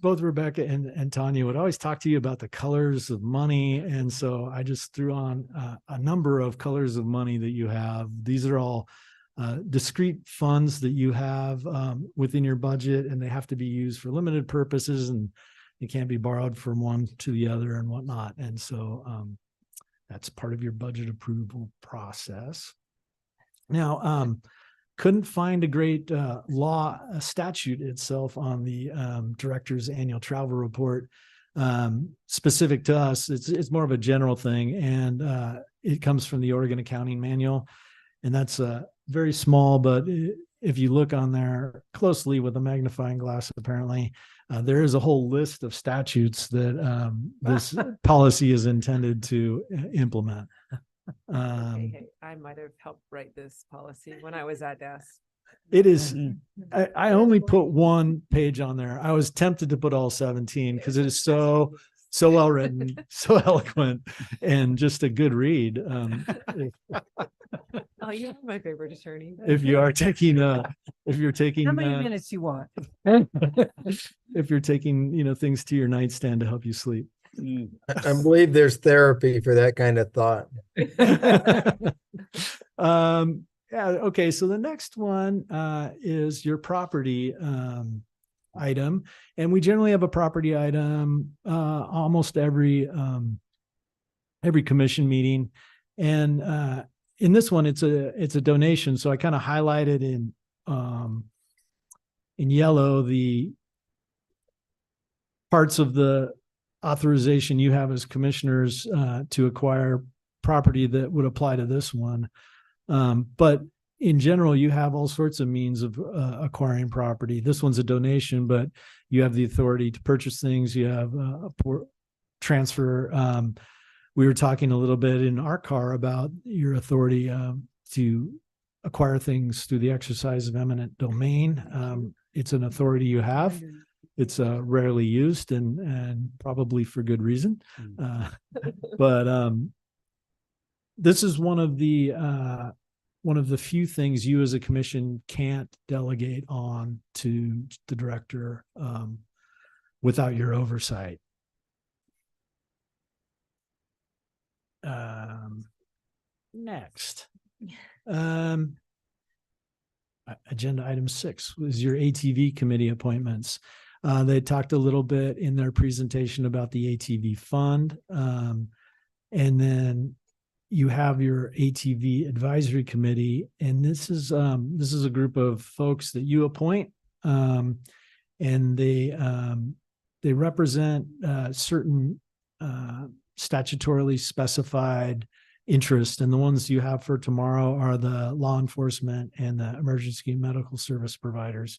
both Rebecca and Tanya would always talk to you about the colors of money. And so I just threw on a number of colors of money that you have. These are all discrete funds that you have within your budget, and they have to be used for limited purposes, and it can't be borrowed from one to the other and whatnot. And so that's part of your budget approval process. Now, couldn't find a great statute itself on the director's annual travel report specific to us. It's more of a general thing, and it comes from the Oregon Accounting Manual, and that's very small. But if you look on there closely with a magnifying glass, apparently there is a whole list of statutes that this policy is intended to implement. Hey, I might have helped write this policy when I was at DAS. It is, I only put one page on there. I was tempted to put all 17 because it is so well written, so eloquent, and just a good read. Oh, you're my favorite attorney. If you're taking How many minutes you want? if you're taking, things to your nightstand to help you sleep. I believe there's therapy for that kind of thought. Yeah. Okay. So the next one is your property item, and we generally have a property item almost every commission meeting, and in this one it's a donation. So I kind of highlighted in yellow the parts of the authorization you have as commissioners to acquire property that would apply to this one. But in general, you have all sorts of means of acquiring property. This one's a donation, but you have the authority to purchase things. You have transfer. We were talking a little bit in our car about your authority to acquire things through the exercise of eminent domain. It's an authority you have. It's rarely used and probably for good reason. But this is one of the few things you as a commission can't delegate on to the director without your oversight. Next. Agenda item 6 was your ATV committee appointments. They talked a little bit in their presentation about the ATV fund. And then you have your ATV advisory committee, and this is a group of folks that you appoint, and they represent certain statutorily specified interests, and the ones you have for tomorrow are the law enforcement and the emergency medical service providers.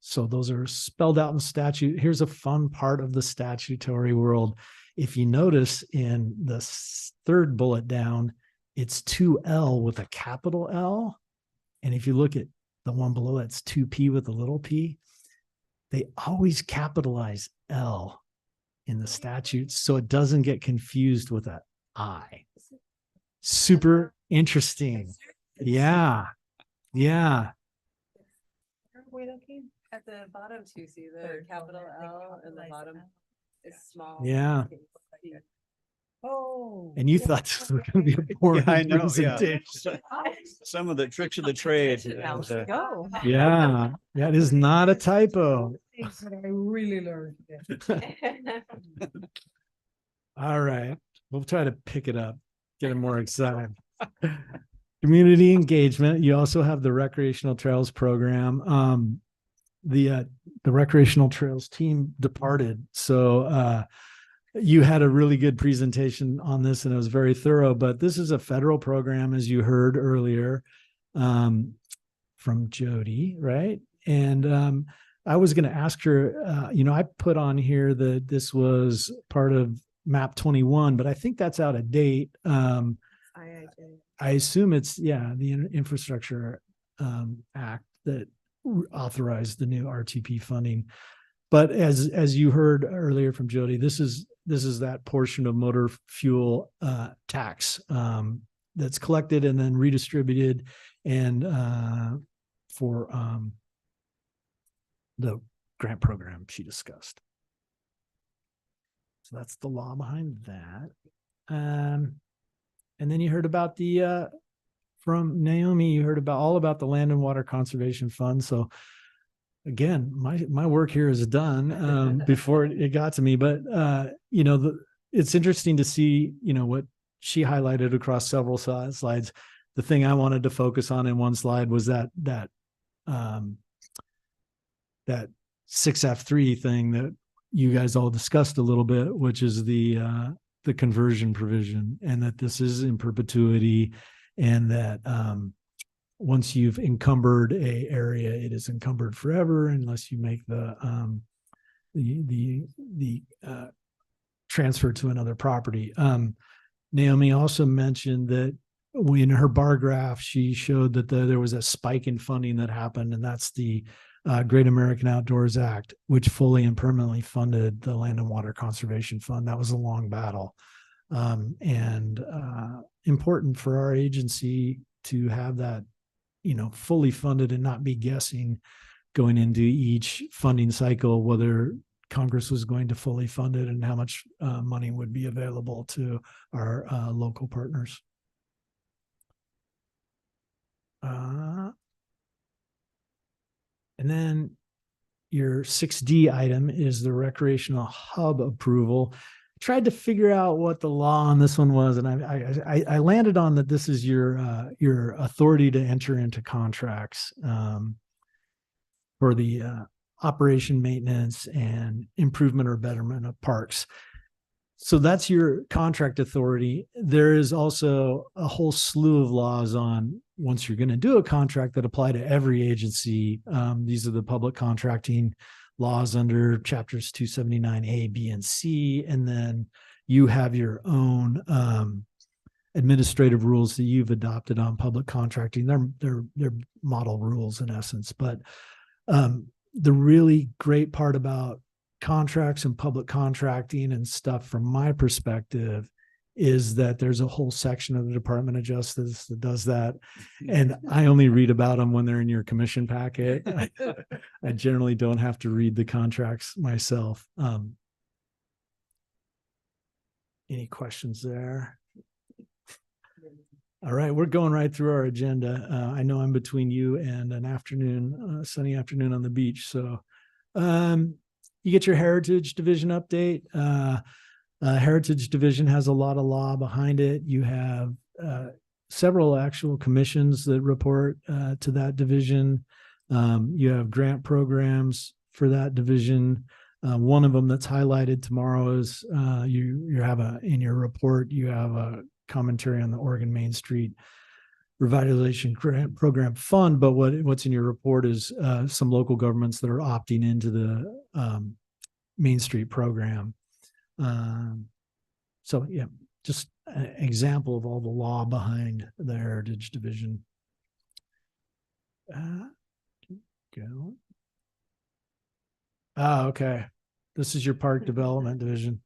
So those are spelled out in statute. Here's a fun part of the statutory world. If you notice in the third bullet down, it's 2L with a capital L. And if you look at the one below, it's 2P with a little p. They always capitalize L in the statutes, so it doesn't get confused with an I. Super interesting. Yeah. Yeah. Are we looking at the bottom to see the capital L and the bottom is small? Yeah. Oh. And you thought this was going to be a boring I know, yeah. presentation. Some of the tricks of the trade. Go. Yeah, that is not a typo. Things that I really learned. All right, we'll try to pick it up, get them more excited. Community engagement. You also have the recreational trails program. The recreational trails team departed, so you had a really good presentation on this, and it was very thorough. But this is a federal program, as you heard earlier, from Jody, right? And I was going to ask her. I put on here that this was part of MAP 21, but I think that's out of date. I assume it's the Infrastructure Act that authorized the new RTP funding. But as you heard earlier from Jody, this is that portion of motor fuel tax that's collected and then redistributed, and for the grant program she discussed. So that's the law behind that. And then you heard about from Naomi, you heard all about the Land and Water Conservation Fund. So again, my work here is done before it got to me, but it's interesting to see, what she highlighted across several slides. The thing I wanted to focus on in one slide was that 6F3 thing that you guys all discussed a little bit, which is the conversion provision, and that this is in perpetuity, and that once you've encumbered a area, it is encumbered forever unless you make the transfer to another property. Naomi also mentioned that in her bar graph, she showed that there was a spike in funding that happened, and that's the Great American Outdoors Act, which fully and permanently funded the Land and Water Conservation Fund. That was a long battle, and important for our agency to have that, fully funded and not be guessing going into each funding cycle whether Congress was going to fully fund it and how much money would be available to our local partners. And then your 6D item is the recreational hub approval. I tried to figure out what the law on this one was, and I landed on that this is your authority to enter into contracts for the operation, maintenance, and improvement or betterment of parks. So that's your contract authority. There is also a whole slew of laws on once you're going to do a contract that apply to every agency. These are the public contracting laws under chapters 279A, B, and C. And then you have your own administrative rules that you've adopted on public contracting. They're model rules in essence. But the really great part about contracts and public contracting and stuff from my perspective is that there's a whole section of the Department of Justice that does that. And I only read about them when they're in your commission packet. I generally don't have to read the contracts myself. Any questions there? All right, we're going right through our agenda. I know I'm between you and an afternoon, sunny afternoon on the beach. So you get your Heritage Division update. Heritage Division has a lot of law behind it. You have several actual commissions that report to that division. You have grant programs for that division. One of them that's highlighted tomorrow is you have in your report, you have a commentary on the Oregon Main Street Revitalization Grant Program Fund. But what's in your report is some local governments that are opting into the Main Street program. So yeah, just an example of all the law behind the Heritage Division. Go. Okay. This is your Park Development Division.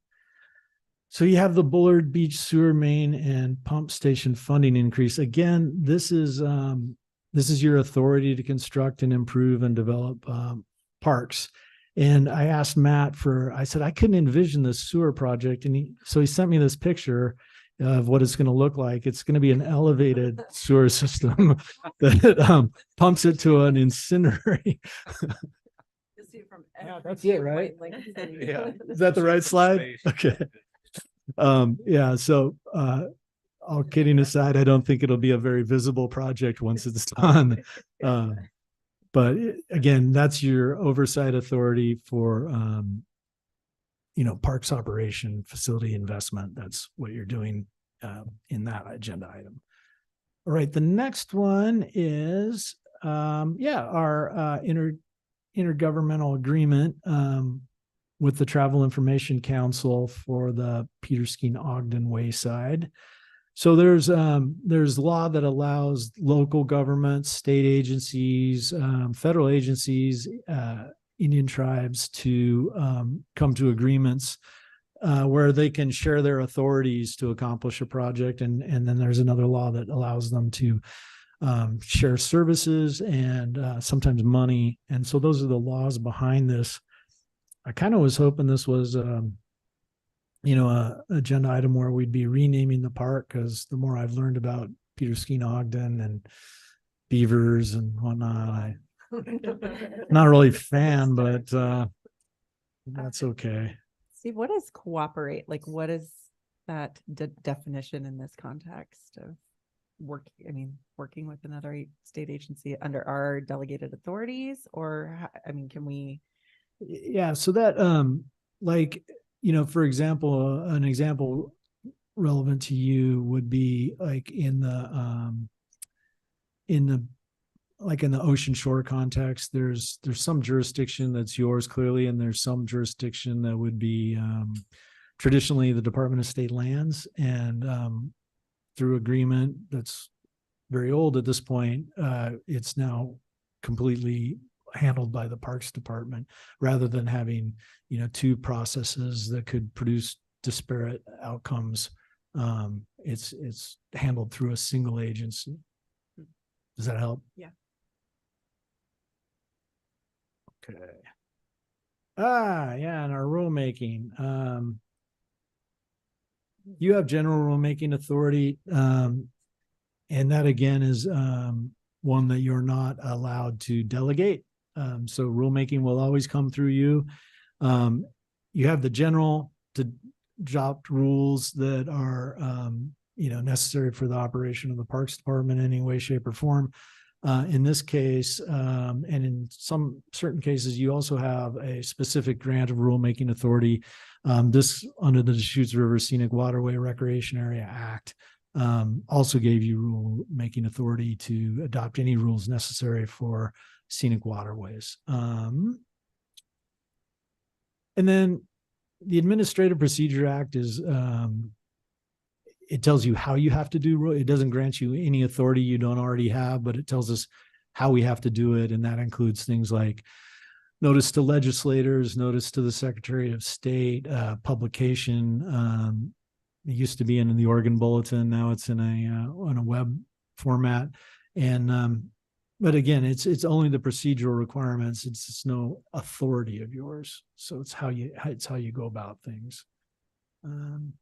So you have the Bullard Beach Sewer Main and Pump Station funding increase. Again, this is your authority to construct and improve and develop parks. And I asked Matt I said, I couldn't envision this sewer project. And so he sent me this picture of what it's going to look like. It's going to be an elevated sewer system that pumps it to an incinerator. Yeah, that's it, right? Yeah. Is that the right slide? Okay. Yeah. So, all kidding aside, I don't think it'll be a very visible project once it's done. But again, that's your oversight authority for, parks operation, facility investment. That's what you're doing in that agenda item. All right. The next one is, our intergovernmental agreement with the Travel Information Council for the Peterskeen Ogden Wayside. So there's law that allows local governments, state agencies, federal agencies, Indian tribes to come to agreements where they can share their authorities to accomplish a project. And then there's another law that allows them to share services and sometimes money. And so those are the laws behind this. I kind of was hoping this was, a agenda item where we'd be renaming the park, because the more I've learned about Peterskeen Ogden and beavers and whatnot, I'm not really a fan, but that's okay. Steve, what is cooperate? Like, what is that definition in this context of working with another state agency under our delegated authorities? Or, can we? Yeah. So that, for example, an example relevant to you would be like in the ocean shore context, there's some jurisdiction that's yours clearly, and there's some jurisdiction that would be traditionally the Department of State Lands, and through agreement that's very old at this point, it's now completely handled by the Parks Department, rather than having two processes that could produce disparate outcomes. It's handled through a single agency. Does that help? Yeah. Okay. And our rulemaking. You have general rulemaking authority, and that again is one that you're not allowed to delegate. So rulemaking will always come through you. You have the general to adopt rules that are necessary for the operation of the Parks Department in any way, shape, or form. In this case, and in some certain cases, you also have a specific grant of rulemaking authority. This under the Deschutes River Scenic Waterway Recreation Area Act also gave you rule-making authority to adopt any rules necessary for scenic waterways. And then the Administrative Procedure Act is, it tells you how you have to do, it doesn't grant you any authority you don't already have, but it tells us how we have to do it. And that includes things like notice to legislators, notice to the Secretary of State, publication. It used to be in the Oregon Bulletin. Now it's in a web format. And, but again, it's only the procedural requirements. It's no authority of yours. So it's how you go about things. And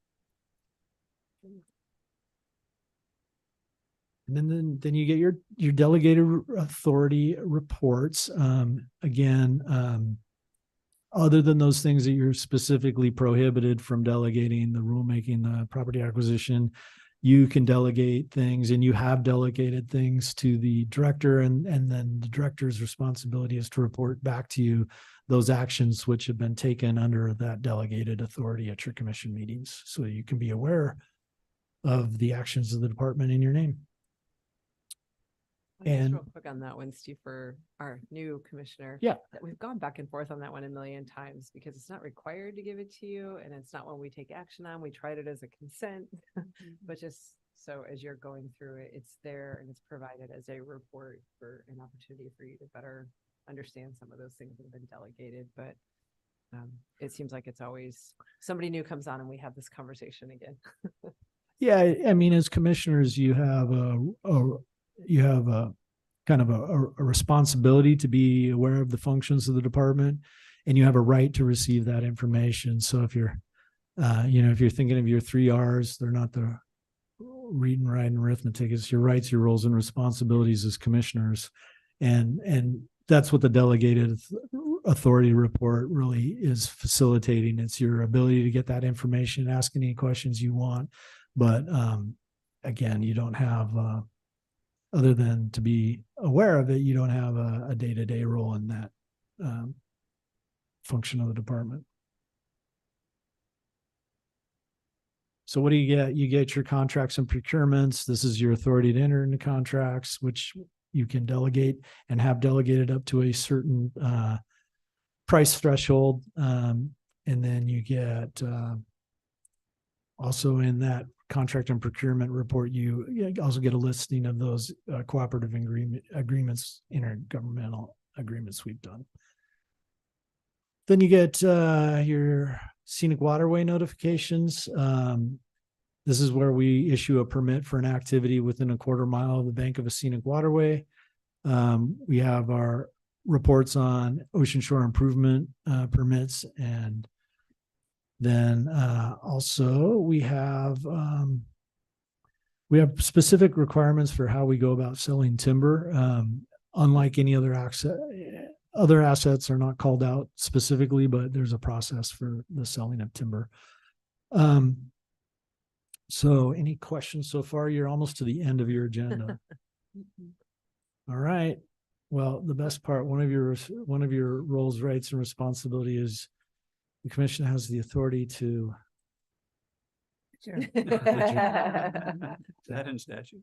then you get your delegated authority reports. Again, other than those things that you're specifically prohibited from delegating, the rulemaking, the property acquisition, you can delegate things, and you have delegated things to the director, and then the director's responsibility is to report back to you those actions which have been taken under that delegated authority at your commission meetings, so you can be aware of the actions of the department in your name. And real quick on that one, Steve, for our new commissioner. Yeah. That we've gone back and forth on that one a million times because it's not required to give it to you and it's not one we take action on. We tried it as a consent, but just so as you're going through it, it's there and it's provided as a report for an opportunity for you to better understand some of those things that have been delegated. But it seems like it's always somebody new comes on and we have this conversation again. Yeah, I mean, as commissioners, you have a kind of a responsibility to be aware of the functions of the department, and you have a right to receive that information. So if you're, if you're thinking of your 3 R's, they're not the reading, writing, arithmetic. It's your rights, your roles, and responsibilities as commissioners, and that's what the delegated authority report really is facilitating. It's your ability to get that information, ask any questions you want, but again, you don't have. Other than to be aware of it, you don't have a day-to-day role in that function of the department. So what do you get? You get your contracts and procurements. This is your authority to enter into contracts, which you can delegate and have delegated up to a certain price threshold. And then you get also in that contract and procurement report, you also get a listing of those cooperative agreements, intergovernmental agreements we've done. Then you get your scenic waterway notifications. This is where we issue a permit for an activity within a 1/4 mile of the bank of a scenic waterway. We have our reports on ocean shore improvement permits, and then also we have specific requirements for how we go about selling timber. Unlike any other asset, other assets are not called out specifically, but there's a process for the selling of timber. So any questions so far? You're almost to the end of your agenda. All right. Well, the best part, one of your roles, rights, and responsibility is the commission has the authority to. Is that in statute?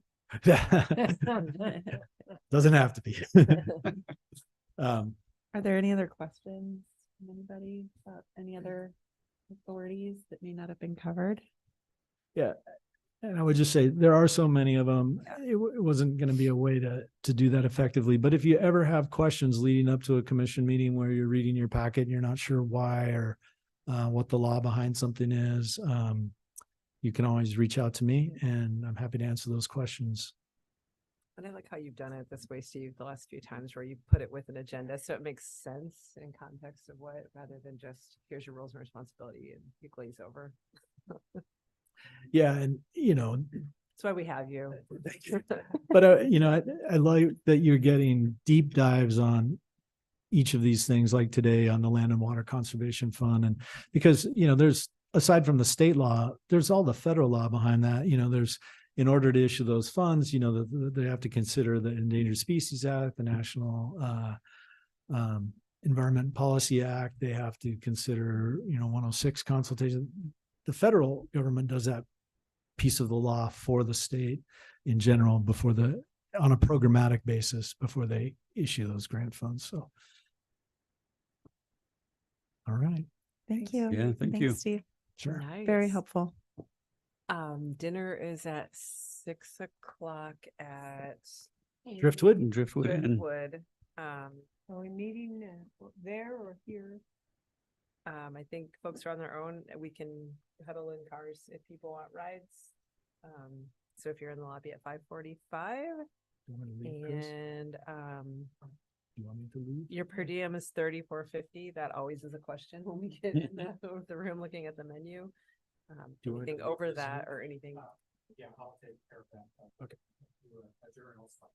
Doesn't have to be. Are there any other questions from anybody about any other authorities that may not have been covered? Yeah. And I would just say there are so many of them. It wasn't going to be a way to do that effectively. But if you ever have questions leading up to a commission meeting where you're reading your packet and you're not sure why or what the law behind something is, you can always reach out to me and I'm happy to answer those questions. And I like how you've done it this way, Steve, the last few times where you put it with an agenda. So it makes sense in context of what, rather than just here's your roles and responsibility and you glaze over. Yeah. And, That's why we have you. but, I like that you're getting deep dives on each of these things, like today on the Land and Water Conservation Fund. And because, there's, aside from the state law, there's all the federal law behind that. There's in order to issue those funds, they have to consider the Endangered Species Act, the National Environment Policy Act. They have to consider, 106 consultation. The federal government does that piece of the law for the state in general on a programmatic basis before they issue those grant funds. So, all right. Thank you. Yeah, thank you. Thanks, Steve. Sure. Very Nice. helpful. Dinner is at 6 o'clock at Driftwood and Driftwood. and Driftwood. Are we meeting there or here? I think folks are on their own. We can huddle in cars if people want rides. So if you're in the lobby at 5:45 Do you want me to leave, Chris? and Do you want me to leave? your per diem is 34.50. That always is a question when we get in the room looking at the menu. Do you want Anything to over leave? that or anything? Yeah, I'll take care of that. Okay. Adjourn also.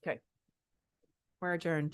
Okay. We're adjourned.